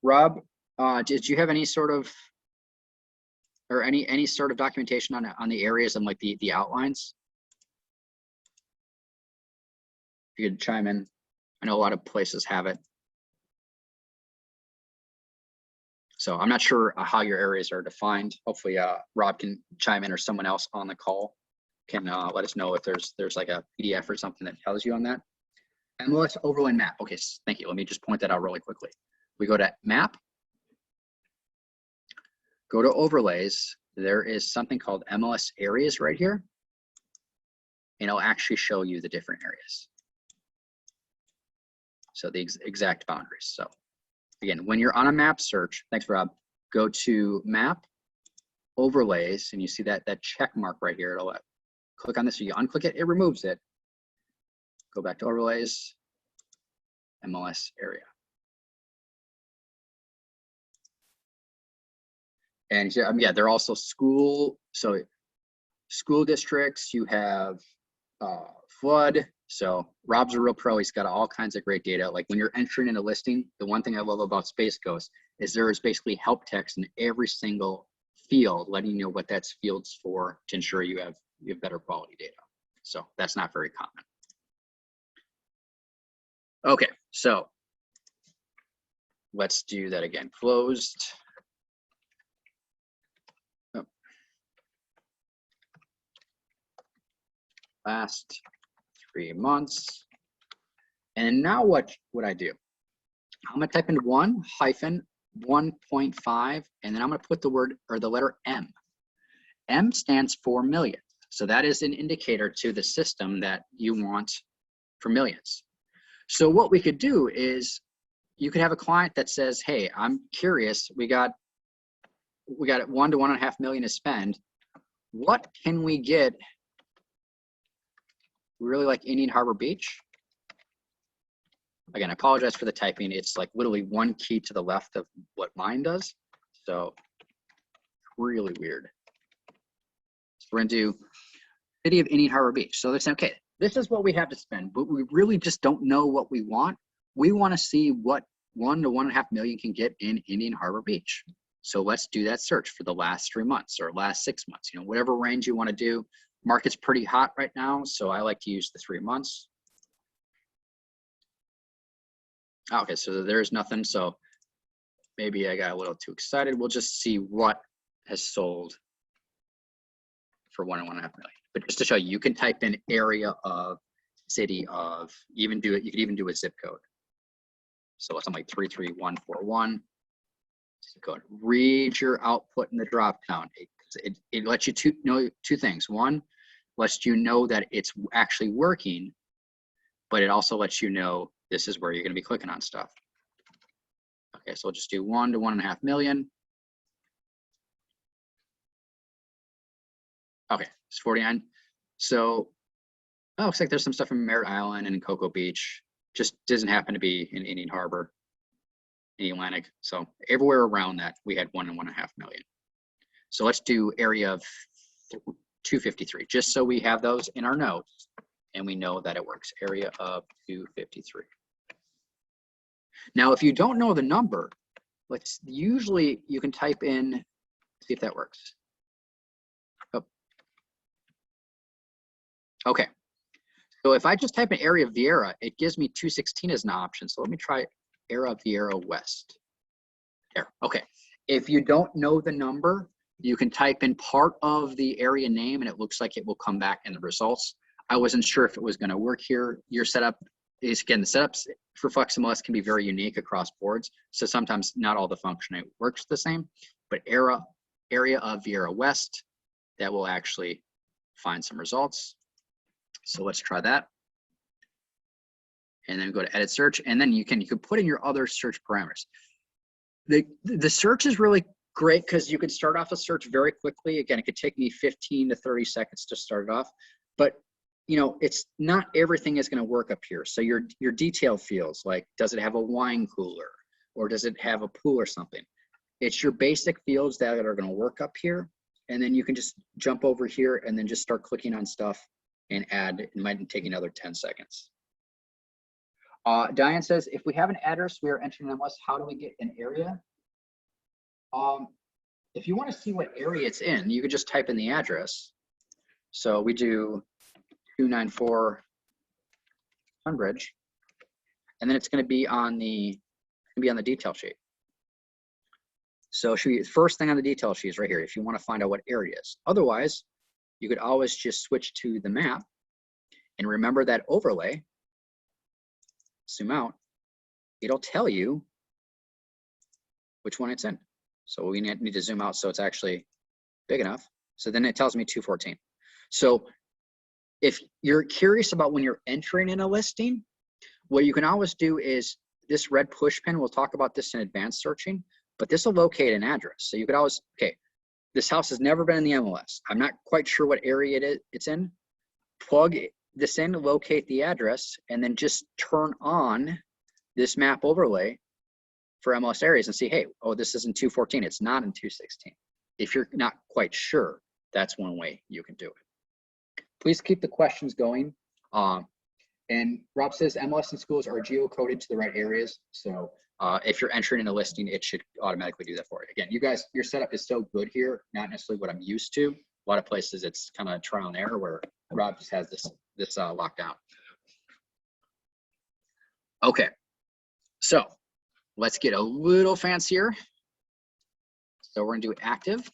Rob, did you have any sort of, or any sort of documentation on the areas and like the outlines? If you could chime in. I know a lot of places have it. So I'm not sure how your areas are defined. Hopefully Rob can chime in, or someone else on the call can let us know if there's like a PDF or something that tells you on that. MLS overlay map. Okay, thank you. Let me just point that out really quickly. We go to map, go to overlays. There is something called MLS areas right here, and it'll actually show you the different areas. So the exact boundaries. So again, when you're on a map search, thanks Rob, go to map, overlays, and you see that check mark right here. It'll click on this, so you unclick it, it removes it. Go back to overlays, MLS area. And yeah, they're also school districts. You have flood. So Rob's a real pro. He's got all kinds of great data. Like when you're entering in a listing, the one thing I love about Space Ghost is there is basically help text in every single field, letting you know what that's field's for to ensure you have better quality data. So that's not very common. Okay, so let's do that again. Closed. Oh. Last 3 months. And now what would I do? I'm gonna type in 1-1.5, and then I'm gonna put the word or the letter M. M stands for millions. So that is an indicator to the system that you want for millions. So what we could do is you could have a client that says, hey, I'm curious, we got 1 to 1.5 million to spend. What can we get? We really like Indian Harbor Beach. Again, I apologize for the typing. It's like literally one key to the left of what mine does. So really weird. So we're gonna do City of Indian Harbor Beach. So they're saying, okay, this is what we have to spend, but we really just don't know what we want. We want to see what 1 to 1.5 million can get in Indian Harbor Beach. So let's do that search for the last 3 months or last 6 months, whatever range you want to do. Market's pretty hot right now, so I like to use the 3 months. Okay, so there's nothing. So maybe I got a little too excited. We'll just see what has sold for 1 and 1.5 million. But just to show you, you can type in area of, city of, even do it. You could even do a zip code. So something like 33141. Zip code. Read your output in the drop down. It lets you know two things. One, lets you know that it's actually working, but it also lets you know this is where you're going to be clicking on stuff. Okay, so we'll just do 1 to 1.5 million. Okay, it's 49. So, oh, looks like there's some stuff in Merritt Island and in Cocoa Beach. Just doesn't happen to be in Indian Harbor, in the Atlantic. So everywhere around that, we had 1 and 1.5 million. So let's do area of 253, just so we have those in our notes and we know that it works. Area of 253. Now, if you don't know the number, usually you can type in, see if that works. Oh. Okay. So if I just type in area of Vieira, it gives me 216 as an option. So let me try area of Vieira West. There. Okay. If you don't know the number, you can type in part of the area name and it looks like it will come back in the results. I wasn't sure if it was going to work here. Your setup is, again, the setups for FlexMLS can be very unique across boards. So sometimes not all the functionality works the same, but area of Vieira West, that will actually find some results. So let's try that. And then go to edit search. And then you can put in your other search parameters. The search is really great because you can start off a search very quickly. Again, it could take me 15 to 30 seconds to start it off, but you know, it's not everything is going to work up here. So your detail fields, like, does it have a wine cooler or does it have a pool or something? It's your basic fields that are going to work up here. And then you can just jump over here and then just start clicking on stuff and add. It might take another 10 seconds. Diane says, if we have an address we are entering in MLS, how do we get an area? If you want to see what area it's in, you could just type in the address. So we do 294 Tunbridge, and then it's going to be on the detail sheet. So first thing on the detail sheet is right here. If you want to find out what area it is, otherwise you could always just switch to the map and remember that overlay. Zoom out. It'll tell you which one it's in. So we need to zoom out so it's actually big enough. So then it tells me 214. So if you're curious about when you're entering in a listing, what you can always do is this red push pin, we'll talk about this in advanced searching, but this will locate an address. So you could always, okay, this house has never been in the MLS. I'm not quite sure what area it's in. Plug this in to locate the address and then just turn on this map overlay for MLS areas and see, hey, oh, this is in 214. It's not in 216. If you're not quite sure, that's one way you can do it. Please keep the questions going. And Rob says MLS and schools are geocoded to the right areas. So if you're entering in a listing, it should automatically do that for you. Again, you guys, your setup is so good here, not necessarily what I'm used to. A lot of places it's kind of trial and error where Rob just has this locked down. Okay, so let's get a little fancier. So we're gonna do active,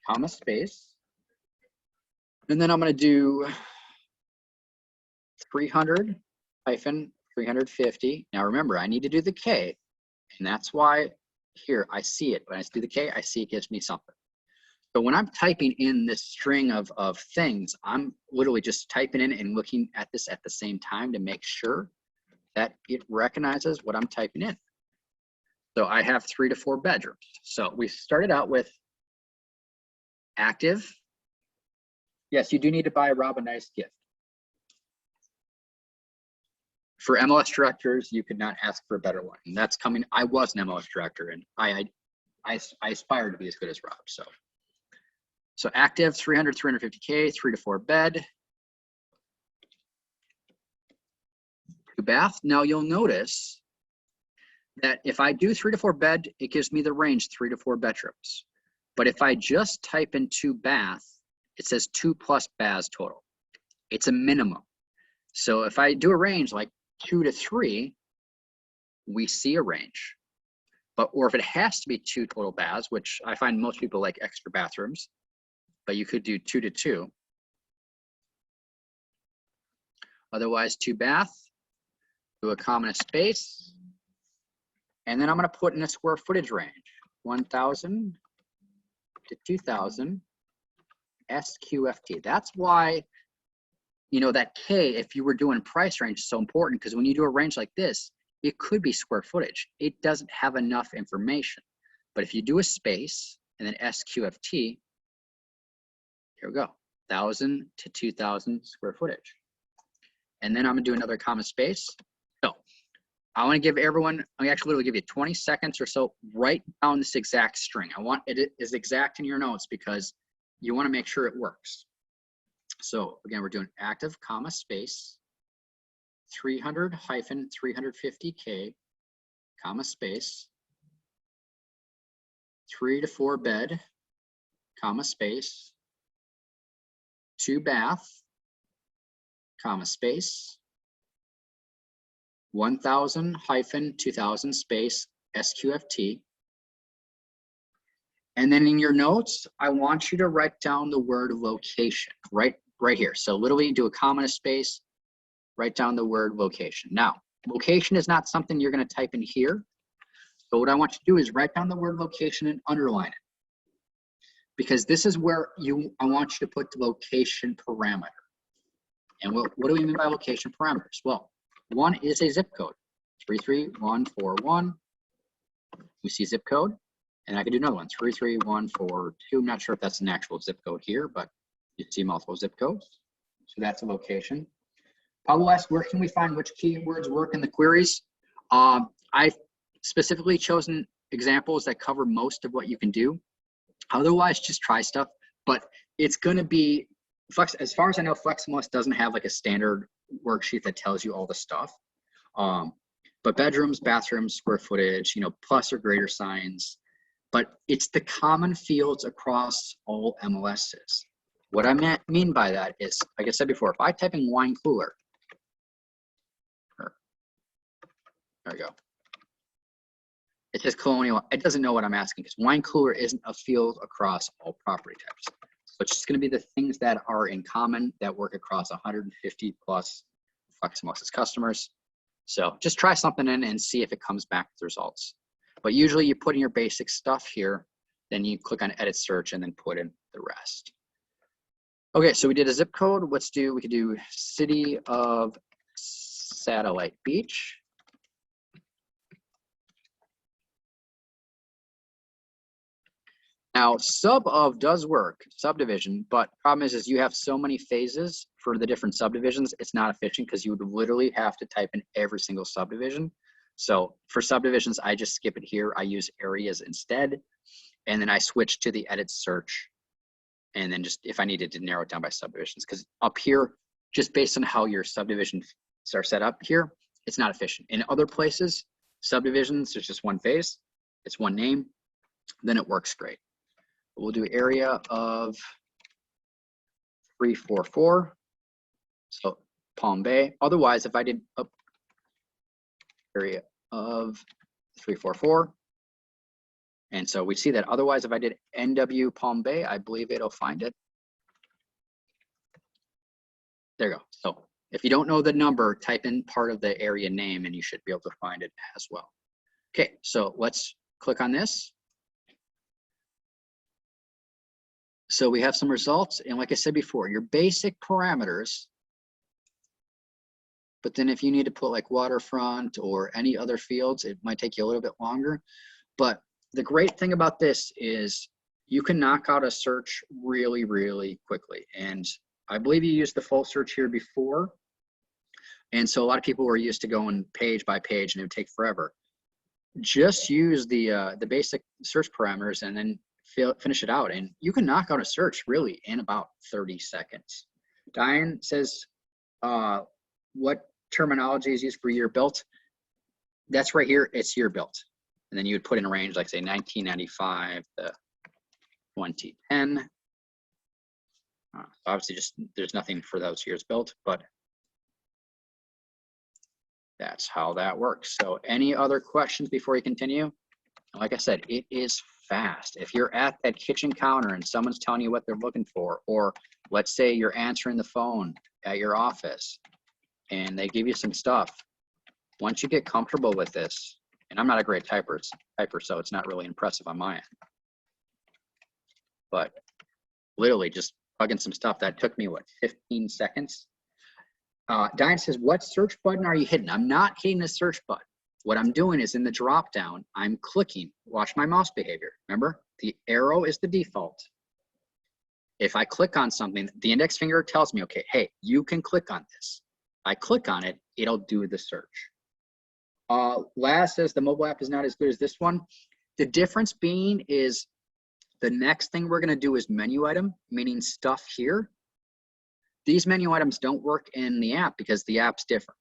comma, space. And then I'm gonna do 300-350. Now remember, I need to do the K, and that's why here I see it. When I do the K, I see it gives me something. So when I'm typing in this string of things, I'm literally just typing in and looking at this at the same time to make sure that it recognizes what I'm typing in. So I have 3 to 4 bedrooms. So we started out with active. Yes, you do need to buy Rob a nice gift. For MLS directors, you could not ask for a better one. And that's coming. I was an MLS director, and I aspired to be as good as Rob. So active, 300, 350K, 3 to 4 bed. 2 bath. Now you'll notice that if I do 3 to 4 bed, it gives me the range 3 to 4 bedrooms. But if I just type in 2 bath, it says 2 plus baths total. It's a minimum. So if I do a range like 2 to 3, we see a range. But, or if it has to be 2 total baths, which I find most people like extra bathrooms, but you could do 2 to 2. Otherwise, 2 bath, do a common space, and then I'm going to put in a square footage range, 1,000 to 2,000 SQFT. That's why, you know, that K, if you were doing price range, is so important, because when you do a range like this, it could be square footage. It doesn't have enough information. But if you do a space and then SQFT, here we go, 1,000 to 2,000 square footage. And then I'm gonna do another comma space. So I wanna give everyone, I actually literally give you 20 seconds or so, write down this exact string. I want it is exact in your notes because you wanna make sure it works. So again, we're doing active comma space, 300-350K, comma space, 3 to 4 bed, comma space, 2 bath, comma space, 1,000-2,000 space, SQFT. And then in your notes, I want you to write down the word location, right here. So literally do a comma and a space, write down the word location. Now, location is not something you're going to type in here. So what I want you to do is write down the word location and underline it. Because this is where I want you to put the location parameter. And what do we mean by location parameters? Well, one is a zip code, 33141. We see zip code. And I could do another one, 33142. I'm not sure if that's an actual zip code here, but you see multiple zip codes. So that's a location. Pablo asked, where can we find which keywords work in the queries? I've specifically chosen examples that cover most of what you can do. Otherwise, just try stuff. But it's going to be, as far as I know, FlexMLS doesn't have like a standard worksheet that tells you all the stuff. But bedrooms, bathrooms, square footage, you know, plus or greater signs. But it's the common fields across all MLSs. What I mean by that is, like I said before, if I type in wine cooler, there we go. It says colonial. It doesn't know what I'm asking because wine cooler isn't a field across all property types. So it's just going to be the things that are in common that work across 150 plus FlexMLS customers. So just try something in and see if it comes back with results. But usually you put in your basic stuff here, then you click on edit search and then put in the rest. Okay, so we did a zip code. We could do city of Satellite Beach. Now, sub of does work, subdivision, but problem is you have so many phases for the different subdivisions, it's not efficient because you would literally have to type in every single subdivision. So for subdivisions, I just skip it here. I use areas instead. And then I switch to the edit search. And then just if I needed to narrow it down by subdivisions, because up here, just based on how your subdivisions are set up here, it's not efficient. In other places, subdivisions, there's just one phase, it's one name, then it works great. We'll do area of 344. So Palm Bay. Otherwise, if I did area of 344. And so we see that otherwise, if I did NW Palm Bay, I believe it'll find it. There you go. So if you don't know the number, type in part of the area name and you should be able to find it as well. Okay, so let's click on this. So we have some results, and like I said before, your basic parameters, but then if you need to put like waterfront or any other fields, it might take you a little bit longer. But the great thing about this is you can knock out a search really, really quickly. And I believe you used the full search here before. And so a lot of people were used to going page by page and it would take forever. Just use the basic search parameters and then finish it out, and you can knock out a search really in about 30 seconds. Diane says, what terminology is used for year built? That's right here, it's year built. And then you would put in a range like say 1995 to 2010. Obviously just there's nothing for those years built, but That's how that works. So any other questions before you continue? Like I said, it is fast. If you're at that kitchen counter and someone's telling you what they're looking for, or let's say you're answering the phone at your office and they give you some stuff, once you get comfortable with this, and I'm not a great typer, so it's not really impressive on my end, but literally just plugging some stuff, that took me, what, 15 seconds? Diane says, what search button are you hitting? I'm not hitting the search button. What I'm doing is in the drop down, I'm clicking. Watch my mouse behavior. Remember, the arrow is the default. If I click on something, the index finger tells me, okay, hey, you can click on this. I click on it, it'll do the search. Laz says the mobile app is not as good as this one. The difference being is the next thing we're gonna do is menu item, meaning stuff here. These menu items don't work in the app because the app's different.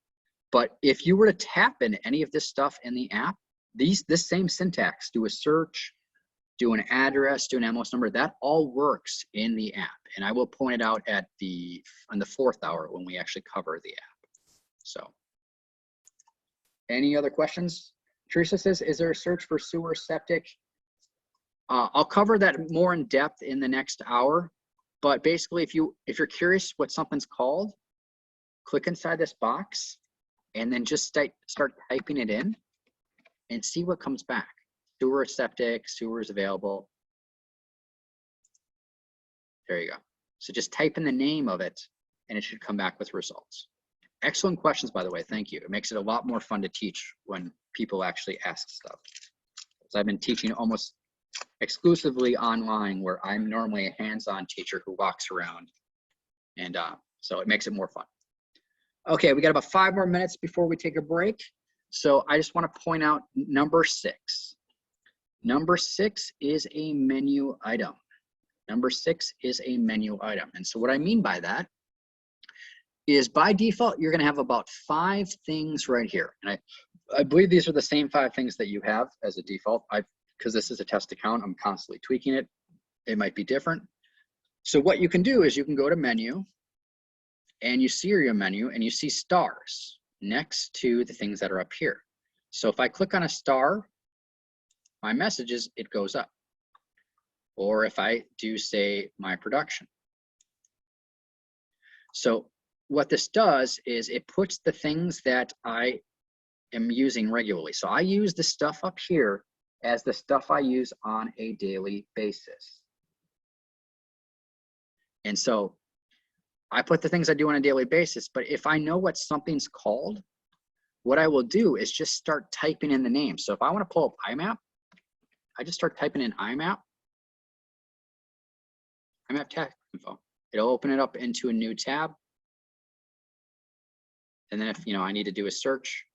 But if you were to tap in any of this stuff in the app, this same syntax, do a search, do an address, do an MLS number, that all works in the app. And I will point it out on the 4th hour when we actually cover the app. So, any other questions? Teresa says, is there a search for sewer septic? I'll cover that more in depth in the next hour. But basically, if you're curious what something's called, click inside this box and then just start typing it in and see what comes back. Sewer septic, sewer is available. There you go. So just type in the name of it and it should come back with results. Excellent questions, by the way. Thank you. It makes it a lot more fun to teach when people actually ask stuff. So I've been teaching almost exclusively online, where I'm normally a hands-on teacher who walks around, and so it makes it more fun. Okay, we got about 5 more minutes before we take a break. So I just want to point out number 6. Number 6 is a menu item. Number 6 is a menu item. And so what I mean by that is by default, you're going to have about 5 things right here. And I believe these are the same 5 things that you have as a default. Because this is a test account, I'm constantly tweaking it. It might be different. So what you can do is you can go to menu and you see your menu and you see stars next to the things that are up here. So if I click on a star, my messages, it goes up. Or if I do say my production. So what this does is it puts the things that I am using regularly. So I use the stuff up here as the stuff I use on a daily basis. And so I put the things I do on a daily basis, but if I know what something's called, what I will do is just start typing in the name. So if I want to pull up IMAP, I just start typing in IMAP tech info. It'll open it up into a new tab. And then if I need to do a search,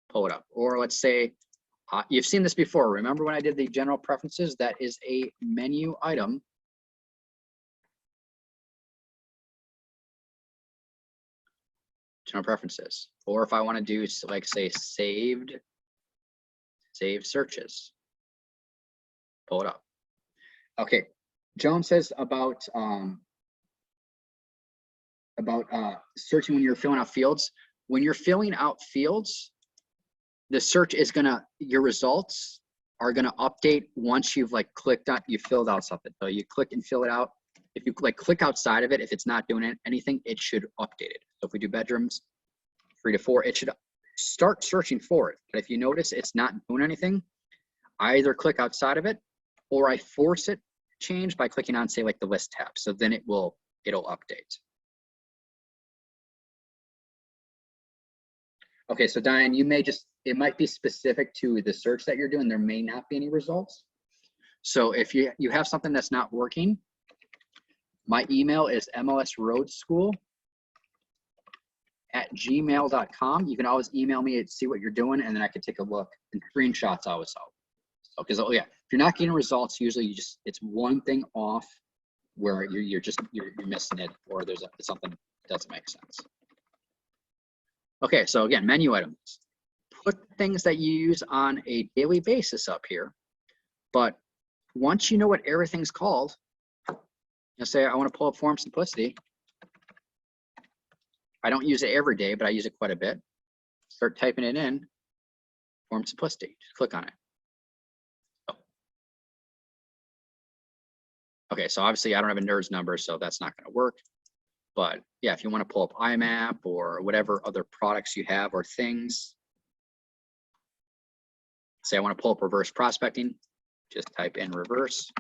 pull it up. Or let's say, you've seen this before. Remember when I did the general preferences? That is a menu item. General preferences. Or if I want to do, like, say, saved searches, pull it up. Okay, Joan says about searching when you're filling out fields. When you're filling out fields, the search is your results are gonna update once you've clicked on, you filled out something. So you click and fill it out. If you click outside of it, if it's not doing anything, it should update it. So if we do bedrooms 3 to 4, it should start searching for it. But if you notice it's not doing anything, I either click outside of it or I force it to change by clicking on, say, the list tab. So then it'll update. Okay, so Diane, it might be specific to the search that you're doing. There may not be any results. So if you have something that's not working, my email is mlsroadschool@gmail.com. You can always email me and see what you're doing, and then I can take a look, and screenshots always help. So, because if you're not getting results, usually it's one thing off where you're missing it, or there's something that doesn't make sense. Okay, so again, menu items. Put things that you use on a daily basis up here, but once you know what everything's called, let's say I want to pull up form simplicity. I don't use it every day, but I use it quite a bit. start typing it in, form simplicity, just click on it. Oh. Okay, so obviously I don't have a NERS number, so that's not gonna work. But yeah, if you wanna pull up IMAP or whatever other products you have or things, say I wanna pull up reverse prospecting, just type in reverse.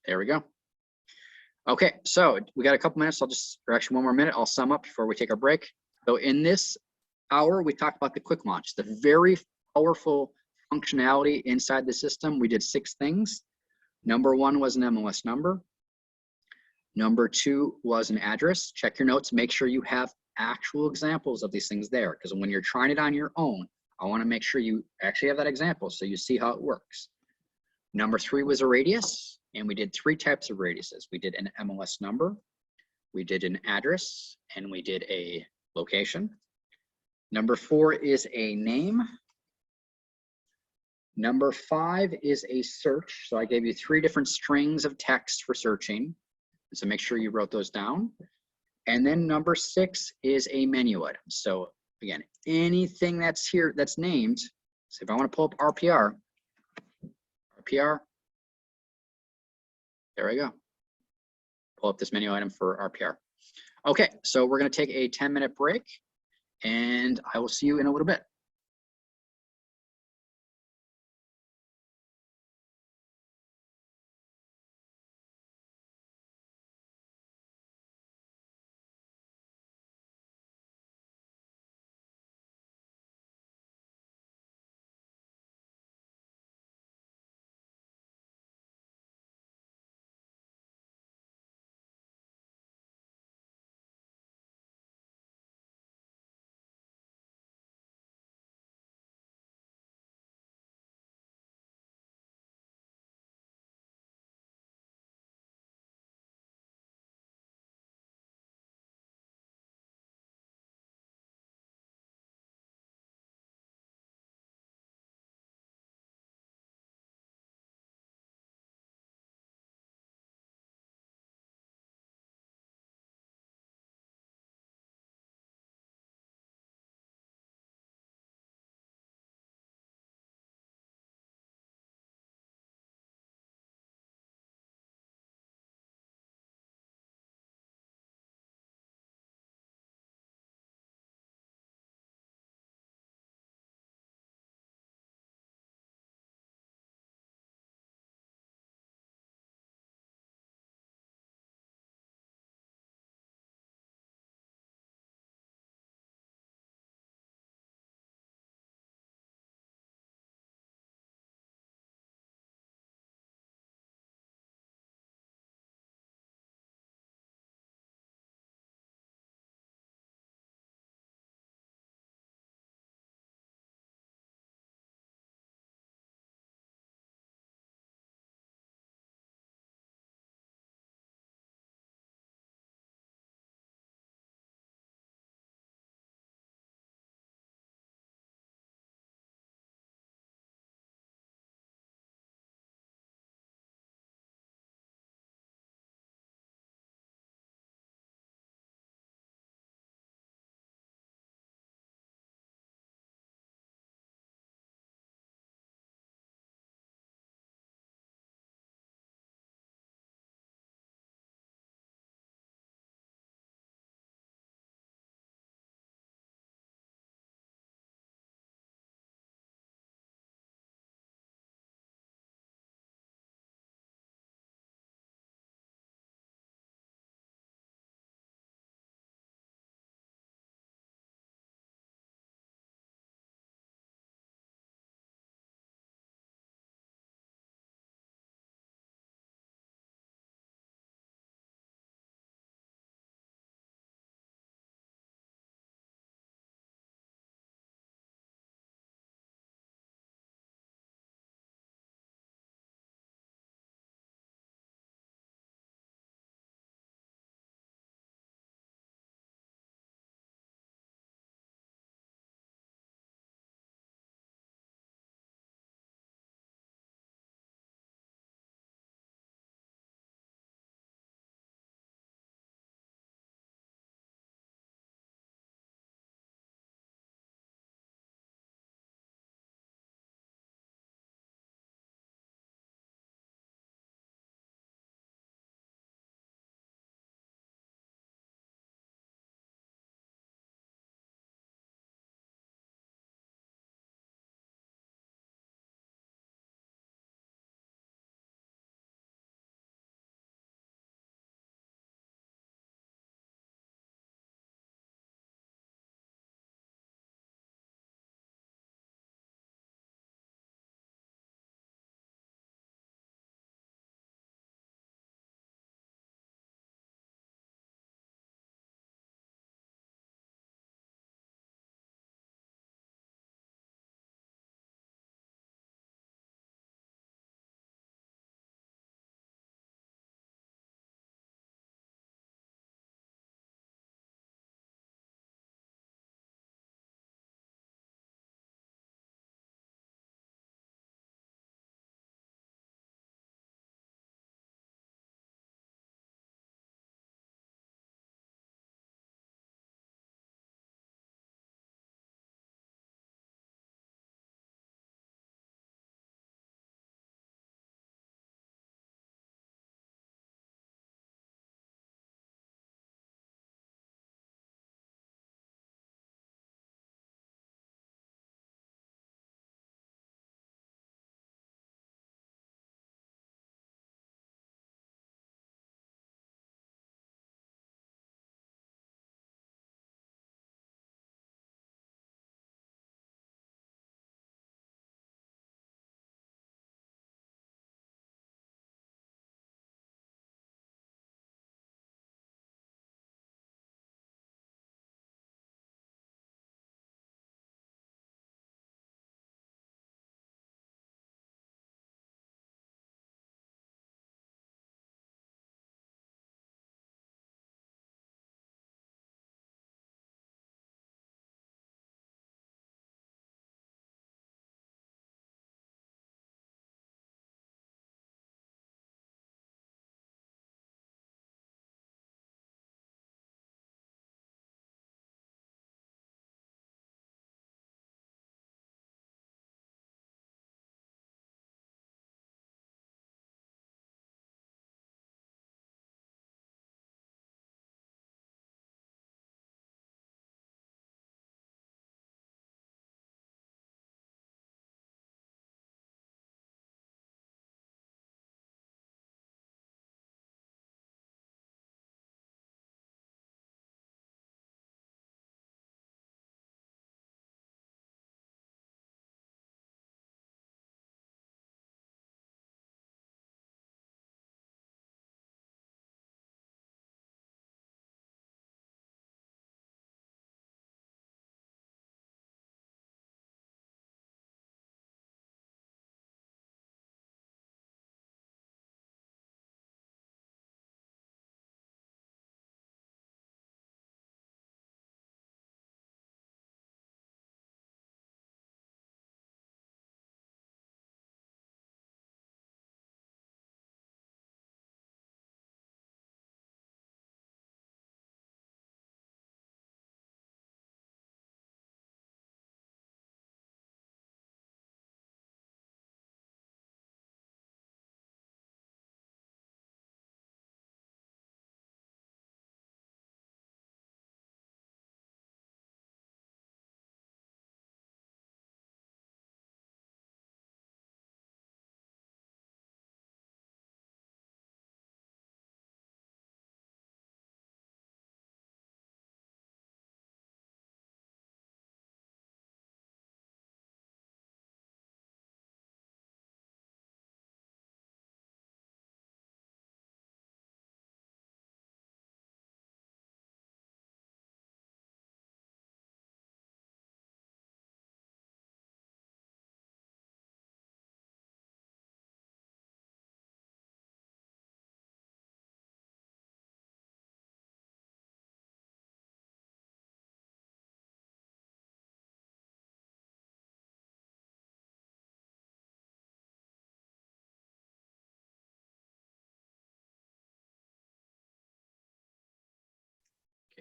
There we go. Okay, so we got a couple minutes. Or actually 1 more minute, I'll sum up before we take our break. So in this hour, we talked about the quick launch, the very powerful functionality inside the system. We did 6 things. Number 1 was an MLS number. Number 2 was an address. Check your notes, make sure you have actual examples of these things there, because when you're trying it on your own, I want to make sure you actually have that example so you see how it works. Number 3 was a radius, and we did 3 types of radiuses. We did an MLS number, we did an address, and we did a location. Number 4 is a name. Number 5 is a search. So I gave you 3 different strings of text for searching. So make sure you wrote those down. And then number 6 is a menu item. So again, anything that's here that's named. So if I want to pull up RPR, there we go. Pull up this menu item for RPR. Okay, so we're going to take a 10-minute break, and I will see you in a little bit.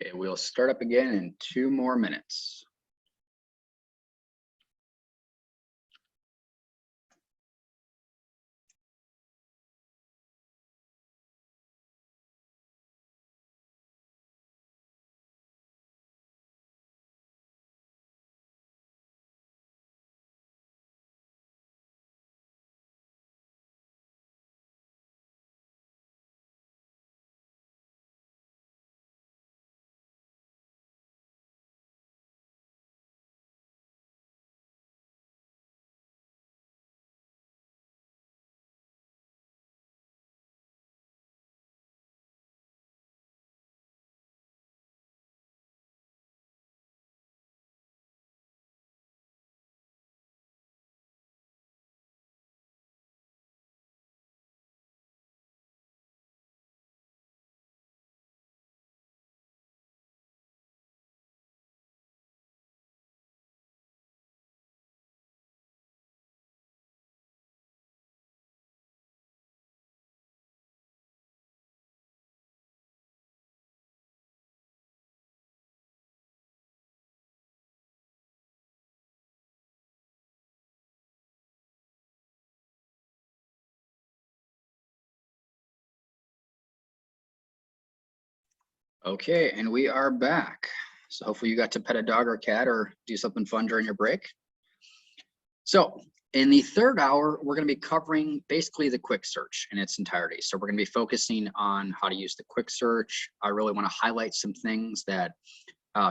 Okay, we'll start up again in 2 more minutes. Okay, and we are back. So hopefully you got to pet a dog or cat or do something fun during your break. So in the 3rd hour, we're going to be covering basically the quick search in its entirety. So we're going to be focusing on how to use the quick search. I really want to highlight some things that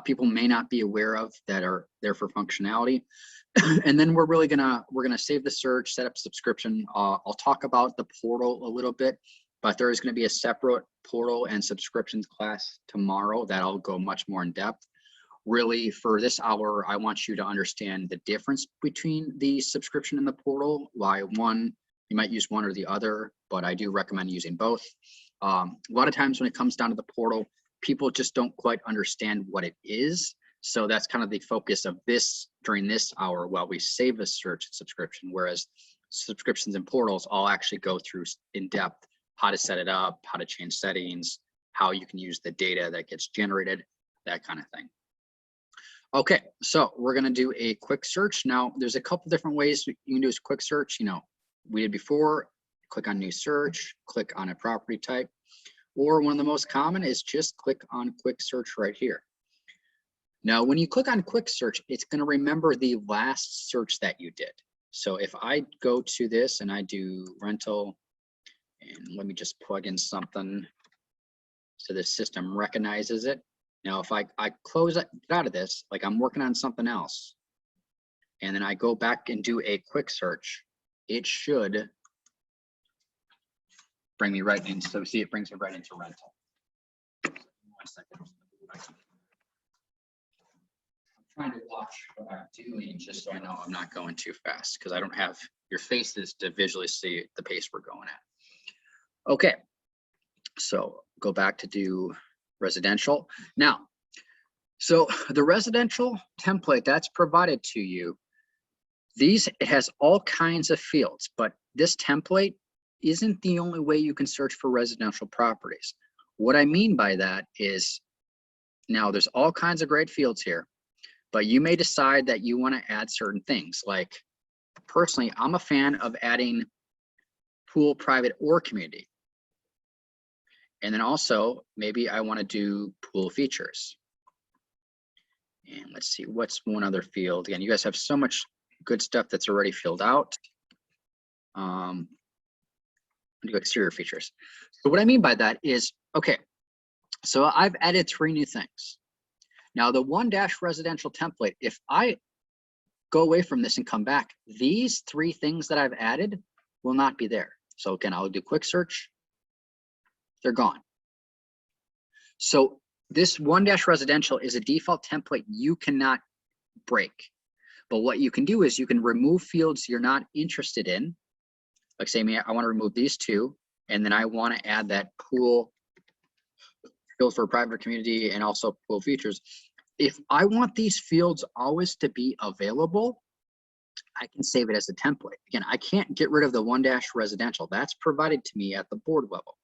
people may not be aware of that are there for functionality. And then we're gonna save the search, set up subscription. I'll talk about the portal a little bit, but there is going to be a separate portal and subscriptions class tomorrow that'll go much more in depth. Really, for this hour, I want you to understand the difference between the subscription and the portal. Why you might use one or the other, but I do recommend using both. A lot of times when it comes down to the portal, people just don't quite understand what it is. So that's kind of the focus of this during this hour while we save the search and subscription, whereas subscriptions and portals all actually go through in depth how to set it up, how to change settings, how you can use the data that gets generated, that kind of thing. Okay, so we're going to do a quick search. Now, there's a couple different ways you can do a quick search. You know, we did before, click on new search, click on a property type, or one of the most common is just click on quick search right here. Now, when you click on quick search, it's going to remember the last search that you did. So if I go to this and I do rental, and let me just plug in something so the system recognizes it. Now, if I close it out of this, like I'm working on something else, and then I go back and do a quick search, it should bring me right in. So see, it brings me right into rental. 1 second. I'm trying to watch what I'm doing just so I know I'm not going too fast, because I don't have your faces to visually see the pace we're going at. Okay, so go back to do residential. Now, so the residential template that's provided to you, it has all kinds of fields, but this template isn't the only way you can search for residential properties. What I mean by that is, now there's all kinds of great fields here, but you may decide that you want to add certain things. Like personally, I'm a fan of adding pool, private, or community. And then also, maybe I want to do pool features. And let's see, what's one other field? Again, you guys have so much good stuff that's already filled out. Do exterior features. So what I mean by that is, okay, so I've added 3 new things. Now the 1- residential template, if I go away from this and come back, these 3 things that I've added will not be there. So again, I'll do quick search, they're gone. So this 1- residential is a default template you cannot break. But what you can do is you can remove fields you're not interested in. Like say, I want to remove these 2, and then I want to add that pool field for private community and also pool features. If I want these fields always to be available, I can save it as a template. Again, I can't get rid of the 1- residential. That's provided to me at the board level.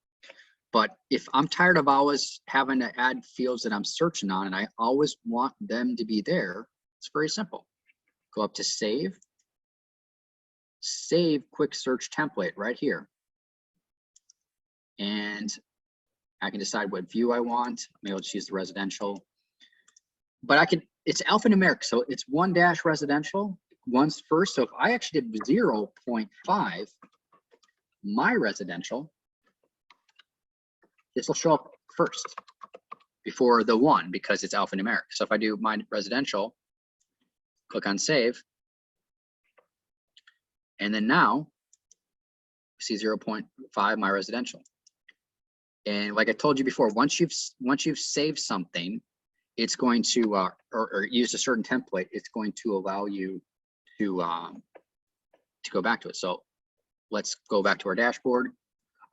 But if I'm tired of always having to add fields that I'm searching on and I always want them to be there, it's very simple. Go up to save quick search template right here. And I can decide what view I want. Maybe I'll choose the residential. But it's alphanumeric, so it's 1 dash residential, one's first. So if I actually did 0.5, my residential, this will show up first before the 1 because it's alphanumeric. So if I do my residential, click on save, and then now see 0.5 my residential. And like I told you before, once you've saved something, it's going to or used a certain template, it's going to allow you to go back to it. So let's go back to our dashboard.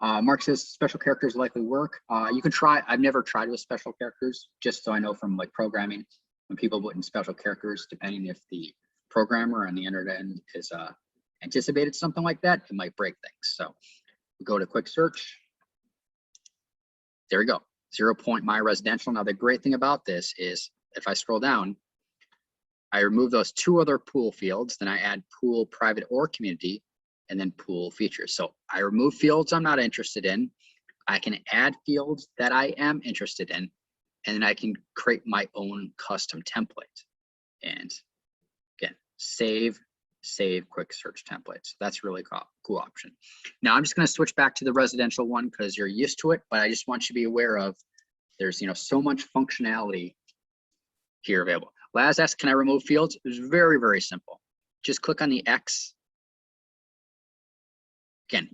Mark says special characters likely work. You can try. I've never tried with special characters, just so I know from like programming, when people put in special characters, depending if the programmer on the internet is anticipated something like that, it might break things. So we go to quick search. There we go. 0. my residential. Now the great thing about this is if I scroll down, I remove those 2 other pool fields, then I add pool private or community, and then pool features. So I remove fields I'm not interested in. I can add fields that I am interested in, and then I can create my own custom template. And again, save quick search templates. That's really cool option. Now I'm just going to switch back to the residential one because you're used to it, but I just want you to be aware of there's so much functionality here available. Laz asked, can I remove fields? It's very, very simple. Just click on the X. Again,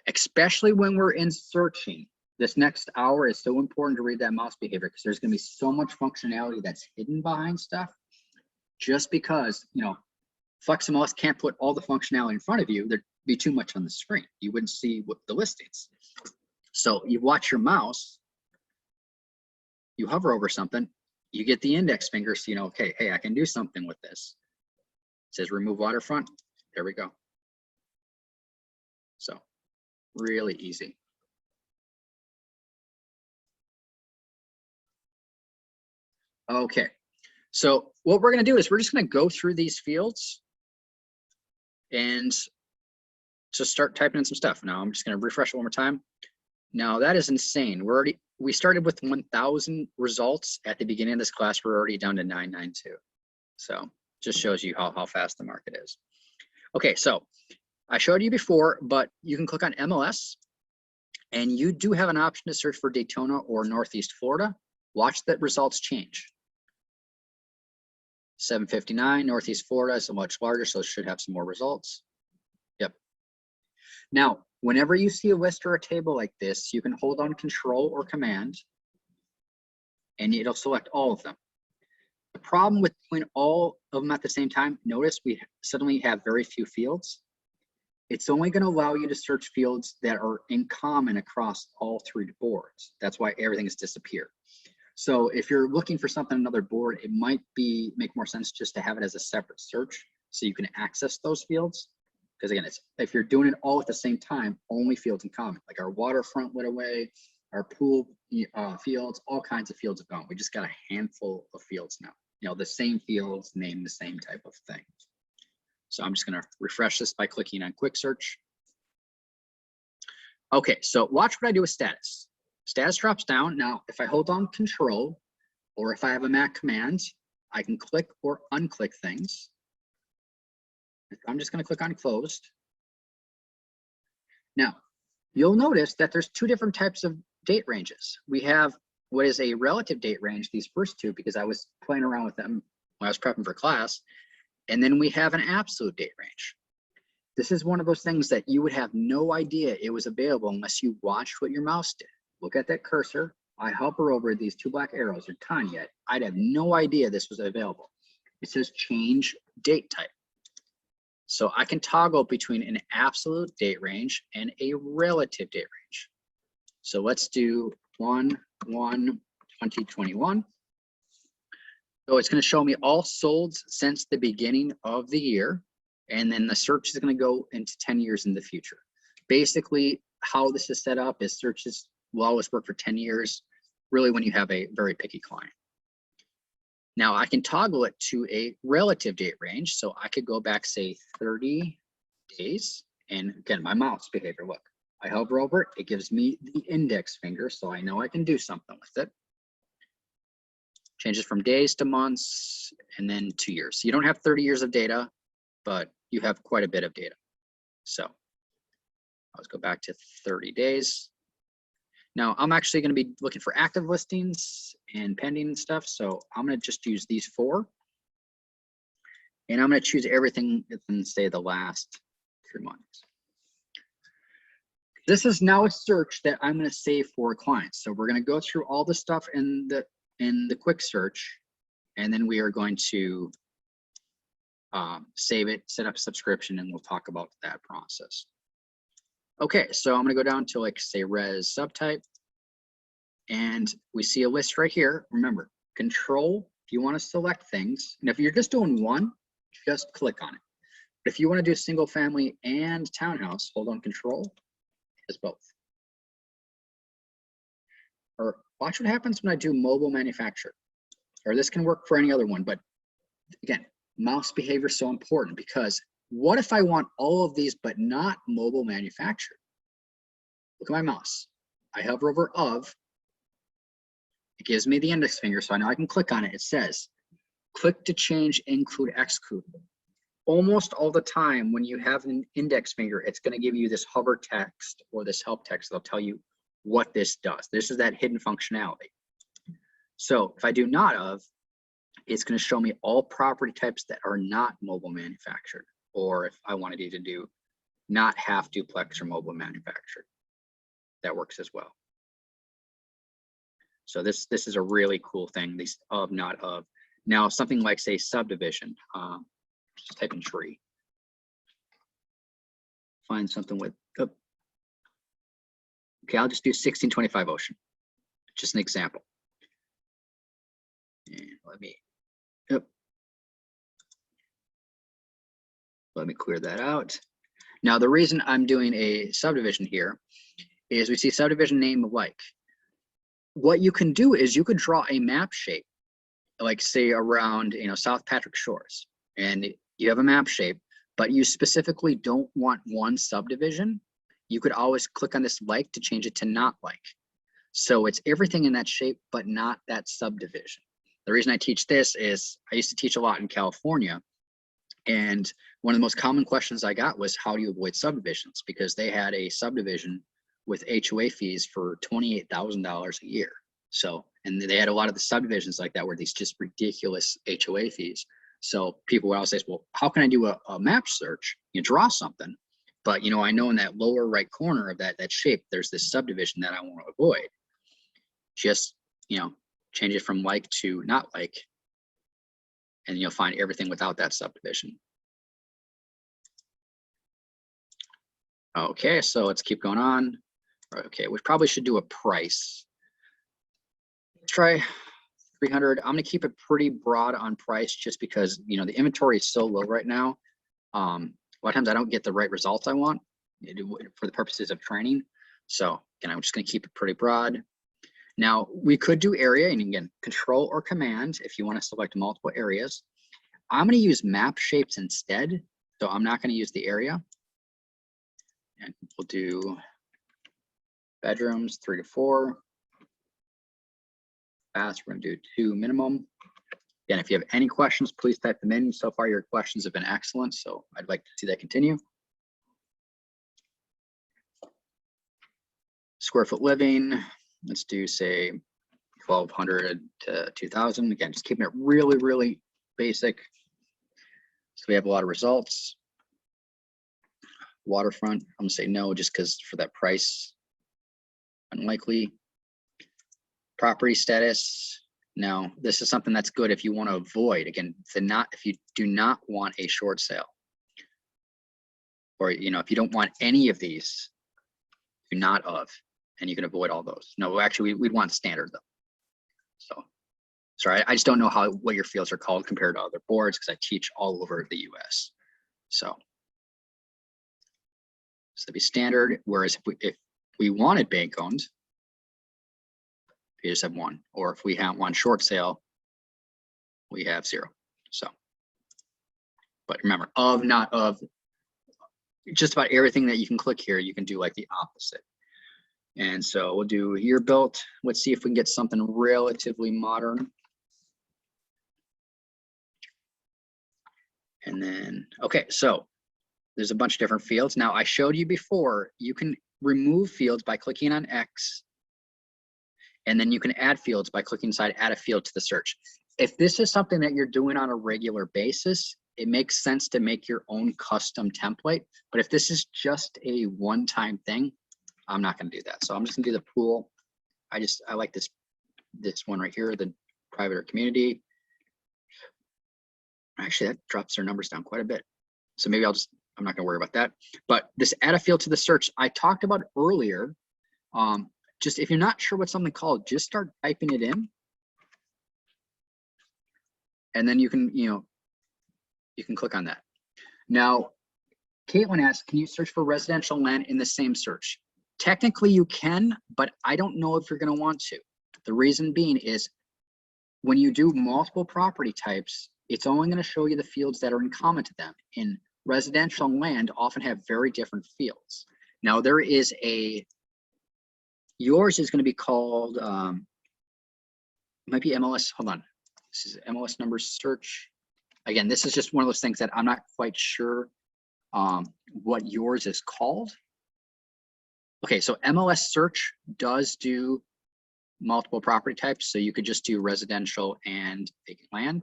especially when we're in searching, this next hour is so important to read that mouse behavior because there's going to be so much functionality that's hidden behind stuff. Just because, FlexMLS can't put all the functionality in front of you, there'd be too much on the screen. You wouldn't see what the listings. So you watch your mouse, you hover over something, you get the index finger, so okay, hey, I can do something with this. It says remove waterfront. There we go. So really easy. Okay, so what we're going to do is we're just going to go through these fields and just start typing in some stuff. Now I'm just going to refresh it one more time. Now that is insane. We started with 1,000 results at the beginning of this class. We're already down to 992. So just shows you how fast the market is. Okay, so I showed you before, but you can click on MLS and you do have an option to search for Daytona or Northeast Florida. Watch that results change. 759, Northeast Florida is much larger, so it should have some more results. Yep. Now, whenever you see a list or a table like this, you can hold on Control or Command, and it'll select all of them. The problem with doing all of them at the same time, notice we suddenly have very few fields. It's only going to allow you to search fields that are in common across all 3 boards. That's why everything has disappeared. So if you're looking for something on another board, it might make more sense just to have it as a separate search so you can access those fields. Because again, if you're doing it all at the same time, only fields in common, like our waterfront went away, our pool fields, all kinds of fields have gone. We just got a handful of fields now. The same fields named the same type of thing. So I'm just going to refresh this by clicking on quick search. Okay, so watch what I do with status. Status drops down. Now, if I hold down Control, or if I have a Mac command, I can click or unclick things. I'm just going to click on closed. Now, you'll notice that there's 2 different types of date ranges. We have what is a relative date range, these first 2, because I was playing around with them when I was prepping for class. And then we have an absolute date range. This is one of those things that you would have no idea it was available unless you watched what your mouse did. Look at that cursor. I hover over these 2 black arrows. They're tiny yet. I'd have no idea this was available. It says change date type. So I can toggle between an absolute date range and a relative date range. So let's do 1/1/2021. So it's going to show me all solds since the beginning of the year. And then the search is going to go into 10 years in the future. Basically, how this is set up is searches will always work for 10 years, really when you have a very picky client. Now I can toggle it to a relative date range. So I could go back, say 30 days. And again, my mouse behavior, look, I hover over it, it gives me the index finger, so I know I can do something with it. Changes from days to months, and then to years. So you don't have 30 years of data, but you have quite a bit of data. So let's go back to 30 days. Now I'm actually going to be looking for active listings and pending stuff. So I'm going to just use these 4. And I'm going to choose everything within, say, the last 3 months. This is now a search that I'm going to save for clients. So we're going to go through all the stuff in the quick search, and then we are going to save it, set up a subscription, and we'll talk about that process. Okay, so I'm going to go down to, like, say, res subtype, and we see a list right here. Remember, control, if you want to select things, and if you're just doing one, just click on it. But if you want to do single family and townhouse, hold on control, is both. Or watch what happens when I do mobile manufacturer. Or this can work for any other one, but again, mouse behavior is so important, because what if I want all of these but not mobile manufactured? Look at my mouse. I hover over of. It gives me the index finger, so I know I can click on it. It says, click to change, include, exclude. Almost all the time when you have an index finger, it's going to give you this hover text or this help text that'll tell you what this does. This is that hidden functionality. So if I do not of, it's going to show me all property types that are not mobile manufactured. Or if I wanted you to do not half duplex or mobile manufactured, that works as well. So this is a really cool thing, these of, not of. Now something like, say, subdivision, just type in tree. Find something with, oh. Okay, I'll just do 1625 Ocean, just an example. And let me clear that out. Now the reason I'm doing a subdivision here is we see subdivision name alike. What you can do is you could draw a map shape, like say around, South Patrick Shores, and you have a map shape, but you specifically don't want one subdivision. You could always click on this like to change it to not like. So it's everything in that shape, but not that subdivision. The reason I teach this is I used to teach a lot in California, and one of the most common questions I got was, how do you avoid subdivisions? Because they had a subdivision with HOA fees for $28,000 a year. So, and they had a lot of the subdivisions like that were these just ridiculous HOA fees. So people would always say, well, how can I do a map search? You draw something, but I know in that lower right corner of that shape, there's this subdivision that I want to avoid. Just, change it from like to not like, and you'll find everything without that subdivision. Okay, so let's keep going on. Okay, we probably should do a price. Let's try 300. I'm gonna keep it pretty broad on price, just because the inventory is so low right now. A lot of times I don't get the right results I want for the purposes of training. So again, I'm just gonna keep it pretty broad. Now we could do area, and again, control or command if you want to select multiple areas. I'm going to use map shapes instead, so I'm not going to use the area. And we'll do bedrooms 3 to 4. Baths, we're going to do 2 minimum. Again, if you have any questions, please type them in. So far, your questions have been excellent, so I'd like to see that continue. Square foot living. Let's do, say, 1,200 to 2,000. Again, just keeping it really, really basic. So we have a lot of results. Waterfront, I'm gonna say no, just because for that price, unlikely. Property status. Now, this is something that's good if you want to avoid, again, if you do not want a short sale, or if you don't want any of these, do not of. And you can avoid all those. No, actually, we'd want standard though. So, sorry, I just don't know what your fields are called compared to other boards, because I teach all over the US. So that'd be standard. Whereas if we wanted bank owned, We just have 1. Or if we have 1 short sale, we have 0. So, but remember, of, not of, just about everything that you can click here, you can do like the opposite. And so we'll do year built. Let's see if we can get something relatively modern. And then, okay, so there's a bunch of different fields. Now I showed you before, you can remove fields by clicking on X, and then you can add fields by clicking inside add a field to the search. If this is something that you're doing on a regular basis, it makes sense to make your own custom template. But if this is just a one-time thing, I'm not going to do that. So I'm just going to do the pool. I like this one right here, the private or community. Actually, that drops their numbers down quite a bit. So maybe I'm not going to worry about that. But this add a field to the search I talked about earlier. Just if you're not sure what something called, just start typing it in. And then you can, you can click on that. Now, Caitlin asks, can you search for residential land in the same search? Technically you can, but I don't know if you're going to want to. The reason being is when you do multiple property types, it's only going to show you the fields that are in common to them. In residential land often have very different fields. Now there is yours is going to be called, it might be MLS, hold on. This is MLS number search. Again, this is just one of those things that I'm not quite sure what yours is called. Okay, so MLS search does do multiple property types, so you could just do residential and vacant land.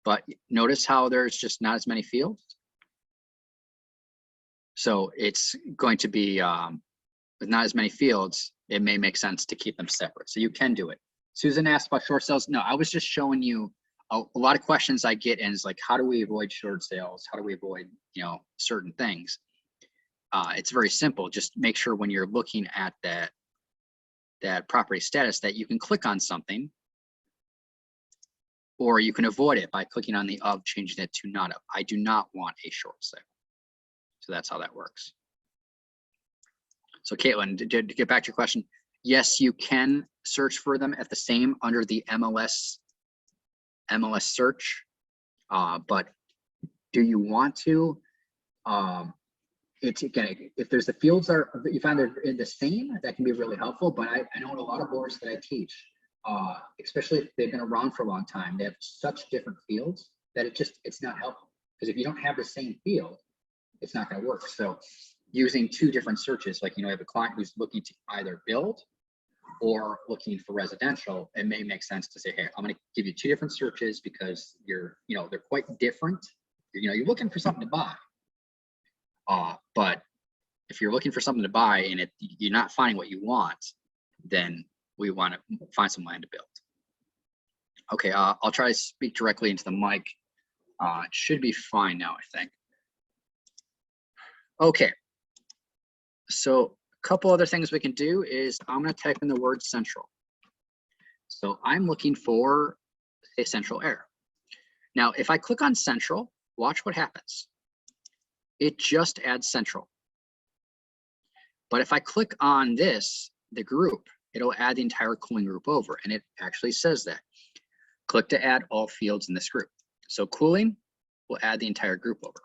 But notice how there's just not as many fields. So it's going to be, with not as many fields, it may make sense to keep them separate. So you can do it. Susan asked about short sales. No, I was just showing you a lot of questions I get, and it's like, how do we avoid short sales? How do we avoid, certain things? It's very simple. Just make sure when you're looking at that property status that you can click on something, or you can avoid it by clicking on the of, changing it to not of. I do not want a short sale. So that's how that works. So Caitlin, to get back to your question, yes, you can search for them at the same under the MLS search, but do you want to? It's again, if there's the fields you find they're in the same, that can be really helpful. But I know in a lot of boards that I teach, especially if they've been around for a long time, they have such different fields that it's not helpful. Because if you don't have the same field, it's not going to work. So using 2 different searches, like, I have a client who's looking to either build or looking for residential, it may make sense to say, hey, I'm going to give you 2 different searches because they're quite different. You're looking for something to buy. But if you're looking for something to buy and you're not finding what you want, then we want to find some land to build. Okay, I'll try to speak directly into the mic. It should be fine now, I think. Okay, so a couple other things we can do is I'm going to type in the word central. So I'm looking for a central error. Now, if I click on central, watch what happens. It just adds central. But if I click on the group, it'll add the entire cooling group over, and it actually says that. Click to add all fields in this group. So cooling will add the entire group over.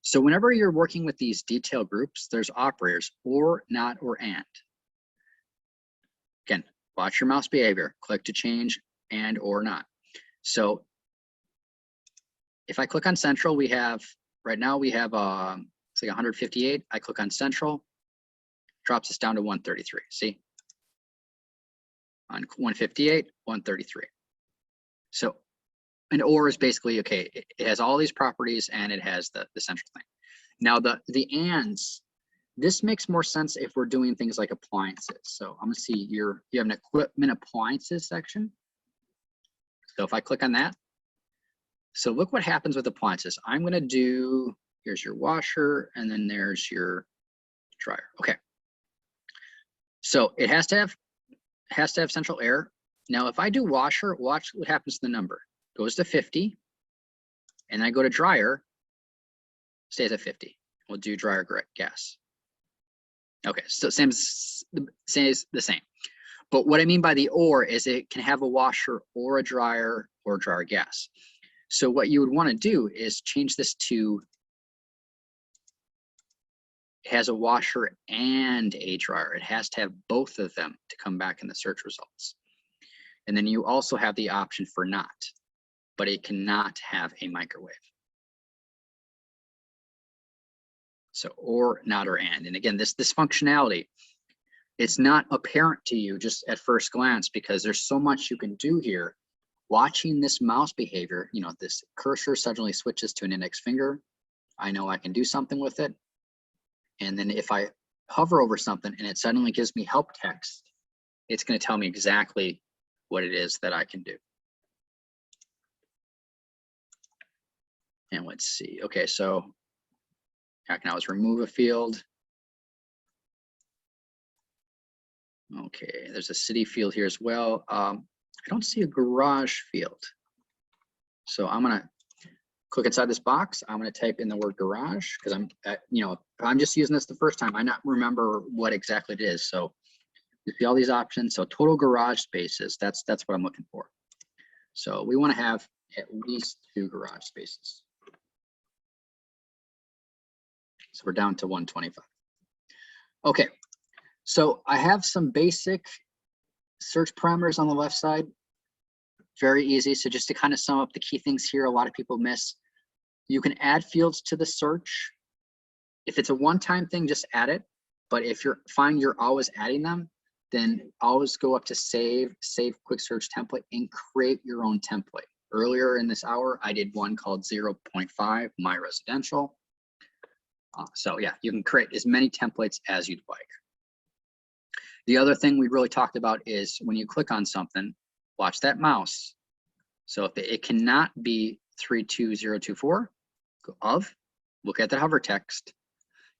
So whenever you're working with these detail groups, there's operators or, not, or and. Again, watch your mouse behavior. Click to change and or not. So if I click on central, right now we have it's like 158. I click on central, drops us down to 133. See? On 158, 133. So an or is basically, okay, it has all these properties and it has the central thing. Now the ands, this makes more sense if we're doing things like appliances. So I'm gonna see you have an equipment appliances section. So if I click on that, so look what happens with appliances. I'm gonna do, here's your washer and then there's your dryer. Okay. So it has to have central air. Now, if I do washer, watch what happens to the number. Goes to 50, and then I go to dryer, stays at 50. We'll do dryer gas. Okay, so same as the same. But what I mean by the or is it can have a washer or a dryer or dryer gas. So what you would want to do is change this to it has a washer and a dryer. It has to have both of them to come back in the search results. And then you also have the option for not, but it cannot have a microwave. So or, not, or and. And again, this functionality, it's not apparent to you just at first glance because there's so much you can do here. Watching this mouse behavior, you know, this cursor suddenly switches to an index finger. I know I can do something with it. And then if I hover over something and it suddenly gives me help text, it's going to tell me exactly what it is that I can do. And let's see. Okay, so I can always remove a field. Okay, there's a city field here as well. I don't see a garage field. So I'm gonna click inside this box. I'm gonna type in the word garage because I'm just using this the first time. I not remember what exactly it is. So you see all these options. So total garage spaces, that's what I'm looking for. So we wanna have at least 2 garage spaces. So we're down to 125. Okay, so I have some basic search parameters on the left side. Very easy. So just to kind of sum up the key things here, a lot of people miss. You can add fields to the search. If it's a one-time thing, just add it. But if you're always adding them, then always go up to save quick search template and create your own template. Earlier in this hour, I did one called 0.5, my residential. So yeah, you can create as many templates as you'd like. The other thing we really talked about is when you click on something, watch that mouse. So if it cannot be 32024 of, look at the hover text,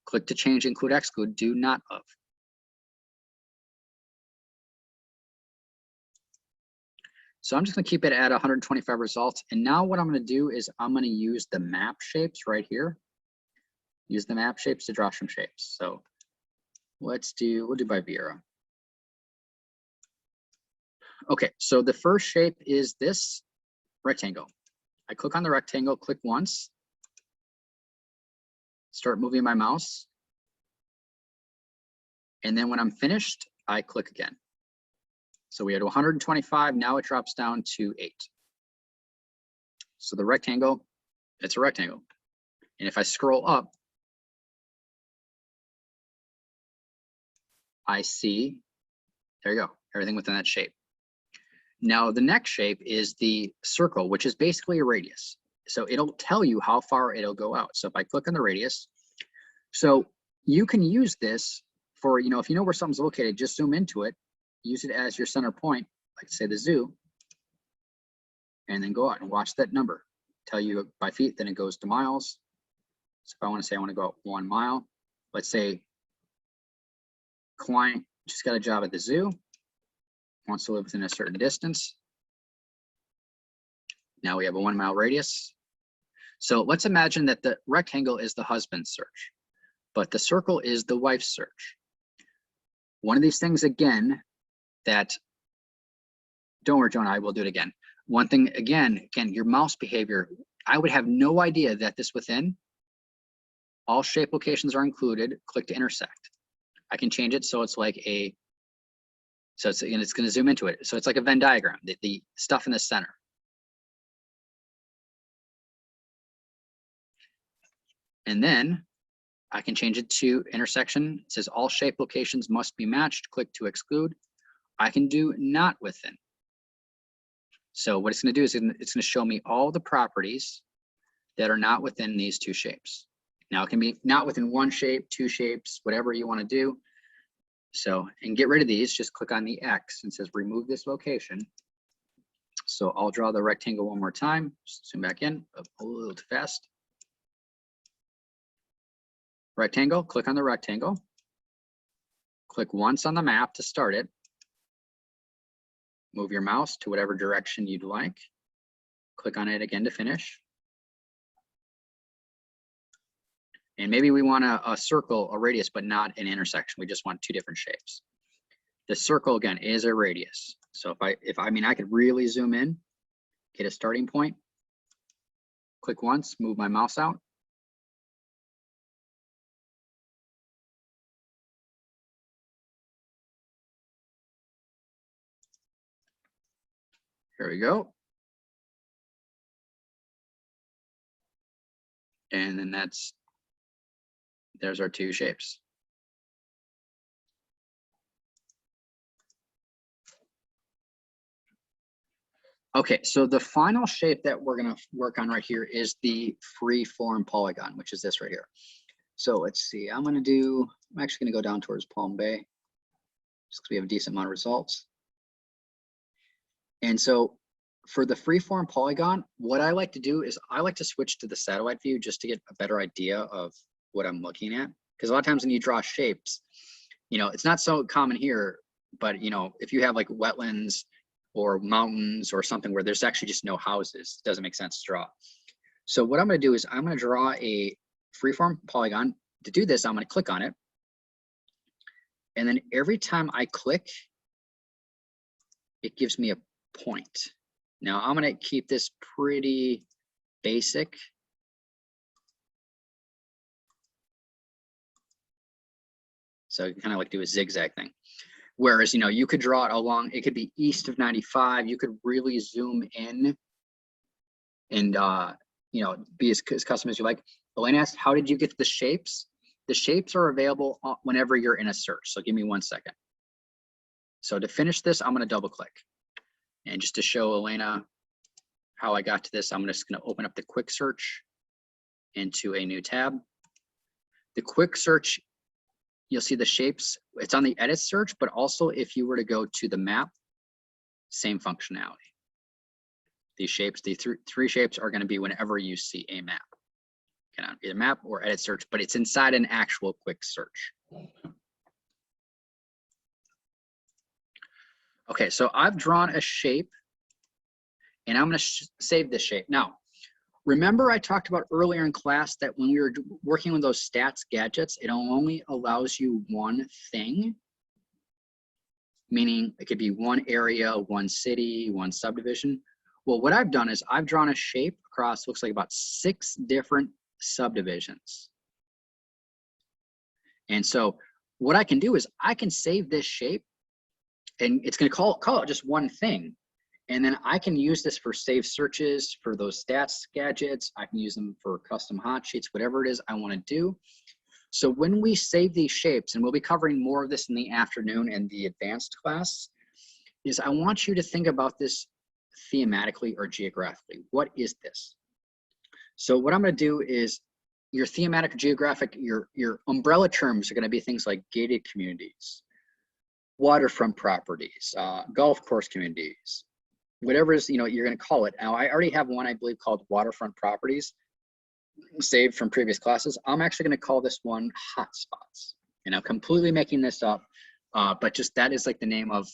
click to change, include, exclude, do not of. So I'm just gonna keep it at 125 results. And now what I'm gonna do is I'm gonna use the map shapes right here. Use the map shapes to draw some shapes. So we'll do by Vera. Okay, so the first shape is this rectangle. I click on the rectangle, click once, start moving my mouse. And then when I'm finished, I click again. So we had 125, now it drops down to 8. So the rectangle, it's a rectangle. And if I scroll up, I see, there you go, everything within that shape. Now the next shape is the circle, which is basically a radius. So it'll tell you how far it'll go out. So if I click on the radius, so you can use this for, if you know where something's located, just zoom into it, use it as your center point, like say the zoo, and then go out and watch that number. Tell you by feet, then it goes to miles. So if I want to say I want to go out 1 mile, let's say client just got a job at the zoo, wants to live within a certain distance. Now we have a 1 mile radius. So let's imagine that the rectangle is the husband's search, but the circle is the wife's search. One of these things again, that, don't worry, Jonah, I will do it again. One thing again, your mouse behavior, I would have no idea that this within, all shape locations are included, click to intersect. I can change it so it's like it's going to zoom into it. So it's like a Venn diagram, the stuff in the center. And then I can change it to intersection. It says all shape locations must be matched, click to exclude. I can do not within. So what it's going to do is it's going to show me all the properties that are not within these 2 shapes. Now it can be not within 1 shape, 2 shapes, whatever you want to do. So, and get rid of these, just click on the X and says remove this location. So I'll draw the rectangle one more time, just zoom back in, a little too fast. Rectangle, click on the rectangle. Click once on the map to start it. Move your mouse to whatever direction you'd like. Click on it again to finish. And maybe we want a circle, a radius, but not an intersection. We just want two different shapes. The circle, again, is a radius. So if I could really zoom in, get a starting point, click once, move my mouse out. Here we go. And then there's our two shapes. Okay, so the final shape that we're gonna work on right here is the free-form polygon, which is this right here. So let's see, I'm actually gonna go down towards Palm Bay, just because we have a decent amount of results. And so for the free-form polygon, what I like to do is I like to switch to the satellite view just to get a better idea of what I'm looking at. Because a lot of times when you draw shapes, it's not so common here, but if you have like wetlands or mountains or something where there's actually just no houses, it doesn't make sense to draw. So what I'm gonna do is I'm gonna draw a freeform polygon. To do this, I'm gonna click on it. And then every time I click, it gives me a point. Now I'm gonna keep this pretty basic. So you kind of like do a zigzag thing. Whereas, you could draw it along, it could be east of 95. You could really zoom in and, be as custom as you like. Elaine asked, how did you get the shapes? The shapes are available whenever you're in a search. So give me 1 second. So to finish this, I'm going to double click. And just to show Elena how I got to this, I'm just going to open up the quick search into a new tab. The quick search, you'll see the shapes. It's on the edit search, but also if you were to go to the map, same functionality. These shapes, the three shapes are going to be whenever you see a map. Either map or edit search, but it's inside an actual quick search. Okay, so I've drawn a shape and I'm going to save this shape. Now, remember I talked about earlier in class that when we were working with those stats gadgets, it only allows you one thing, meaning it could be one area, one city, one subdivision. Well, what I've done is I've drawn a shape across, looks like about 6 different subdivisions. And so what I can do is I can save this shape and it's going to call it just one thing. And then I can use this for save searches, for those stats gadgets. I can use them for custom hot sheets, whatever it is I want to do. So when we save these shapes, and we'll be covering more of this in the afternoon in the advanced class, is I want you to think about this thematically or geographically. What is this? So what I'm going to do is your thematic, geographic, your umbrella terms are going to be things like gated communities, waterfront properties, golf course communities, whatever is, you're going to call it. Now, I already have one, I believe, called waterfront properties saved from previous classes. I'm actually going to call this one hotspots. And I'm completely making this up, but just that is like the name of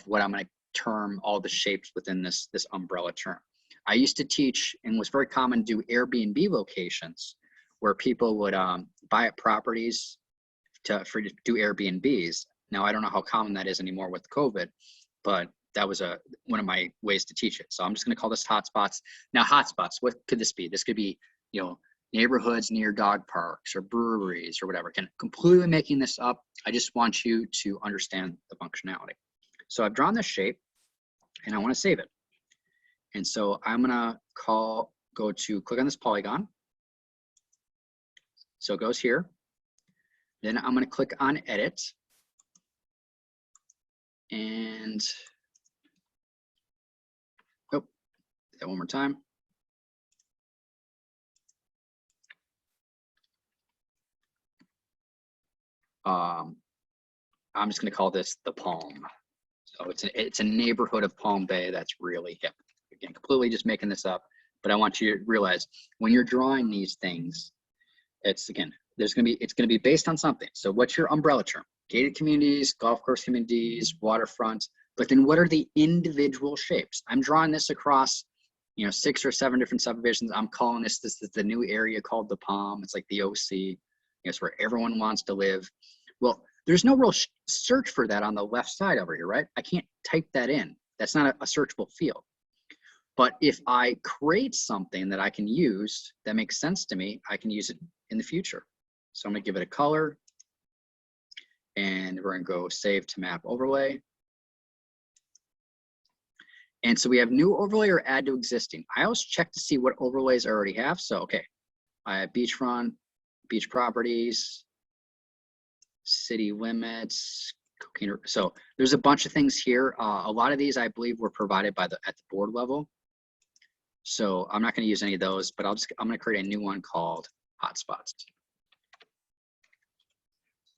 what I'm going to term all the shapes within this umbrella term. I used to teach, and was very common, to do Airbnb locations where people would buy up properties to do Airbnbs. Now, I don't know how common that is anymore with COVID, but that was one of my ways to teach it. So I'm just going to call this hotspots. Now, hotspots, what could this be? This could be, neighborhoods near dog parks or breweries or whatever. Completely making this up. I just want you to understand the functionality. So I've drawn this shape and I want to save it. And so I'm going to click on this polygon. So it goes here. Then I'm going to click on edit. And do that one more time. I'm just going to call this the Palm. So it's a neighborhood of Palm Bay that's really hip. Again, completely just making this up, but I want you to realize when you're drawing these things, it's going to be based on something. So what's your umbrella term? Gated communities, golf course communities, waterfronts, but then what are the individual shapes? I'm drawing this across, you know, 6 or 7 different subdivisions. I'm calling this is the new area called the Palm. It's like the OC. It's where everyone wants to live. Well, there's no real search for that on the left side over here, right? I can't type that in. That's not a searchable field. But if I create something that I can use that makes sense to me, I can use it in the future. So I'm gonna give it a color, and we're gonna go save to map overlay. And so we have new overlay or add to existing. I always check to see what overlays I already have. So, okay, I have beachfront, beach properties, city limits. So there's a bunch of things here. A lot of these I believe were provided by at the board level. So I'm not going to use any of those, but I'm going to create a new one called hotspots.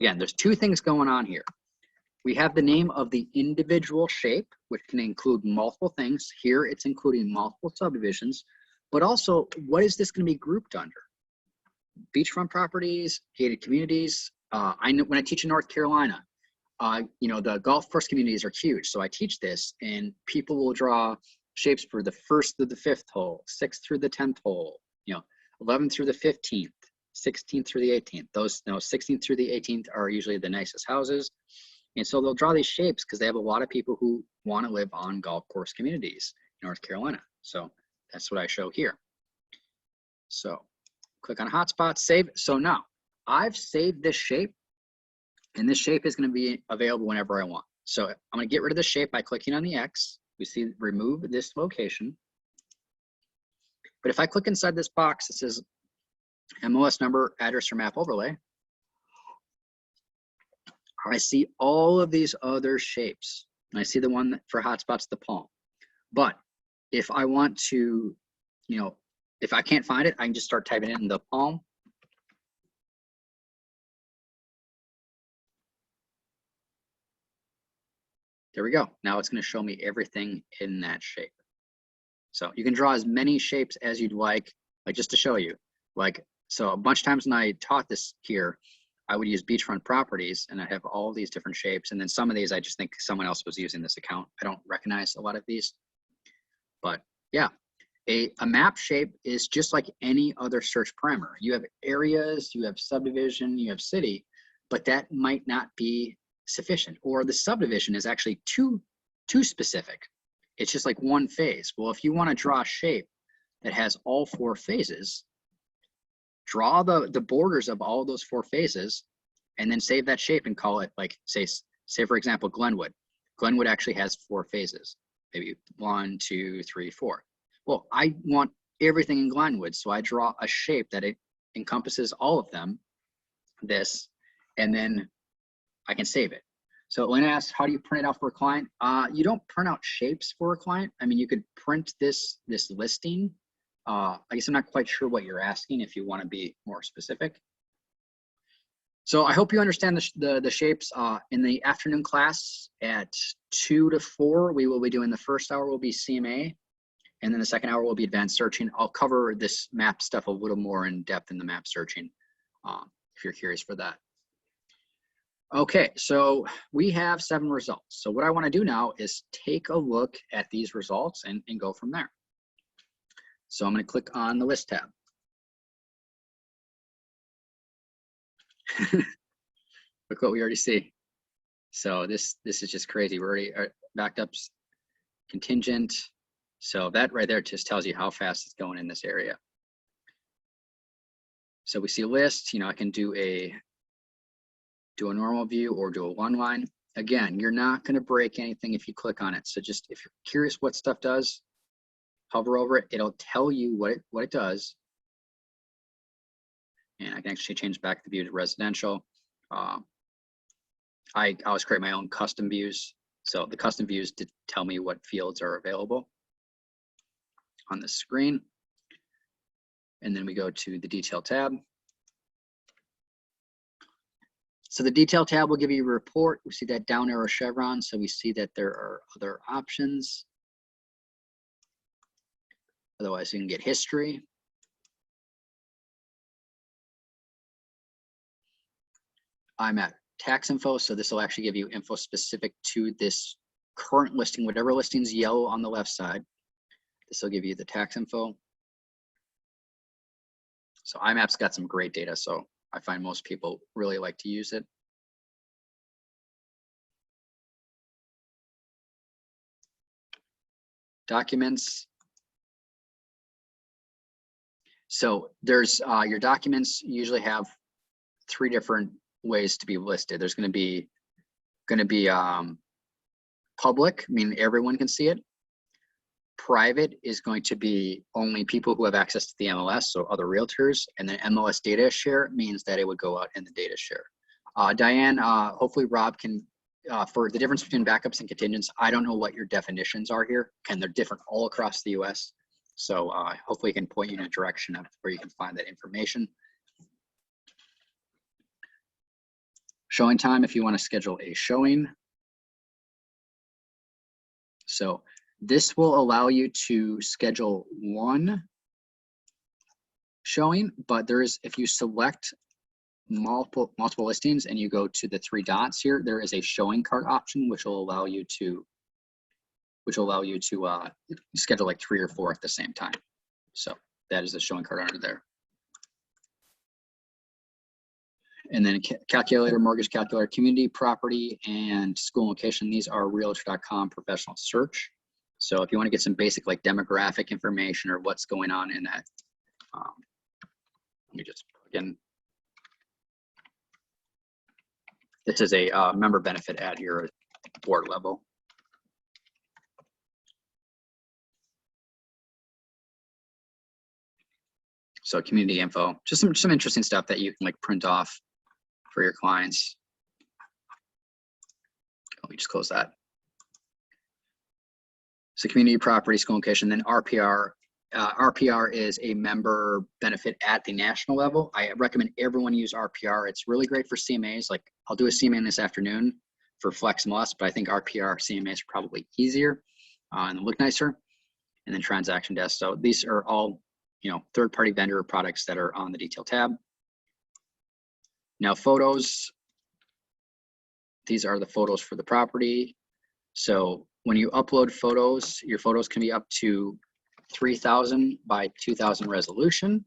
Again, there's 2 things going on here. We have the name of the individual shape, which can include multiple things. Here it's including multiple subdivisions, but also what is this going to be grouped under? Beachfront properties, gated communities. I know when I teach in North Carolina, you know, the golf course communities are huge. So I teach this and people will draw shapes for the 1st through the 5th hole, 6th through the 10th hole, you know, 11th through the 15th, 16th through the 18th. Those, you know, 16th through the 18th are usually the nicest houses. And so they'll draw these shapes because they have a lot of people who want to live on golf course communities in North Carolina. So that's what I show here. So click on hotspot, save. So now I've saved this shape, and this shape is going to be available whenever I want. So I'm going to get rid of the shape by clicking on the X. We see remove this location. But if I click inside this box that says MLS number, address, or map overlay, I see all of these other shapes. And I see the one for hotspots, the palm. But if I want to, you know, if I can't find it, I can just start typing it in the palm. There we go. Now it's going to show me everything in that shape. So you can draw as many shapes as you'd like just to show you. Like, so a bunch of times when I taught this here, I would use beachfront properties and I have all these different shapes. And then some of these, I just think someone else was using this account. I don't recognize a lot of these, but yeah, a map shape is just like any other search parameter. You have areas, you have subdivision, you have city, but that might not be sufficient, or the subdivision is actually too specific. It's just like one phase. Well, if you want to draw a shape that has all 4 phases, draw the borders of all those 4 phases and then save that shape and call it, like, say for example, Glenwood. Glenwood actually has 4 phases, maybe 1, 2, 3, 4. Well, I want everything in Glenwood, so I draw a shape that it encompasses all of them, this, and then I can save it. So Elena asks, how do you print it out for a client? You don't print out shapes for a client. I mean, you could print this listing. I guess I'm not quite sure what you're asking if you want to be more specific. So I hope you understand the shapes. In the afternoon class at 2 to 4, we will be doing the first hour will be CMA, and then the second hour will be advanced searching. I'll cover this map stuff a little more in depth in the map searching, if you're curious for that. Okay, so we have 7 results. So what I want to do now is take a look at these results and go from there. So I'm going to click on the list tab. Look what we already see. So this is just crazy. We're already backed up contingent. So that right there just tells you how fast it's going in this area. So we see a list. You know, I can do a normal view or do a 1-line. Again, you're not going to break anything if you click on it. So just if you're curious what stuff does, hover over it. It'll tell you what it does. And I can actually change back the view to residential. I always create my own custom views. So the custom views to tell me what fields are available on the screen. And then we go to the detail tab. So the detail tab will give you a report. We see that down arrow chevron. So we see that there are other options. Otherwise, you can get history. I'm at tax info, so this will actually give you info specific to this current listing, whatever listing's yellow on the left side. This will give you the tax info. So IMAP's got some great data, so I find most people really like to use it. Documents. So there's your documents usually have 3 different ways to be listed. There's going to be public, meaning everyone can see it. Private is going to be only people who have access to the MLS, so other realtors. And then MLS data share means that it would go out in the data share. Diane, hopefully Rob can, for the difference between backups and contingents, I don't know what your definitions are here, and they're different all across the US. So hopefully he can point you in a direction of where you can find that information. Showing time, if you want to schedule a showing. So this will allow you to schedule 1 showing, but there is, if you select multiple listings and you go to the 3 dots here, there is a showing cart option, which will allow you to schedule like 3 or 4 at the same time. So that is the showing cart under there. And then calculator, mortgage calculator, community, property, and school location. These are realtor.com professional search. So if you want to get some basic like demographic information or what's going on in that, let me just plug in. This is a member benefit ad here at board level. So community info, just some interesting stuff that you can like print off for your clients. Let me just close that. So community, property, school location, then RPR. RPR is a member benefit at the national level. I recommend everyone use RPR. It's really great for CMAs. Like I'll do a CMA this afternoon for FlexMLS, but I think RPR CMAs are probably easier and look nicer. And then transaction desk. So these are all, you know, third-party vendor products that are on the detail tab. Now photos, these are the photos for the property. So when you upload photos, your photos can be up to 3,000 by 2,000 resolution,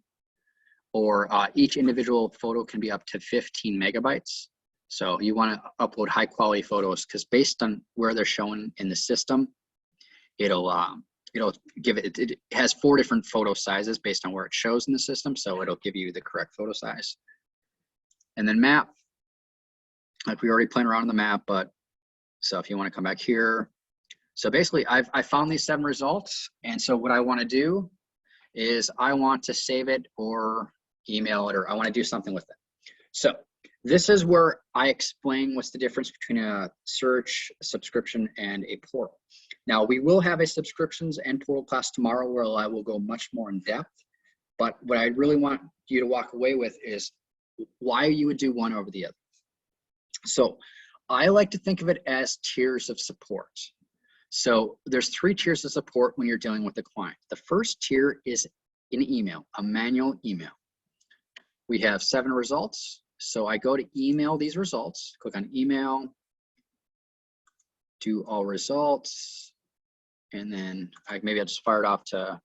or each individual photo can be up to 15 megabytes. So you want to upload high quality photos because based on where they're shown in the system, it'll give it, it has 4 different photo sizes based on where it shows in the system. So it'll give you the correct photo size. And then map, like we already played around on the map, but so if you want to come back here. So basically I found these 7 results. And so what I want to do is I want to save it or email it, or I want to do something with it. So this is where I explain what's the difference between a search, a subscription, and a portal. Now we will have a subscriptions and portal class tomorrow where I will go much more in depth. But what I really want you to walk away with is why you would do one over the other. So I like to think of it as tiers of support. So there's 3 tiers of support when you're dealing with the client. The first tier is an email, a manual email. We have 7 results. So I go to email these results, click on email, do all results, and then maybe I'll just fire it off to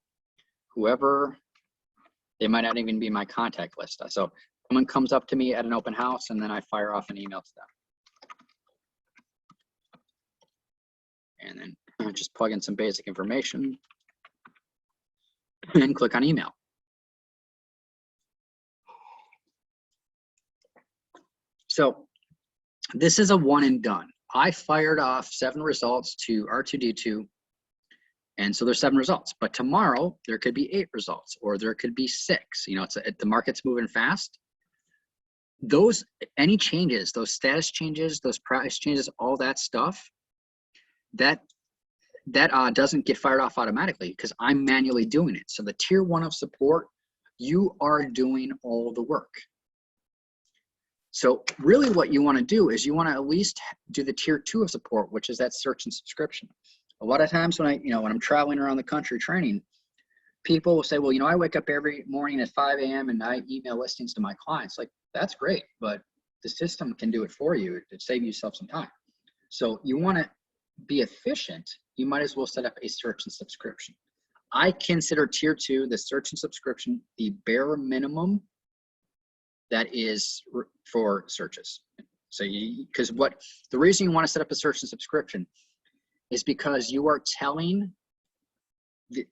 whoever. They might not even be my contact list. So someone comes up to me at an open house and then I fire off an email to them. And then just plug in some basic information and click on email. So this is a one and done. I fired off 7 results to R2D2. And so there's 7 results, but tomorrow there could be 8 results, or there could be 6. You know, the market's moving fast. Those, any changes, those status changes, those price changes, all that stuff, that doesn't get fired off automatically because I'm manually doing it. So the tier 1 of support, you are doing all the work. So really what you want to do is you want to at least do the tier 2 of support, which is that search and subscription. A lot of times when I'm traveling around the country training, people will say, well, I wake up every morning at 5 a.m. and I email listings to my clients. Like, that's great, but the system can do it for you to save yourself some time. So you want to be efficient, you might as well set up a search and subscription. I consider tier 2, the search and subscription, the bare minimum that is for searches. So because the reason you want to set up a search and subscription is because you are telling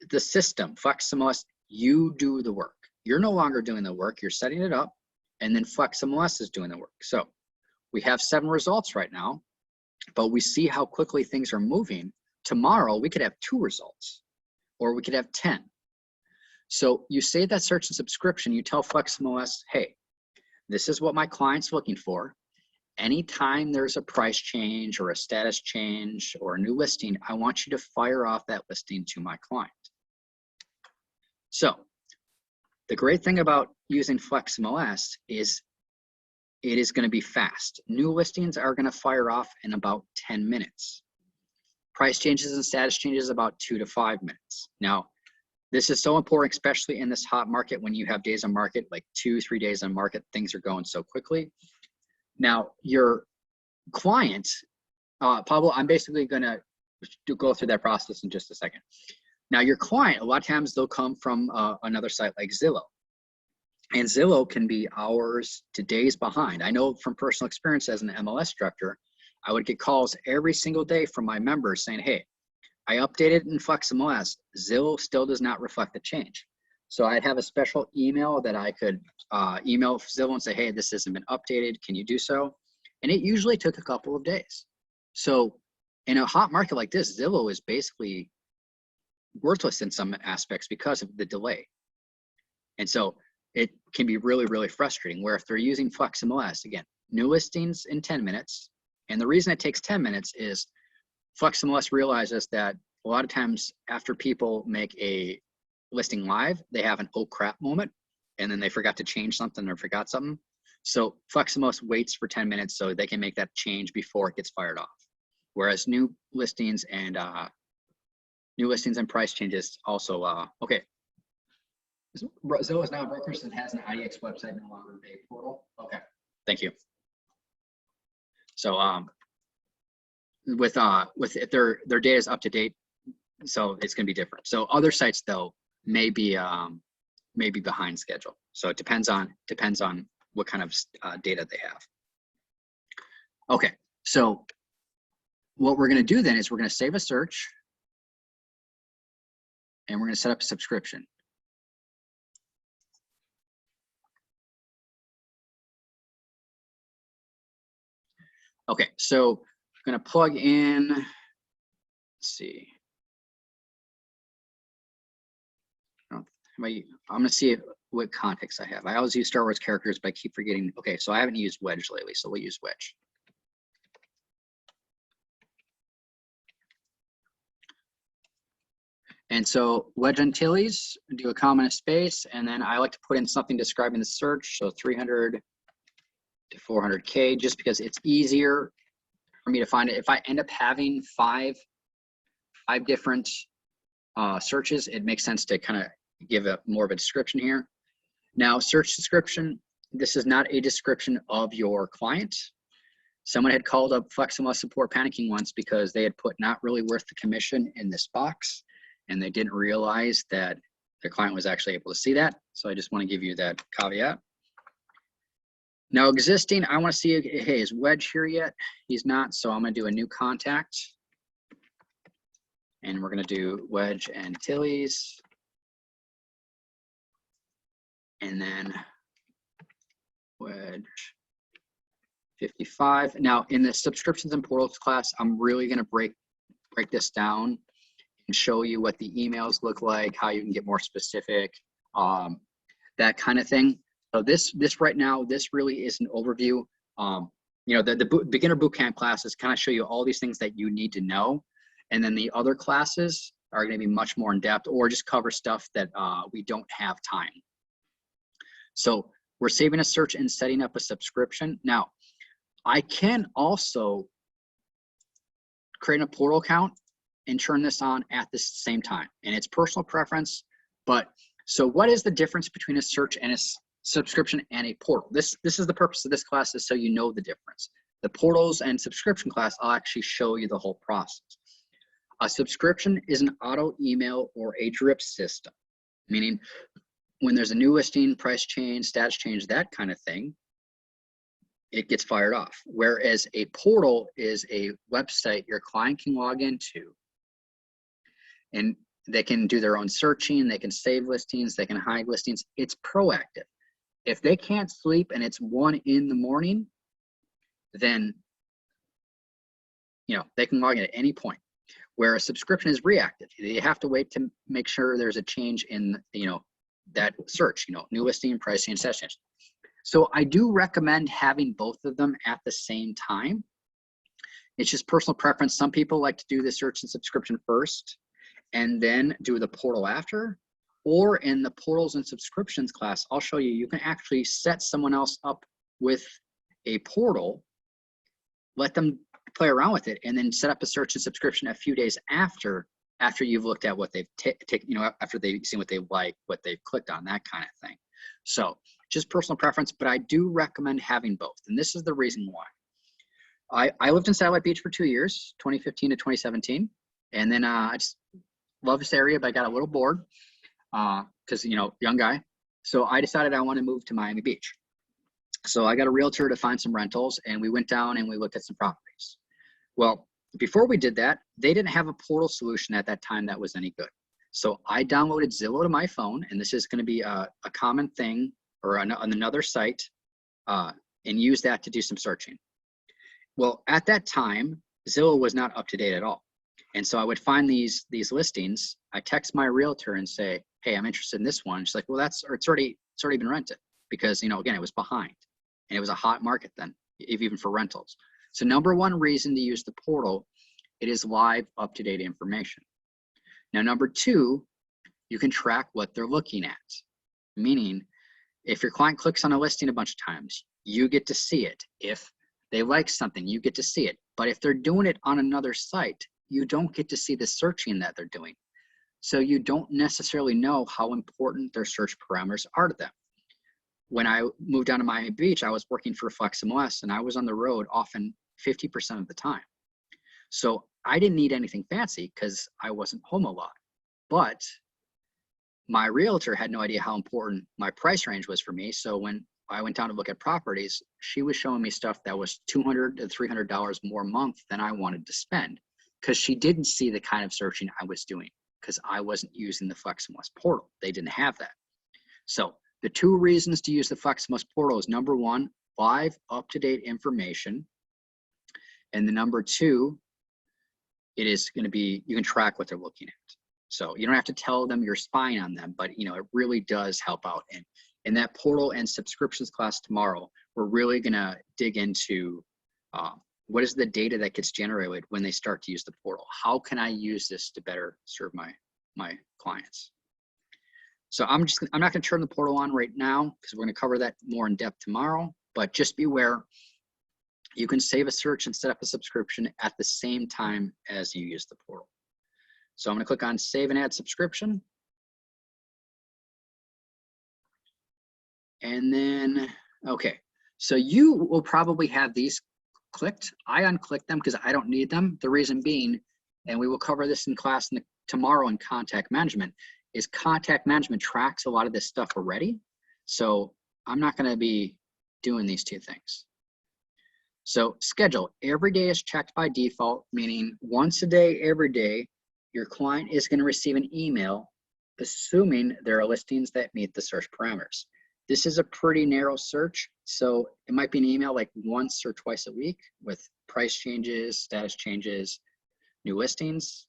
the system, FlexMLS, you do the work. You're no longer doing the work, you're setting it up, and then FlexMLS is doing the work. So we have 7 results right now, but we see how quickly things are moving. Tomorrow, we could have 2 results, or we could have 10. So you say that search and subscription, you tell FlexMLS, hey, this is what my client's looking for. Anytime there's a price change or a status change or a new listing, I want you to fire off that listing to my client. So the great thing about using FlexMLS is it is going to be fast. New listings are going to fire off in about 10 minutes. Price changes and status changes about 2 to 5 minutes. Now, this is so important, especially in this hot market when you have days on market, like 2-3 days on market, things are going so quickly. Now, your client, Pablo, I'm basically going to go through that process in just a second. Now, your client, a lot of times they'll come from another site like Zillow. And Zillow can be hours to days behind. I know from personal experience as an MLS director, I would get calls every single day from my members saying, hey, I updated in FlexMLS, Zillow still does not reflect the change. So I'd have a special email that I could email Zillow and say, hey, this hasn't been updated, can you do so? And it usually took a couple of days. So in a hot market like this, Zillow is basically worthless in some aspects because of the delay. And so it can be really, really frustrating, where if they're using FlexMLS, again, new listings in 10 minutes. And the reason it takes 10 minutes is FlexMLS realizes that a lot of times after people make a listing live, they have an oh crap moment, and then they forgot to change something or forgot something. So FlexMLS waits for 10 minutes so they can make that change before it gets fired off. Whereas new listings and price changes also, okay. Zillow is now a broker that has an IDX website, no longer a portal. Okay, thank you. So with if their data is up to date, so it's going to be different. So other sites though may be behind schedule. So it depends on what kind of data they have. Okay, so what we're going to do then is we're going to save a search, and we're going to set up a subscription. Okay, so I'm going to plug in, let's see. I'm going to see what context I have. I always use Star Wars characters, but I keep forgetting. Okay, so I haven't used Wedge lately, so we'll use Wedge. And so Wedge Antilles, do a comma and a space, and then I like to put in something describing the search, so 300 to 400K, just because it's easier for me to find it. If I end up having five different searches, it makes sense to kind of give more of a description here. Now, search description, this is not a description of your client. Someone had called up FlexMLS support panicking once because they had put not really worth the commission in this box, and they didn't realize that their client was actually able to see that. So I just want to give you that caveat. Now existing, I want to see, hey, is Wedge here yet? He's not, so I'm going to do a new contact. And we're going to do Wedge Antilles. And then Wedge 55. Now in the subscriptions and portals class, I'm really going to break this down and show you what the emails look like, how you can get more specific, that kind of thing. So this right now, this really is an overview. You know, the beginner bootcamp classes kind of show you all these things that you need to know. And then the other classes are going to be much more in depth, or just cover stuff that we don't have time. So we're saving a search and setting up a subscription. Now, I can also create a portal account and turn this on at the same time. And it's personal preference. But so what is the difference between a search and a subscription and a portal? This is the purpose of this class, is so you know the difference. The portals and subscription class, I'll actually show you the whole process. A subscription is an auto email or a drip system, meaning when there's a new listing, price change, status change, that kind of thing, it gets fired off. Whereas a portal is a website your client can log into, and they can do their own searching, they can save listings, they can hide listings. It's proactive. If they can't sleep and it's 1 in the morning, then they can log in at any point. Where a subscription is reactive. You have to wait to make sure there's a change in that search, new listing, pricing, and status change. So I do recommend having both of them at the same time. It's just personal preference. Some people like to do the search and subscription first and then do the portal after. Or in the portals and subscriptions class, I'll show you, you can actually set someone else up with a portal, let them play around with it, and then set up a search and subscription a few days after you've looked at what they've taken, after they've seen what they like, what they've clicked on, that kind of thing. So just personal preference, but I do recommend having both. And this is the reason why. I lived in Satellite Beach for 2 years, 2015 to 2017. And then I just love this area, but I got a little bored because, young guy. So I decided I want to move to Miami Beach. So I got a realtor to find some rentals, and we went down and we looked at some properties. Well, before we did that, they didn't have a portal solution at that time that was any good. So I downloaded Zillow to my phone, and this is going to be a common thing, or on another site, and use that to do some searching. Well, at that time, Zillow was not up to date at all. And so I would find these listings. I text my realtor and say, hey, I'm interested in this one. She's like, well, it's already been rented, because, again, it was behind. And it was a hot market then, even for rentals. So number one reason to use the portal, it is live, up-to-date information. Now, number two, you can track what they're looking at. Meaning, if your client clicks on a listing a bunch of times, you get to see it. If they like something, you get to see it. But if they're doing it on another site, you don't get to see the searching that they're doing. So you don't necessarily know how important their search parameters are to them. When I moved down to Miami Beach, I was working for FlexMLS, and I was on the road often 50% of the time. So I didn't need anything fancy because I wasn't home a lot. But my realtor had no idea how important my price range was for me. So when I went down to look at properties, she was showing me stuff that was $200 to $300 more a month than I wanted to spend, because she didn't see the kind of searching I was doing, because I wasn't using the FlexMLS portal. They didn't have that. So the two reasons to use the FlexMLS portal is number one, live, up-to-date information. And the number two, it is going to be, you can track what they're looking at. So you don't have to tell them you're spying on them, but it really does help out. And in that portal and subscriptions class tomorrow, we're really going to dig into what is the data that gets generated when they start to use the portal? How can I use this to better serve my clients? So I'm not going to turn the portal on right now, because we're going to cover that more in depth tomorrow, but just be aware, you can save a search and set up a subscription at the same time as you use the portal. So I'm going to click on Save and Add Subscription. And then, okay, so you will probably have these clicked. I unclicked them because I don't need them. The reason being, and we will cover this in class tomorrow in contact management, is contact management tracks a lot of this stuff already. So I'm not going to be doing these two things. So schedule, every day is checked by default, meaning once a day, every day, your client is going to receive an email, assuming there are listings that meet the search parameters. This is a pretty narrow search, so it might be an email like once or twice a week with price changes, status changes, new listings.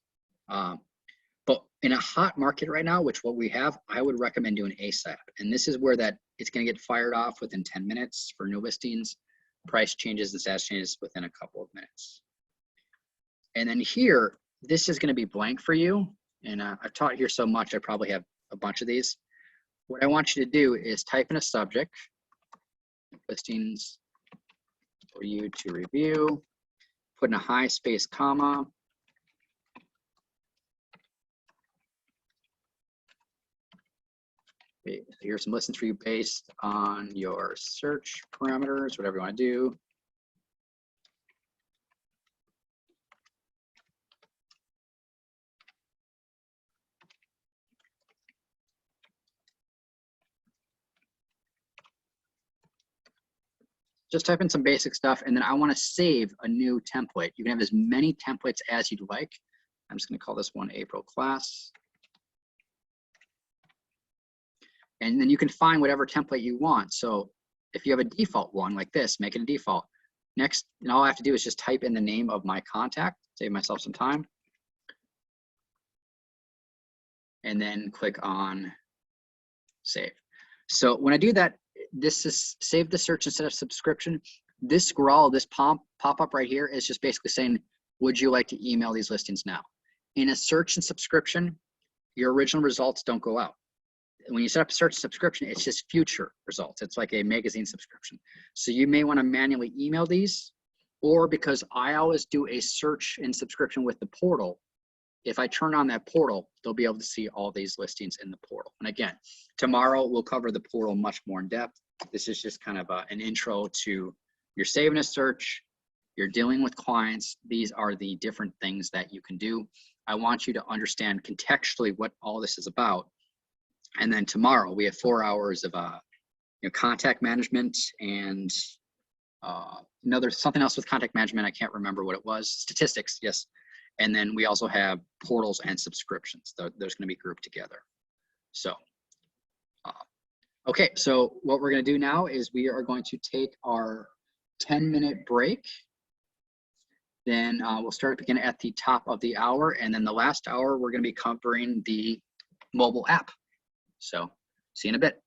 But in a hot market right now, which what we have, I would recommend doing ASAP. And this is where it's going to get fired off within 10 minutes for new listings, price changes and status changes within a couple of minutes. And then here, this is going to be blank for you. And I've taught here so much, I probably have a bunch of these. What I want you to do is type in a subject, listings for you to review, put in a high space comma. Okay, here's some listings for you based on your search parameters, whatever you want to do. just type in some basic stuff, and then I want to save a new template. You can have as many templates as you'd like. I'm just going to call this one April class. And then you can find whatever template you want. So if you have a default one like this, make it a default. Next, and all I have to do is just type in the name of my contact, save myself some time. And then click on save. So when I do that, this is save the search instead of subscription. This scroll, this pop-up right here is just basically saying, would you like to email these listings now? In a search and subscription, your original results don't go out. When you set up a search subscription, it's just future results. It's like a magazine subscription. So you may want to manually email these, or because I always do a search and subscription with the portal, if I turn on that portal, they'll be able to see all these listings in the portal. And again, tomorrow we'll cover the portal much more in depth. This is just kind of an intro to your saving a search, you're dealing with clients. These are the different things that you can do. I want you to understand contextually what all this is about. And then tomorrow we have 4 hours of contact management and something else with contact management. I can't remember what it was. Statistics, yes. And then we also have portals and subscriptions. There's going to be grouped together. So, okay. So what we're going to do now is we are going to take our 10-minute break. Then we'll start again at the top of the hour. And then the last hour, we're going to be covering the mobile app. So see you in a bit.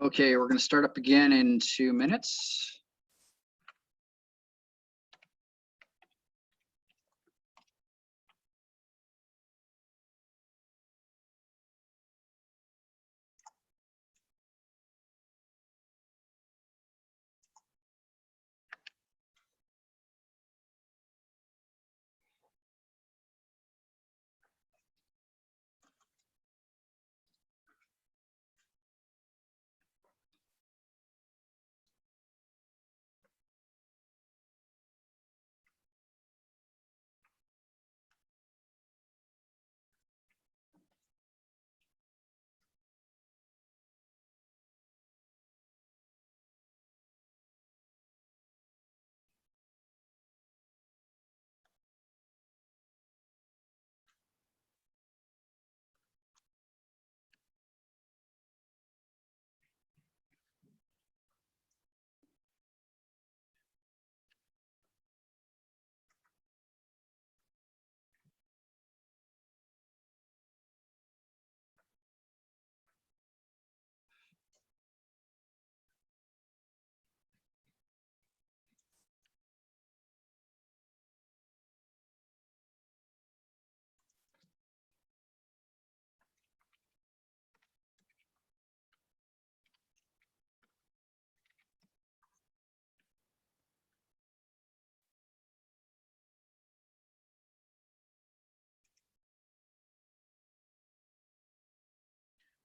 Okay, we're going to start up again in 2 minutes.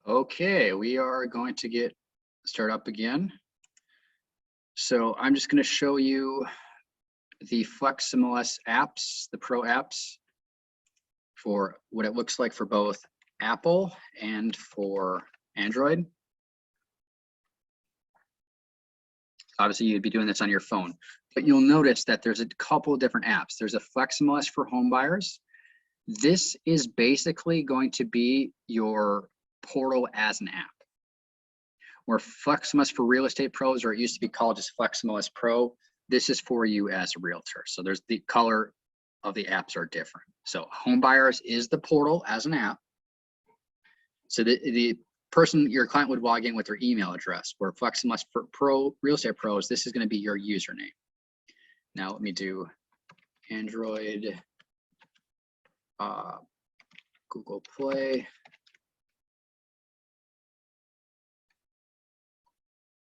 Okay, we are going to start up again. So I'm just going to show you the FlexMLS apps, the Pro apps, for what it looks like for both Apple and for Android. Obviously, you'd be doing this on your phone, but you'll notice that there's a couple of different apps. There's a FlexMLS for home buyers. This is basically going to be your portal as an app. Where FlexMLS for real estate pros, or it used to be called just FlexMLS Pro, this is for you as a realtor. So there's the color of the apps are different. So home buyers is the portal as an app. So the person, your client would log in with their email address, where FlexMLS for real estate pros, this is going to be your username. Now let me do Android, Google Play.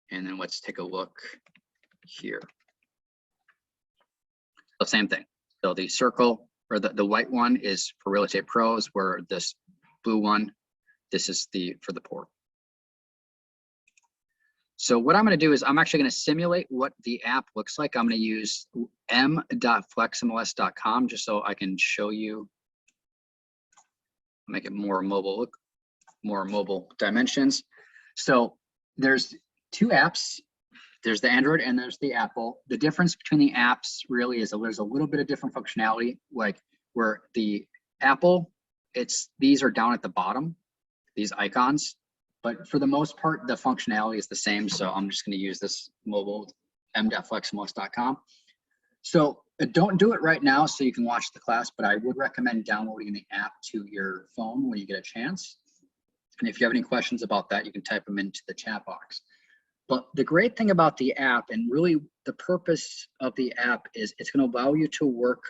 And then let's take a look here. The same thing. So the circle, or the white one, is for real estate pros, where this blue one, this is for the portal. So what I'm going to do is I'm actually going to simulate what the app looks like. I'm going to use m.flexmls.com just so I can show you, make it more mobile, more mobile dimensions. So there's two apps. There's the Android and there's the Apple. The difference between the apps really is there's a little bit of different functionality, like where the Apple, these are down at the bottom, these icons, but for the most part, the functionality is the same. So I'm just going to use this mobile m.flexmls.com. So don't do it right now so you can watch the class, but I would recommend downloading the app to your phone when you get a chance. And if you have any questions about that, you can type them into the chat box. But the great thing about the app, and really the purpose of the app, is it's going to allow you to work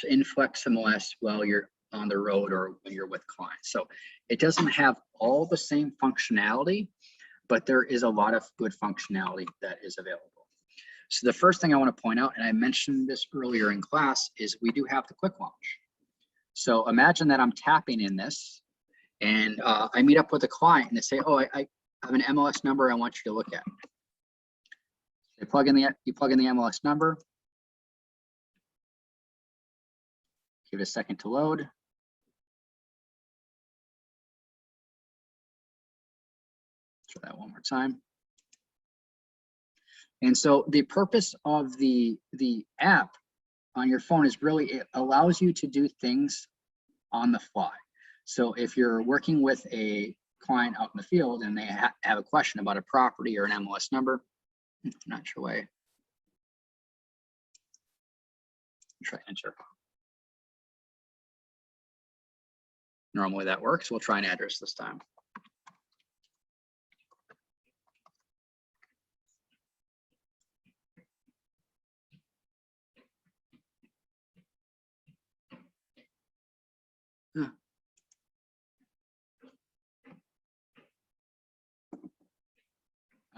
in FlexMLS while you're on the road or when you're with clients. So it doesn't have all the same functionality, but there is a lot of good functionality that is available. So the first thing I want to point out, and I mentioned this earlier in class, is we do have the quick launch. So imagine that I'm tapping in this, and I meet up with a client and they say, oh, I have an MLS number I want you to look at. You plug in the MLS number. Give it a second to load. Try that one more time. And so the purpose of the app on your phone is really, it allows you to do things on the fly. So if you're working with a client out in the field and they have a question about a property or an MLS number, I'm not sure why. Try enter. Normally that works. We'll try an address this time.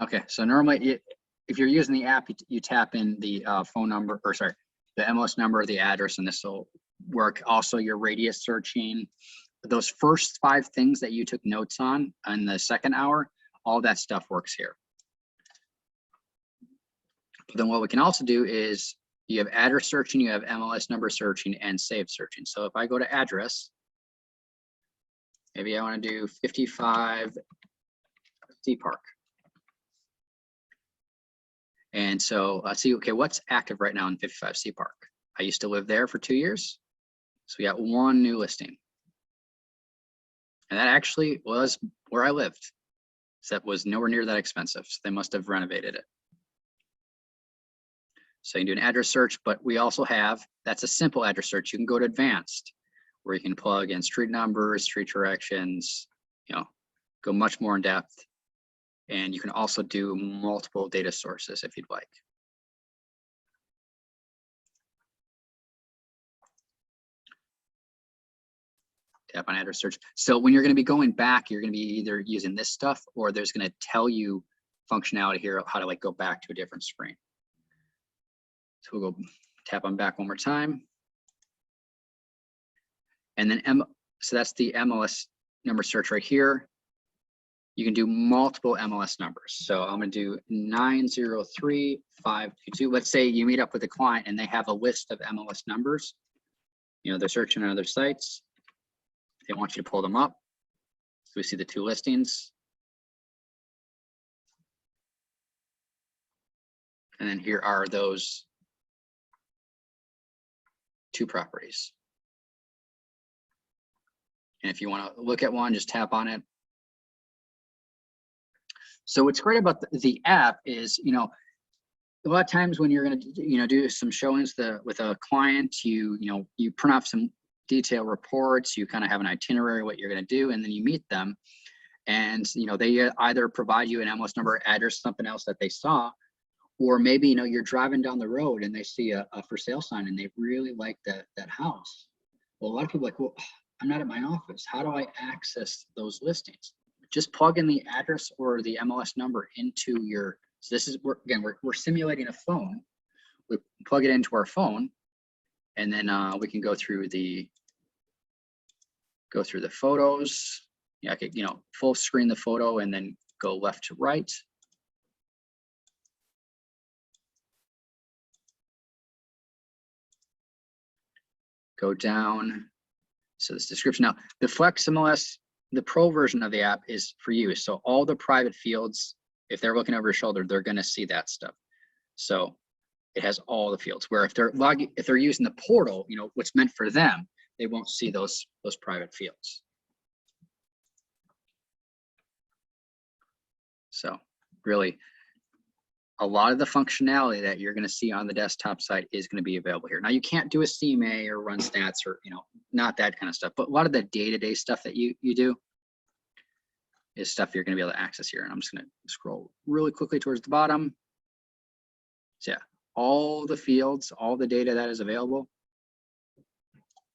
Okay, so normally if you're using the app, you tap in the phone number, or sorry, the MLS number or the address, and this will work. Also, your radius searching, those first 5 things that you took notes on in the second hour, all that stuff works here. But then what we can also do is you have address searching, you have MLS number searching, and save searching. So if I go to address, maybe I want to do 55 C Park. And so let's see, okay, what's active right now in 55 C Park? I used to live there for 2 years. So we got 1 new listing. And that actually was where I lived. So that was nowhere near that expensive. So they must have renovated it. So you can do an address search, but we also have, that's a simple address search. You can go to advanced, where you can plug in street numbers, street directions, you know, go much more in depth. And you can also do multiple data sources if you'd like. Tap on address search. So when you're going to be going back, you're going to be either using this stuff, or there's going to tell you functionality here of how to like go back to a different screen. So we'll go tap on back one more time. And then so that's the MLS number search right here. You can do multiple MLS numbers. So I'm going to do 903522. Let's say you meet up with a client and they have a list of MLS numbers. You know, they're searching on other sites. They want you to pull them up. So we see the 2 listings. And then here are those 2 properties. And if you want to look at one, just tap on it. So what's great about the app is, you know, a lot of times when you're going to, you know, do some showings with a client, you print off some detailed reports, you kind of have an itinerary, what you're going to do, and then you meet them. And, you know, they either provide you an MLS number, address, something else that they saw, or maybe, you know, you're driving down the road and they see a for sale sign and they really like that house. Well, a lot of people are like, well, I'm not at my office. How do I access those listings? Just plug in the address or the MLS number into your, so this is, we're simulating a phone. We plug it into our phone, and then we can go through the photos. Yeah, I could, you know, full screen the photo and then go left to right. Go down. So this description. Now, the FlexMLS, the pro version of the app is for you. So all the private fields, if they're looking over your shoulder, they're going to see that stuff. So it has all the fields, where if they're using the portal, you know, what's meant for them, they won't see those private fields. So really, a lot of the functionality that you're going to see on the desktop side is going to be available here. Now, you can't do a CMA or run stats or, you know, not that kind of stuff, but a lot of the day-to-day stuff that you do is stuff you're going to be able to access here. And I'm just going to scroll really quickly towards the bottom. So yeah, all the fields, all the data that is available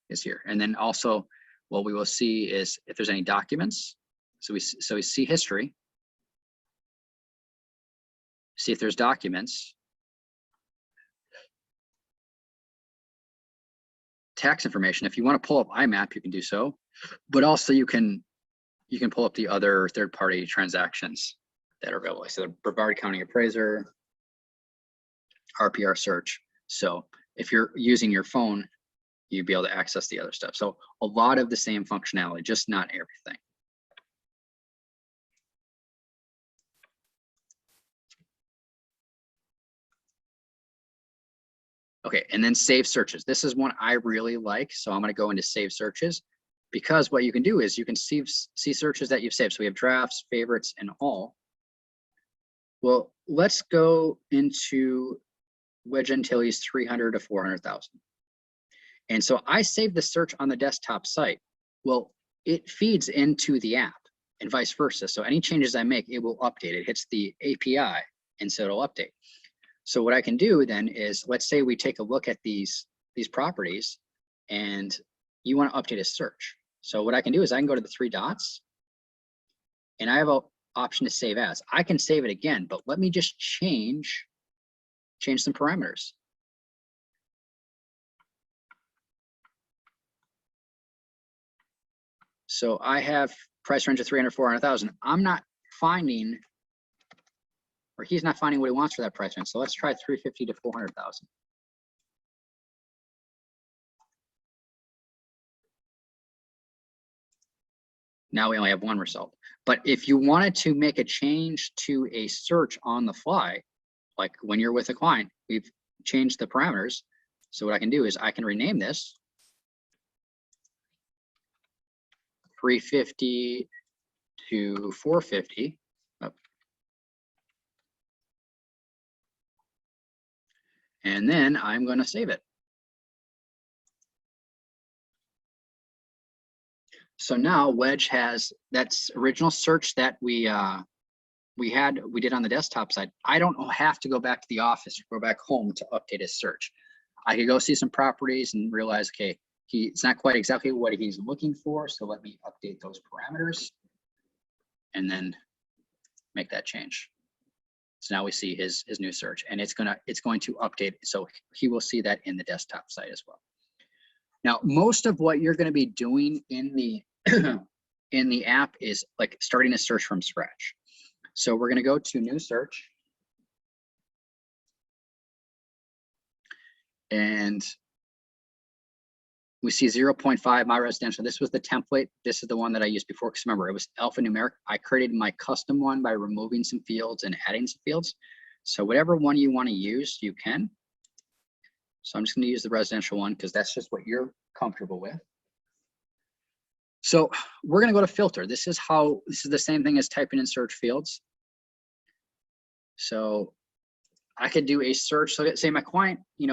is here. And then also what we will see is if there's any documents. So we see history. See if there's documents. Tax information. If you want to pull up IMAP, you can do so, but also you can pull up the other third-party transactions that are available. So the Brevard County Appraiser, RPR search. So if you're using your phone, you'd be able to access the other stuff. So a lot of the same functionality, just not everything. Okay, and then save searches. This is one I really like, so I'm going to go into save searches, because what you can do is you can see searches that you've saved. So we have drafts, favorites, and all. Well, let's go into Wedge Antilles 300 to 400,000. And so I saved the search on the desktop site. Well, it feeds into the app and vice versa. So any changes I make, it will update. It hits the API, and so it'll update. So what I can do then is, let's say we take a look at these properties and you want to update a search. So what I can do is I can go to the 3 dots, and I have option to save as. I can save it again, but let me just change some parameters. So I have price range of 300, 400,000. I'm not finding, or he's not finding what he wants for that price range. So let's try 350 to 400,000. Now we only have one result. But if you wanted to make a change to a search on the fly, like when you're with a client, we've changed the parameters. So what I can do is I can rename this 350 to 450. And then I'm going to save it. So now Wedge has that's original search that we did on the desktop side. I don't have to go back to the office or go back home to update his search. I could go see some properties and realize, okay, it's not quite exactly what he's looking for. So let me update those parameters and then make that change. So now we see his new search, and it's going to update. So he will see that in the desktop site as well. Now, most of what you're going to be doing in the in the app is like starting a search from scratch. So we're going to go to new search. And we see 0.5 my residential. This was the template. This is the one that I used before, because remember, it was alphanumeric. I created my custom one by removing some fields and adding some fields. So whatever one you want to use, you can. So I'm just going to use the residential one because that's just what you're comfortable with. So we're going to go to filter. This is the same thing as typing in search fields. So I could do a search. So say my client, we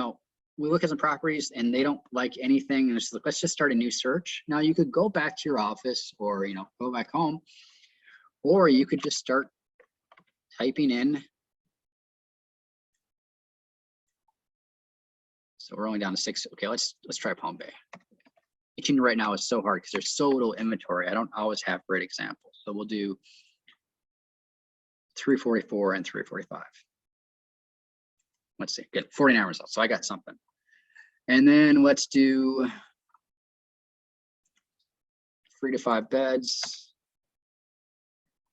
look at some properties and they don't like anything, and it's like, let's just start a new search. Now you could go back to your office or go back home, or you could just start typing in. So we're only down to 6. Okay, let's try Palm Bay. Teaching right now is so hard because there's so little inventory. I don't always have great examples. So we'll do 344 and 345. Let's see, good, 49 results. So I got something. And then let's do 3 to 5 beds.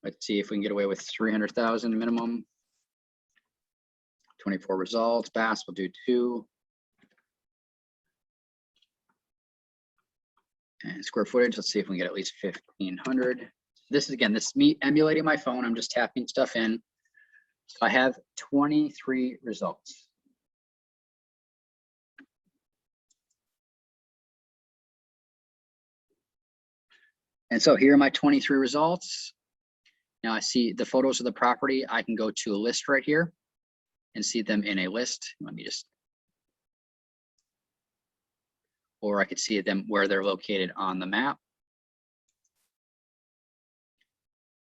Let's see if we can get away with 300,000 minimum. 24 results. Bass, we'll do 2. And square footage, let's see if we can get at least 1,500. This is me emulating my phone. I'm just tapping stuff in. So I have 23 results. And so here are my 23 results. Now I see the photos of the property. I can go to a list right here and see them in a list. Let me just, or I could see them where they're located on the map.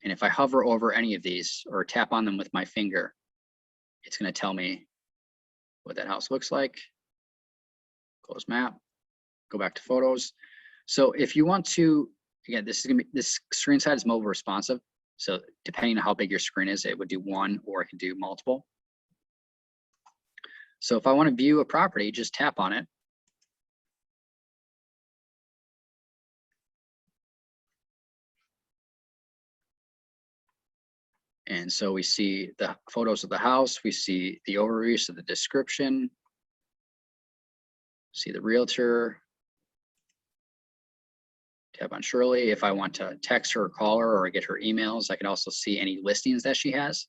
And if I hover over any of these or tap on them with my finger, it's going to tell me what that house looks like. Close map, go back to photos. So if you want to, again, this screen side is mobile responsive. So depending on how big your screen is, it would do 1 or it could do multiple. So if I want to view a property, just tap on it. And so we see the photos of the house, we see the overview, so the description, see the realtor, tap on Shirley. If I want to text her or call her or get her emails, I can also see any listings that she has.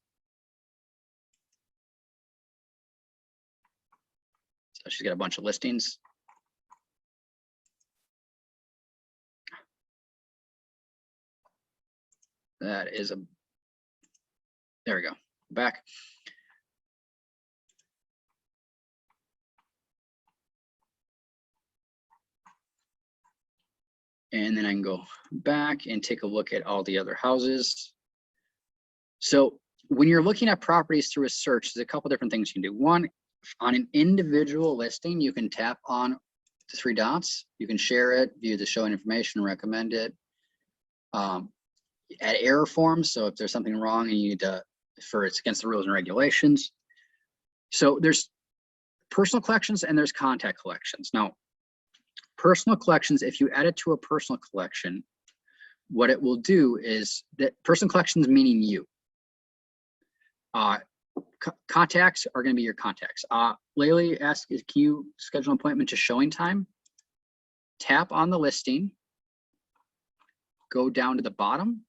So she's got a bunch of listings. That is a, there we go, back. And then I can go back and take a look at all the other houses. So when you're looking at properties through a search, there's a couple different things you can do. One, on an individual listing, you can tap on the 3 dots. You can share it, view the show information, recommend it. add error forms. So if there's something wrong and you need to, it's against the rules and regulations. So there's personal collections and there's contact collections. Now, personal collections, if you add it to a personal collection, what it will do is that personal collections meaning you. Contacts are going to be your contacts. Laylee asks, can you schedule an appointment to showing time? Tap on the listing, go down to the bottom,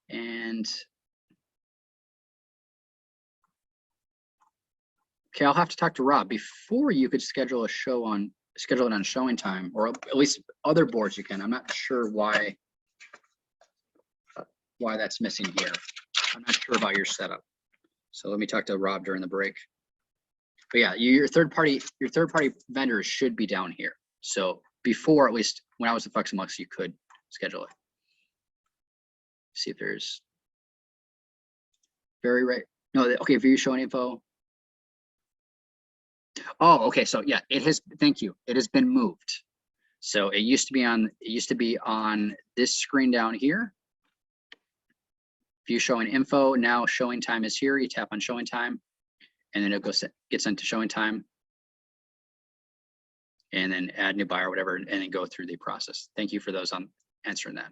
and okay, I'll have to talk to Rob. Before you could schedule a show on, schedule it on showing time, or at least other boards you can. I'm not sure why that's missing here. I'm not sure about your setup. So let me talk to Rob during the break. But yeah, your third party vendors should be down here. So before, at least when I was at FlexMLS, you could schedule it. See if there's no, okay, view showing info. Oh, okay, so yeah, it has, thank you. It has been moved. So it used to be on this screen down here. View showing info, now showing time is here. You tap on showing time and then it gets sent to showing time. And then add new buyer, whatever, and then go through the process. Thank you for those on answering that.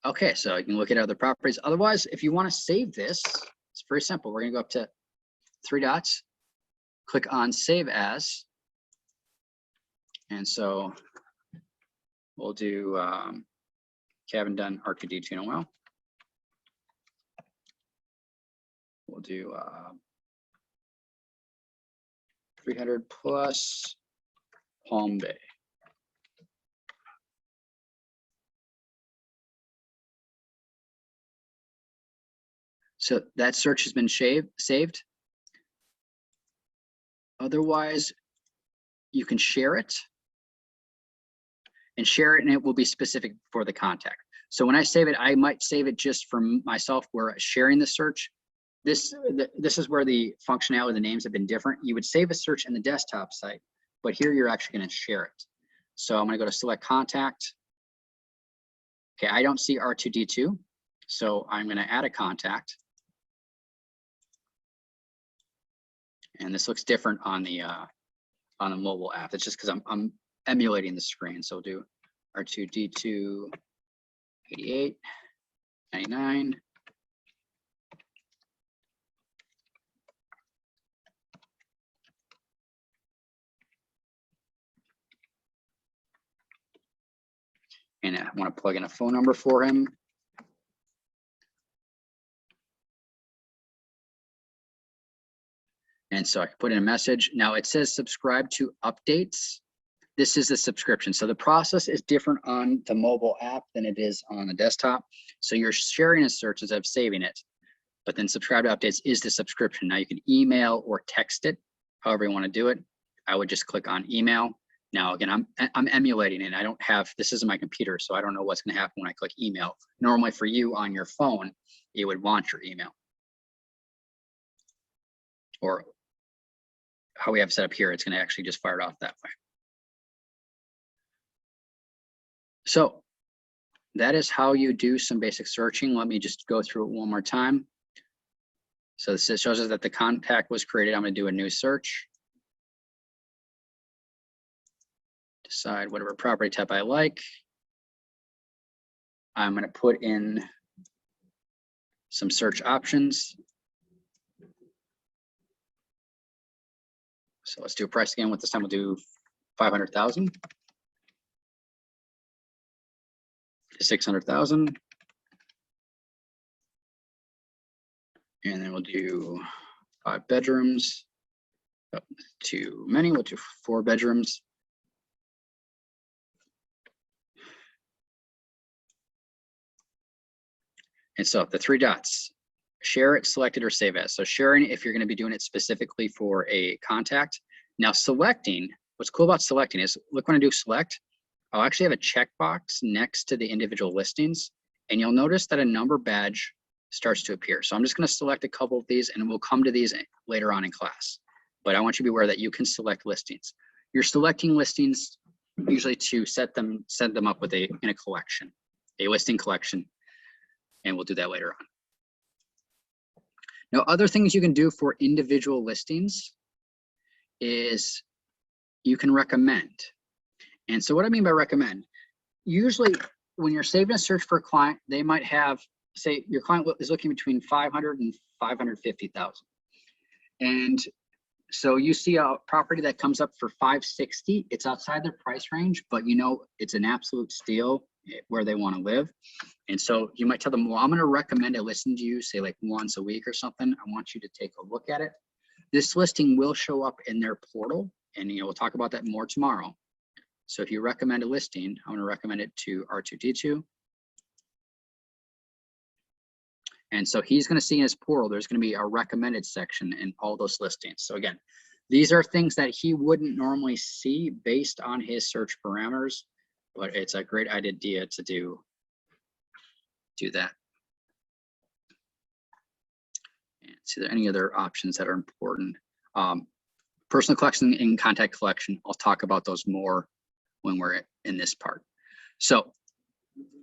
Okay, so you can look at other properties. Otherwise, if you want to save this, it's very simple. We're going to go up to 3 dots, click on Save As. And so we'll do cabin done RQD tuna well. We'll do 300 plus Palm Bay. So that search has been saved. Otherwise, you can share it and it will be specific for the contact. So when I save it, I might save it just for myself where sharing the search. This is where the functionality of the names have been different. You would save a search in the desktop site, but here you're actually going to share it. So I'm going to go to select contact. Okay, I don't see R2D2, so I'm going to add a contact. And this looks different on the mobile app. It's just because I'm emulating the screen. So we'll do R2D2 88 99. And I want to plug in a phone number for him. And so I can put in a message. Now it says subscribe to updates. This is the subscription. So the process is different on the mobile app than it is on the desktop. So you're sharing a search instead of saving it, but then subscribe to updates is the subscription. Now you can email or text it, however you want to do it. I would just click on email. Now again, I'm emulating it. I don't have, this isn't my computer, so I don't know what's going to happen when I click email. Normally for you on your phone, it would launch your email. Or how we have set up here, it's going to actually just fire it off that way. So that is how you do some basic searching. Let me just go through it one more time. So this shows us that the contact was created. I'm going to do a new search. Decide whatever property type I like. I'm going to put in some search options. So let's do a price again. With this time, we'll do 500,000. 600,000. And then we'll do 5 bedrooms. Oh, too many, we'll do 4 bedrooms. And so the 3 dots, share it, select it, or save as. So sharing, if you're going to be doing it specifically for a contact. Now selecting, what's cool about selecting is, look when I do select, I'll actually have a checkbox next to the individual listings, and you'll notice that a number badge starts to appear. So I'm just going to select a couple of these, and we'll come to these later on in class. But I want you to be aware that you can select listings. You're selecting listings usually to set them up with in a collection, a listing collection, and we'll do that later on. Now, other things you can do for individual listings is you can recommend. And so what I mean by recommend, usually when you're saving a search for a client, they might have, say your client is looking between 500 and 550,000. And so you see a property that comes up for 560, it's outside their price range, but you know it's an absolute steal where they want to live. And so you might tell them, well, I'm going to recommend a listing to you, say like once a week or something. I want you to take a look at it. This listing will show up in their portal, and we'll talk about that more tomorrow. So if you recommend a listing, I'm going to recommend it to R2D2. And so he's going to see in his portal, there's going to be a recommended section in all those listings. So again, these are things that he wouldn't normally see based on his search parameters, but it's a great idea to do that. And see, there any other options that are important? Personal collection and contact collection. I'll talk about those more when we're in this part. So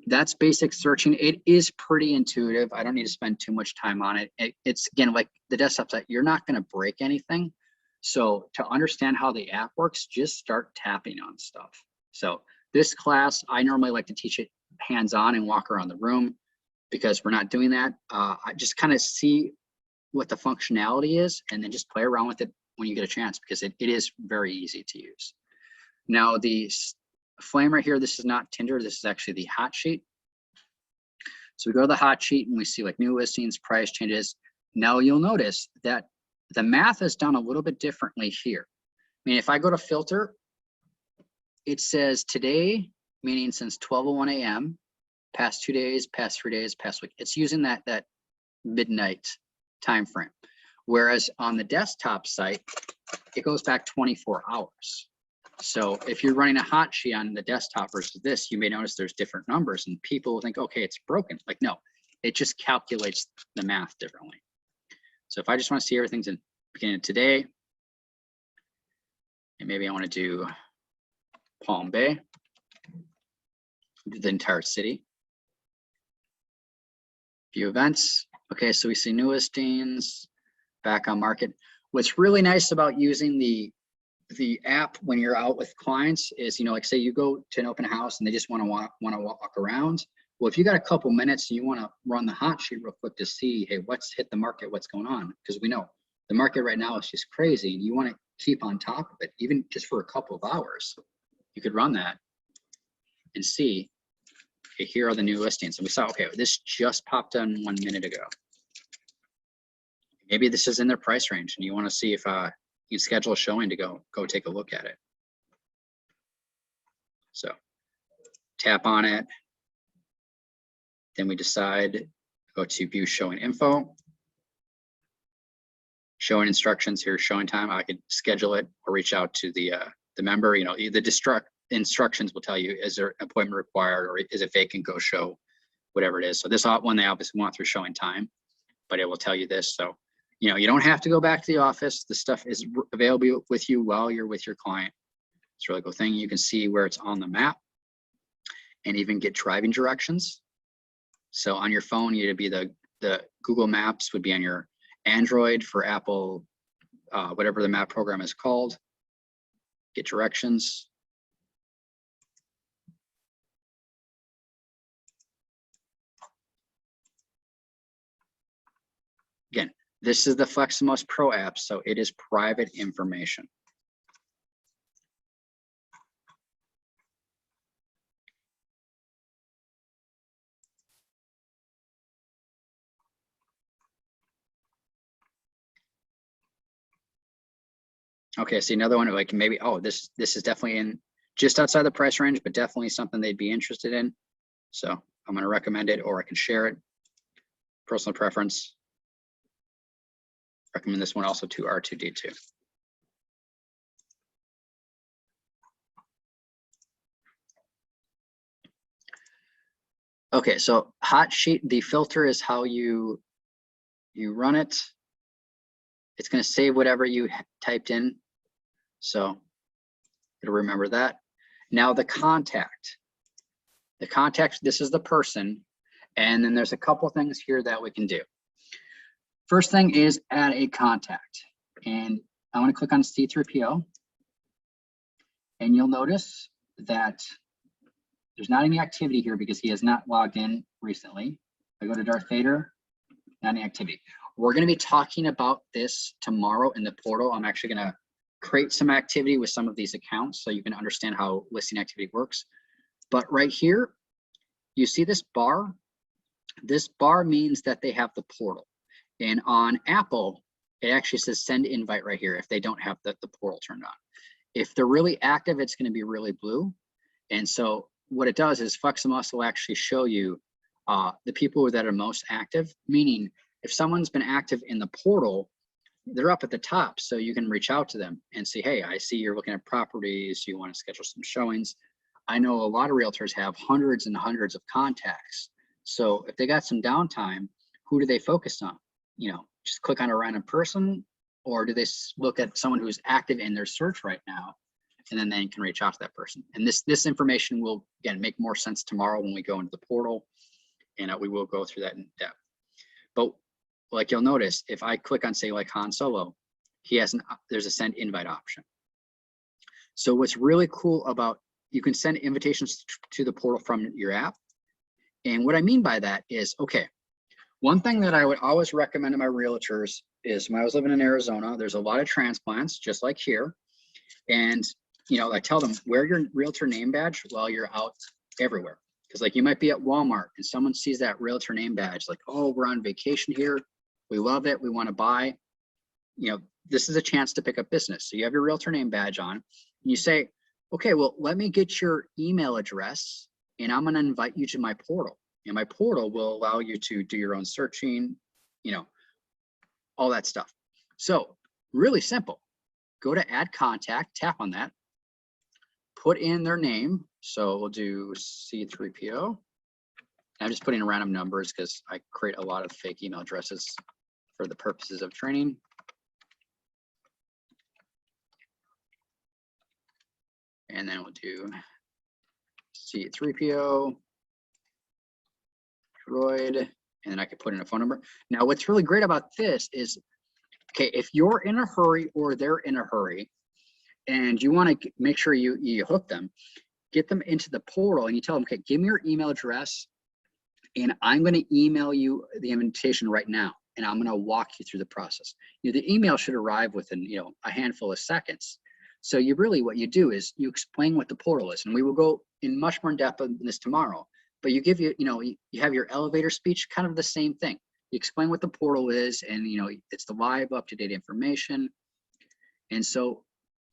that's basic searching. It is pretty intuitive. I don't need to spend too much time on it. It's again, like the desktop site, you're not going to break anything. So to understand how the app works, just start tapping on stuff. So this class, I normally like to teach it hands-on and walk around the room because we're not doing that. I just kind of see what the functionality is and then just play around with it when you get a chance, because it is very easy to use. Now the flame right here, this is not Tinder, this is actually the hot sheet. So we go to the hot sheet and we see like new listings, price changes. Now you'll notice that the math is done a little bit differently here. I mean, if I go to filter, it says today, meaning since 12:01 a.m., past 2 days, past 3 days, past week. It's using that midnight time frame. Whereas on the desktop site, it goes back 24 hours. So if you're running a hot sheet on the desktop versus this, you may notice there's different numbers and people will think, okay, it's broken. Like, no, it just calculates the math differently. So if I just want to see everything's in beginning of today, and maybe I want to do Palm Bay, do the entire city. View events. Okay, so we see new listings, back on market. What's really nice about using the app when you're out with clients is, like say you go to an open house and they just want to walk around. Well, if you got a couple minutes and you want to run the hot sheet real quick to see, hey, what's hit the market, what's going on? Because we know the market right now is just crazy and you want to keep on top of it, even just for a couple of hours. You could run that and see, okay, here are the new listings. And we saw, okay, this just popped on 1 minute ago. Maybe this is in their price range and you want to see if you schedule a showing to go take a look at it. So tap on it. Then we decide, go to view showing info. Showing instructions, here's showing time. I could schedule it or reach out to the member. The instructions will tell you, is there an appointment required or is it vacant, go show, whatever it is. So this one they obviously want through showing time, but it will tell you this. So you don't have to go back to the office. The stuff is available with you while you're with your client. It's a really cool thing. You can see where it's on the map and even get driving directions. So on your phone, it'd be the Google Maps would be on your Android, for Apple, whatever the map program is called. Get directions. Again, this is the FlexMLS Pro app, so it is private information. Okay, see another one, like maybe, oh, this is definitely in just outside the price range, but definitely something they'd be interested in. So I'm going to recommend it, or I can share it. Personal preference. Recommend this one also to R2D2. Okay, so hot sheet, the filter is how you run it. It's going to save whatever you typed in. So it'll remember that. Now the contact, this is the person. And then there's a couple things here that we can do. First thing is add a contact. And I want to click on C3PO. And you'll notice that there's not any activity here because he has not logged in recently. I go to Darth Vader, not any activity. We're going to be talking about this tomorrow in the portal. I'm actually going to create some activity with some of these accounts so you can understand how listing activity works. But right here, you see this bar? This bar means that they have the portal. And on Apple, it actually says send invite right here if they don't have the portal turned on. If they're really active, it's going to be really blue. And so what it does is FlexMLS will actually show you the people that are most active, meaning if someone's been active in the portal, they're up at the top. So you can reach out to them and say, hey, I see you're looking at properties. You want to schedule some showings. I know a lot of realtors have hundreds and hundreds of contacts. So if they got some downtime, who do they focus on? You know, just click on a random person, or do they look at someone who's active in their search right now? And then they can reach out to that person. And this information will, again, make more sense tomorrow when we go into the portal, and we will go through that in depth. But like you'll notice, if I click on, say, like Han Solo, there's a send invite option. So what's really cool about, you can send invitations to the portal from your app. And what I mean by that is, okay, one thing that I would always recommend to my realtors is when I was living in Arizona, there's a lot of transplants, just like here. And you know, I tell them, wear your realtor name badge while you're out everywhere. Because like you might be at Walmart and someone sees that realtor name badge, like, oh, we're on vacation here. We love it. We want to buy. You know, this is a chance to pick up business. So you have your realtor name badge on and you say, okay, well, let me get your email address and I'm going to invite you to my portal. And my portal will allow you to do your own searching, you know, all that stuff. So really simple. Go to add contact, tap on that. Put in their name. So we'll do C3PO. I'm just putting in random numbers because I create a lot of fake email addresses for the purposes of training. And then we'll do C3PO, Droid, and then I could put in a phone number. Now, what's really great about this is, okay, if you're in a hurry or they're in a hurry, and you want to make sure you hook them, get them into the portal and you tell them, okay, give me your email address and I'm going to email you the invitation right now. And I'm going to walk you through the process. You know, the email should arrive within, you know, a handful of seconds. So you really, what you do is you explain what the portal is, and we will go in much more in depth on this tomorrow, but you have your elevator speech, kind of the same thing. You explain what the portal is, and you know, it's the live up-to-date information. And so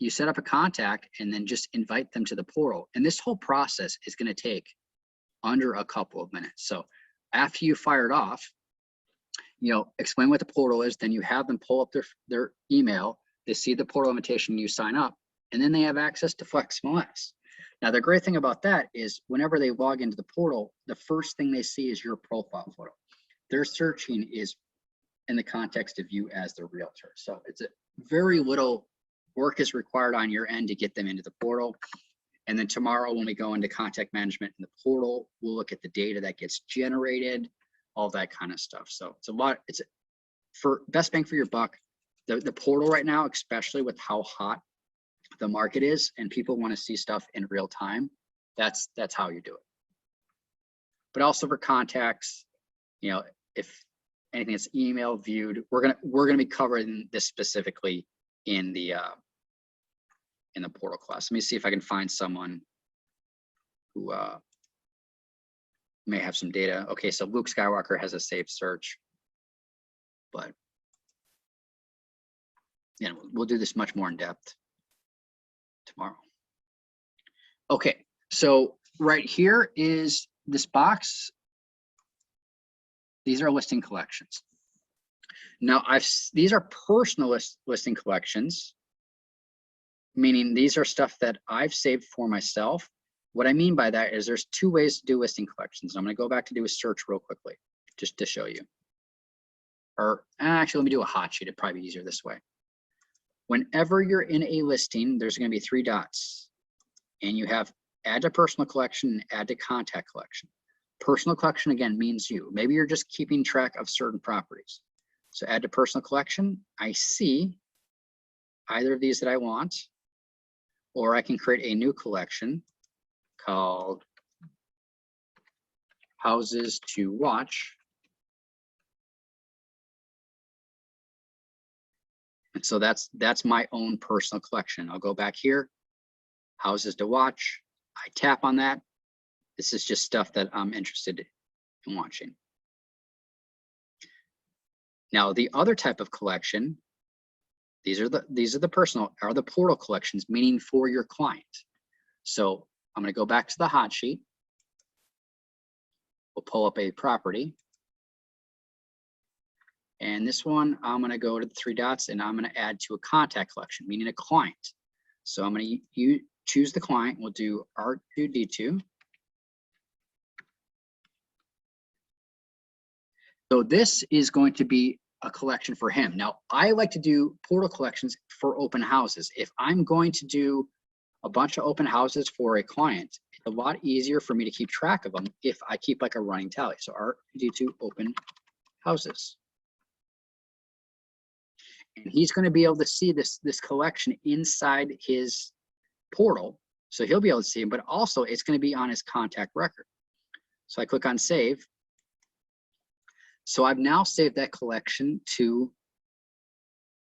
you set up a contact and then just invite them to the portal. And this whole process is going to take under a couple of minutes. So after you fire it off, you know, explain what the portal is, then you have them pull up their email, they see the portal invitation, you sign up, and then they have access to FlexMLS. Now, the great thing about that is whenever they log into the portal, the first thing they see is your profile photo. Their searching is in the context of you as the realtor. So it's a very little work is required on your end to get them into the portal. And then tomorrow when we go into contact management in the portal, we'll look at the data that gets generated, all that kind of stuff. So it's a lot, for best bang for your buck. The portal right now, especially with how hot the market is and people want to see stuff in real time, that's how you do it. But also for contacts, you know, if anything that's email viewed, we're gonna be covering this specifically in the portal class. Let me see if I can find someone who may have some data. Okay, so Luke Skywalker has a safe search, but you know, we'll do this much more in depth tomorrow. Okay, so right here is this box. These are listing collections. Now, these are personal listing collections, meaning these are stuff that I've saved for myself. what I mean by that is there's two ways to do listing collections. I'm going to go back to do a search real quickly, just to show you. Or actually, let me do a hot sheet. It'd probably be easier this way. Whenever you're in a listing, there's going to be 3 dots, and you have add to personal collection and add to contact collection. Personal collection, again, means you. Maybe you're just keeping track of certain properties. So add to personal collection, I see either of these that I want, or I can create a new collection called Houses to Watch. And so that's my own personal collection. I'll go back here, Houses to Watch. I tap on that. This is just stuff that I'm interested in watching. Now, the other type of collection, these are the personal, are the portal collections, meaning for your client. So I'm going to go back to the hot sheet. We'll pull up a property. And this one, I'm going to go to the 3 dots and I'm going to add to a contact collection, meaning a client. So I'm going to choose the client. We'll do R2D2. So this is going to be a collection for him. Now, I like to do portal collections for open houses. If I'm going to do a bunch of open houses for a client, it's a lot easier for me to keep track of them if I keep like a running tally. So R2D2 open houses. And he's going to be able to see this collection inside his portal. So he'll be able to see it, but also it's going to be on his contact record. So I click on save. So I've now saved that collection to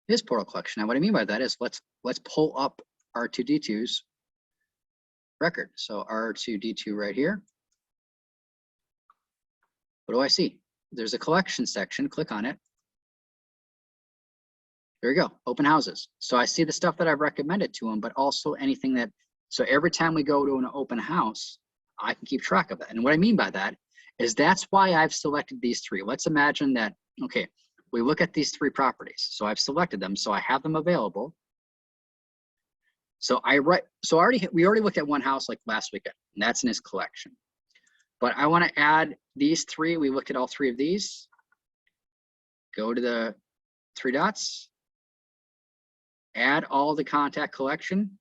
his portal collection. Now what I mean by that is let's pull up R2D2's record. So R2D2 right here. What do I see? There's a collection section. Click on it. There we go, open houses. So I see the stuff that I've recommended to him, but also anything that, so every time we go to an open house, I can keep track of that. And what I mean by that is that's why I've selected these 3. Let's imagine that, okay, we look at these 3 properties. So I've selected them, so I have them available. So we already looked at one house like last weekend, and that's in his collection. But I want to add these 3. We looked at all 3 of these. Go to the 3 dots. Add all the contact collection.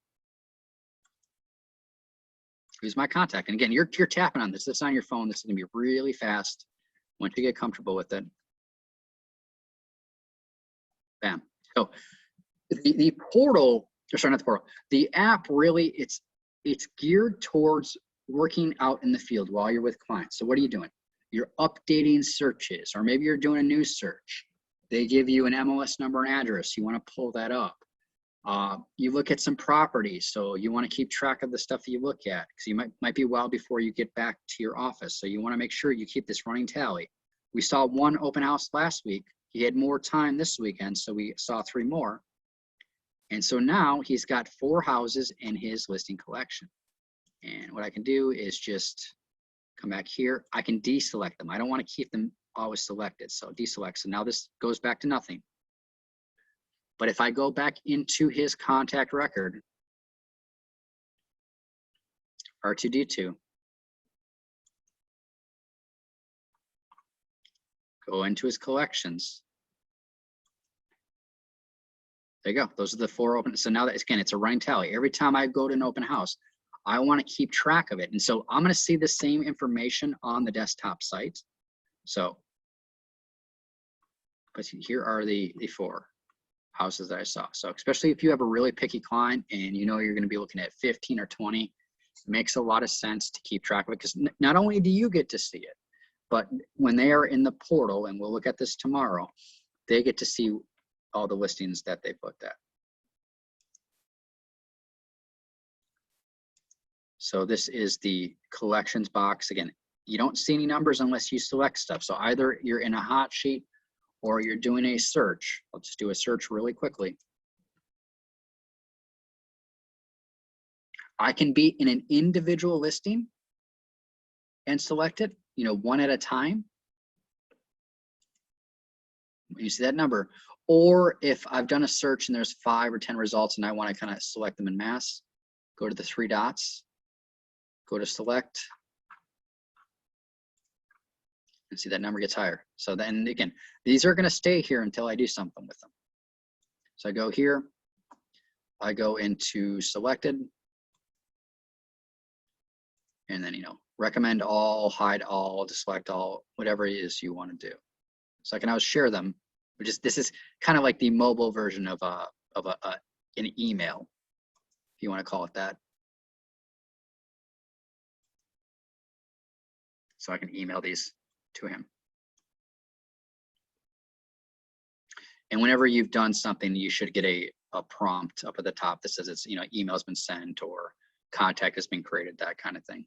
Use my contact. And again, you're tapping on this. This is on your phone. This is going to be really fast once you get comfortable with it. Bam. So the portal, or sorry, not the portal, the app really, it's geared towards working out in the field while you're with clients. So what are you doing? You're updating searches, or maybe you're doing a new search. They give you an MLS number and address. You want to pull that up. You look at some properties, so you want to keep track of the stuff that you look at, because you might be a while before you get back to your office. So you want to make sure you keep this running tally. We saw one open house last week. He had more time this weekend, so we saw 3 more. And so now he's got 4 houses in his listing collection. And what I can do is just come back here. I can deselect them. I don't want to keep them always selected. So deselect. So now this goes back to nothing. But if I go back into his contact record, R2D2, go into his collections. There you go. Those are the 4 open. So now that, again, it's a running tally. Every time I go to an open house, I want to keep track of it. And so I'm going to see the same information on the desktop site. So, but here are the 4 houses that I saw. So especially if you have a really picky client and you know you're going to be looking at 15 or 20, it makes a lot of sense to keep track of it, because not only do you get to see it, but when they are in the portal, and we'll look at this tomorrow, they get to see all the listings that they've looked at. So this is the collections box. Again, you don't see any numbers unless you select stuff. So either you're in a hot sheet or you're doing a search. I'll just do a search really quickly. I can be in an individual listing and select it, you know, one at a time. You see that number. Or if I've done a search and there's 5 or 10 results and I want to kind of select them in mass, go to the 3 dots, go to select, and see that number gets higher. So then again, these are going to stay here until I do something with them. So I go here, I go into selected, and then, you know, recommend all, hide all, select all, whatever it is you want to do. So I can always share them, which is, this is kind of like the mobile version of an email, if you want to call it that. So I can email these to him. And whenever you've done something, you should get a prompt up at the top that says it's, you know, email has been sent or contact has been created, that kind of thing.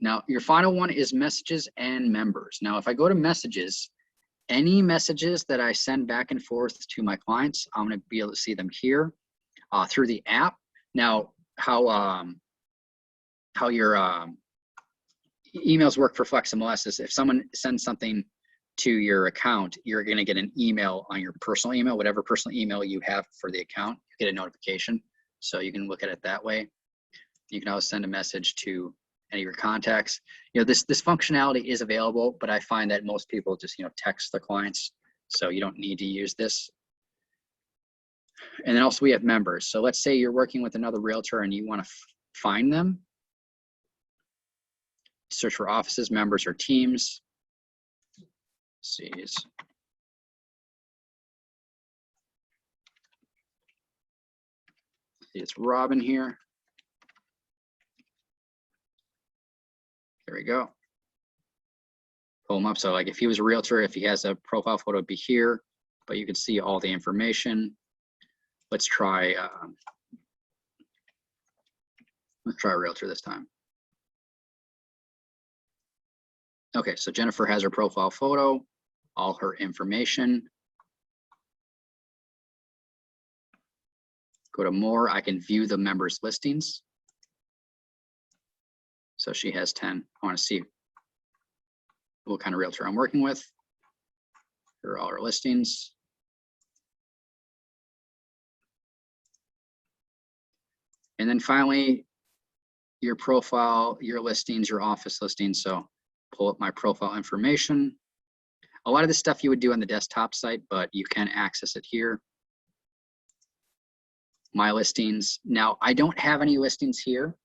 Now, your final one is messages and members. Now, if I go to messages, any messages that I send back and forth to my clients, I'm going to be able to see them here through the app. Now, how your emails work for FlexMLS is if someone sends something to your account, you're going to get an email on your personal email, whatever personal email you have for the account, you get a notification. So you can look at it that way. You can always send a message to any of your contacts. You know, this functionality is available, but I find that most people just, you know, text the clients. So you don't need to use this. And then also we have members. So let's say you're working with another realtor and you want to find them. Search for offices, members, or teams. Let's see, it's Robin here. There we go. Pull him up. So like if he was a realtor, if he has a profile photo, it'd be here, but you can see all the information. Let's try a realtor this time. Okay, so Jennifer has her profile photo, all her information. Go to more, I can view the members' listings. So she has 10. I want to see what kind of realtor I'm working with. Here are all her listings. And then finally, your profile, your listings, your office listings. So pull up my profile information. A lot of this stuff you would do on the desktop site, but you can access it here. My listings. Now, I don't have any listings here,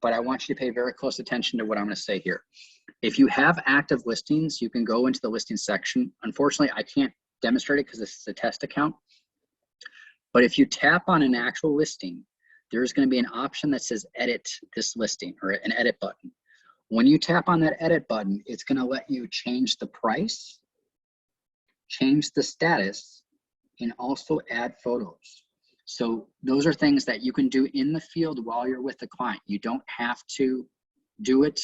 but I want you to pay very close attention to what I'm going to say here. If you have active listings, you can go into the listing section. Unfortunately, I can't demonstrate it because this is a test account. But if you tap on an actual listing, there's going to be an option that says edit this listing, or an edit button. When you tap on that edit button, it's going to let you change the price, change the status, and also add photos. So those are things that you can do in the field while you're with the client. You don't have to do it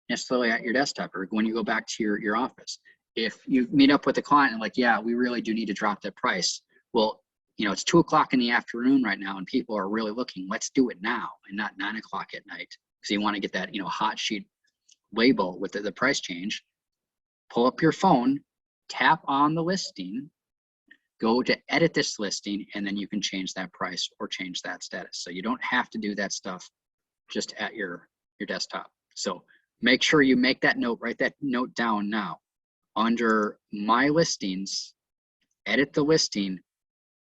necessarily at your desktop or when you go back to your office. If you meet up with the client and like, yeah, we really do need to drop that price. Well, you know, it's 2 o'clock in the afternoon right now and people are really looking, let's do it now and not 9 o'clock at night. Because you want to get that, you know, hot sheet label with the price change. Pull up your phone, tap on the listing, go to edit this listing, and then you can change that price or change that status. So you don't have to do that stuff just at your desktop. So make sure you make that note, write that note down now. Under my listings, edit the listing,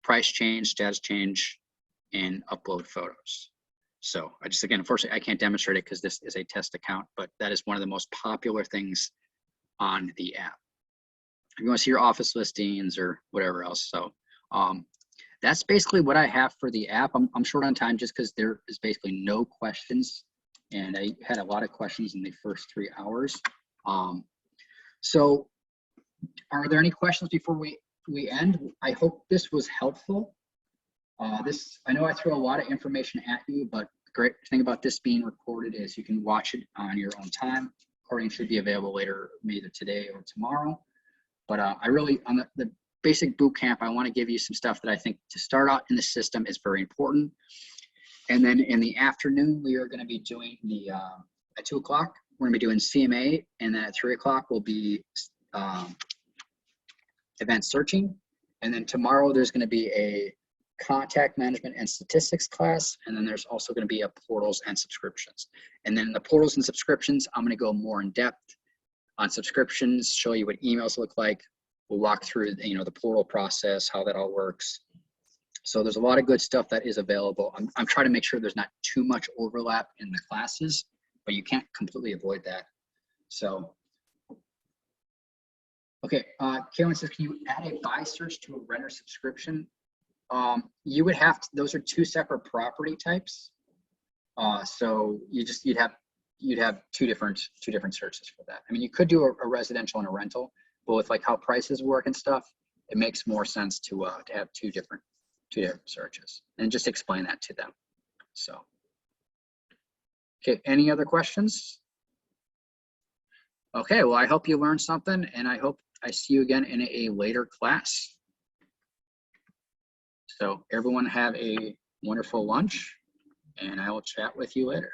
price change, status change, and upload photos. So I just, again, unfortunately, I can't demonstrate it because this is a test account, but that is one of the most popular things on the app. If you want to see your office listings or whatever else. So that's basically what I have for the app. I'm short on time just because there is basically no questions. And I had a lot of questions in the first 3 hours. So are there any questions before we end? I hope this was helpful. I know I threw a lot of information at you, but the great thing about this being recorded is you can watch it on your own time. Recording should be available later, either today or tomorrow. But I really, on the basic boot camp, I want to give you some stuff that I think to start out in the system is very important. And then in the afternoon, we are going to be doing the, at 2 o'clock, we're going to be doing CMA. And then at 3 o'clock will be event searching. And then tomorrow there's going to be a contact management and statistics class, and then there's also going to be a portals and subscriptions. And then the portals and subscriptions, I'm going to go more in depth on subscriptions, show you what emails look like. We'll walk through, the portal process, how that all works. So there's a lot of good stuff that is available. I'm trying to make sure there's not too much overlap in the classes, but you can't completely avoid that. So, okay, Kaylin says, can you add a buy search to a renter subscription? You would have to, those are two separate property types. So you'd have two different searches for that. I mean, you could do a residential and a rental, but with like how prices work and stuff, it makes more sense to have two different searches, and just explain that to them. So, okay, any other questions? Okay, well, I hope you learned something, and I hope I see you again in a later class. So everyone have a wonderful lunch, and I will chat with you later.